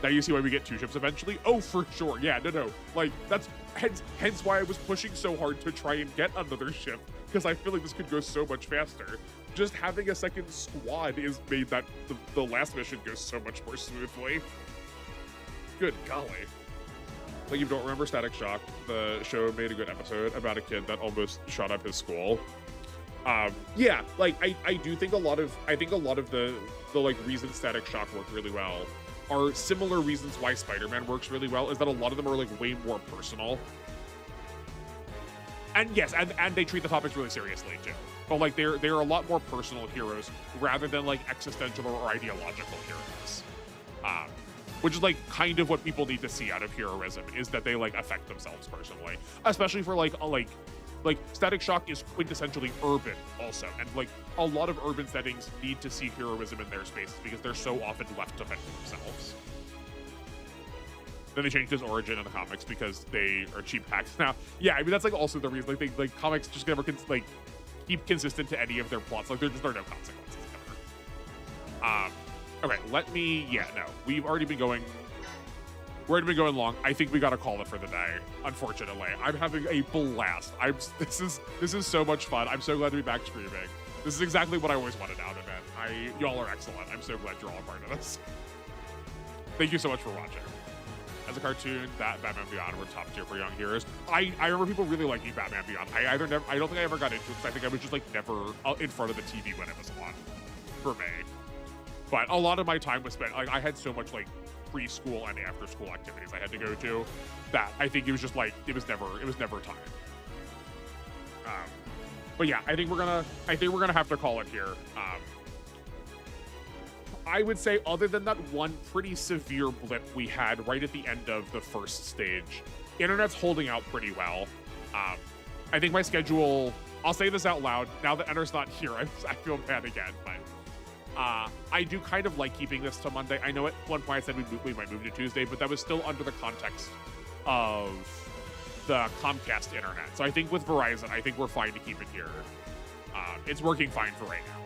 Now you see why we get 2 ships eventually? Oh, for sure. Yeah, no. Like, that's hence why I was pushing so hard to try and get another ship, because I feel like this could go so much faster. Just having a second squad is made that the last mission goes so much more smoothly. Good golly. Like, you don't remember Static Shock, the show made a good episode about a kid that almost shot up his school. Yeah, like, I do think a lot of the like reasons Static Shock worked really well are similar reasons why Spider-Man works really well, is that a lot of them are like way more personal. And yes, and they treat the topics really seriously too. But like they're a lot more personal heroes rather than like existential or ideological heroes. Which is like kind of what people need to see out of heroism, is that they like affect themselves personally. Especially for like Static Shock is quintessentially urban also, and like a lot of urban settings need to see heroism in their spaces because they're so often left to fend for themselves. Then they changed his origin in the comics because they are cheap hacks now. Yeah, I mean that's like also the reason like comics just never keep consistent to any of their plots. Like there are no consequences ever. Okay, we've already been going. We're already been going long. I think we gotta call it for the day. Unfortunately, I'm having a blast. This is so much fun. I'm so glad to be back streaming. This is exactly what I always wanted out of it. Y'all are excellent. I'm so glad you're all a part of this. Thank you so much for watching. As a cartoon, that Batman Beyond were top tier for young heroes. I remember people really liking Batman Beyond. I don't think I ever got into it because I think I was just like never in front of the TV when it was on for me. But a lot of my time was spent, like I had so much like preschool and after school activities I had to go to that I think it was just like it was never time. But yeah, I think we're gonna have to call it here. I would say other than that one pretty severe blip we had right at the end of the first stage, internet's holding out pretty well. I think my schedule, I'll say this out loud, now that Enter's not here, I feel bad again, but I do kind of like keeping this to Monday. I know at one point I said we might move to Tuesday, but that was still under the context of the Comcast internet. So I think with Verizon, I think we're fine to keep it here. It's working fine for right now.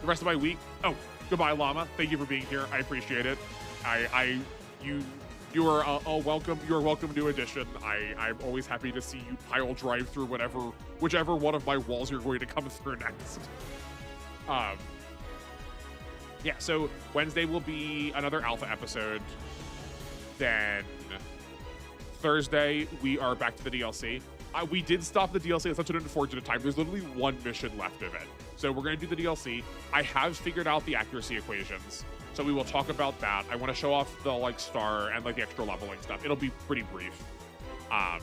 The rest of my week, goodbye Llama. Thank you for being here. I appreciate it. You are welcome. You are welcome new addition. I'm always happy to see you pile drive through whichever one of my walls you're going to come through next. Yeah, so Wednesday will be another alpha episode. Then Thursday, we are back to the DLC. We did stop the DLC at such an unfortunate time. There's literally one mission left of it. So we're going to do the DLC. I have figured out the accuracy equations, so we will talk about that. I want to show off the like star and like the extra leveling stuff. It'll be pretty brief. And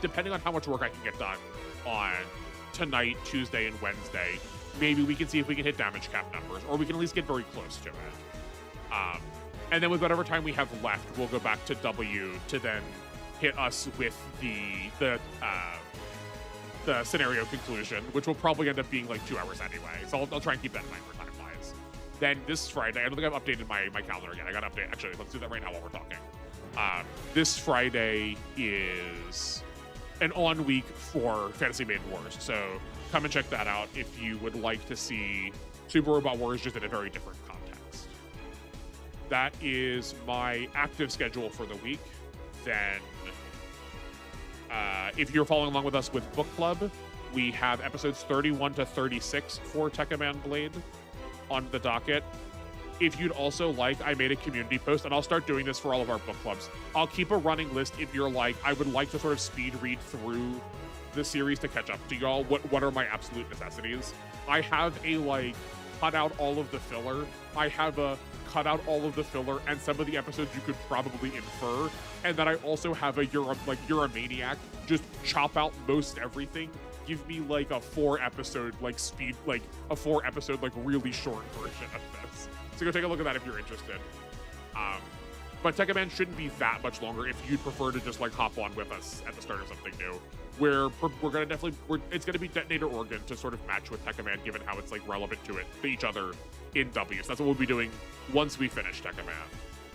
depending on how much work I can get done on tonight, Tuesday, and Wednesday, maybe we can see if we can hit damage cap numbers, or we can at least get very close to it. And then with whatever time we have left, we'll go back to W to then hit us with the scenario conclusion, which will probably end up being like 2 hours anyway. So I'll try and keep that in mind for time-wise. Then this Friday, I don't think I've updated my calendar yet. I got to update. Actually, let's do that right now while we're talking. This Friday is an on week for Fantasy Maiden Wars. So come and check that out if you would like to see Super Robot Wars just in a very different context. That is my active schedule for the week. Then if you're following along with us with Book Club, we have episodes 31 to 36 for Tekkaman Blade on the docket. If you'd also like, I made a community post, and I'll start doing this for all of our book clubs. I'll keep a running list if you're like, I would like to sort of speed read through the series to catch up to y'all. What are my absolute necessities? I have a like cut out all of the filler. I have a cut out all of the filler and some of the episodes you could probably infer. And then I also have a you're a maniac. Just chop out most everything. Give me like a 4-episode really short version of this. So go take a look at that if you're interested. But Tekka Man shouldn't be that much longer if you'd prefer to just like hop on with us at the start of something new. We're gonna it's gonna be Detonator Organ to sort of match with Tekka Man, given how it's like relevant to each other in W. So that's what we'll be doing once we finish Tekka Man.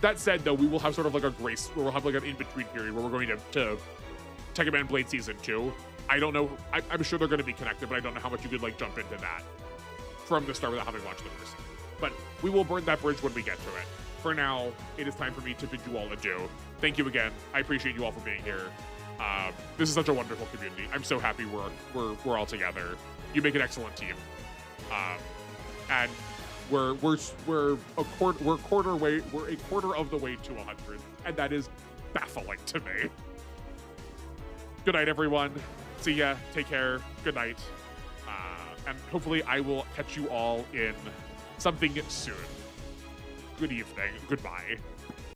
That said, though, we will have sort of like a grace, where we'll have like an in-between period where we're going to Tekka Man Blade Season 2. I don't know, I'm sure they're gonna be connected, but I don't know how much you could like jump into that from the start without having watched the first season. But we will burn that bridge when we get to it. For now, it is time for me to bid you all adieu. Thank you again. I appreciate you all for being here. This is such a wonderful community. I'm so happy we're all together. You make an excellent team, and we're a quarter of the way to 100, and that is baffling to me. Good night, everyone. See ya. Take care. Good night, and hopefully I will catch you all in something soon. Good evening. Goodbye.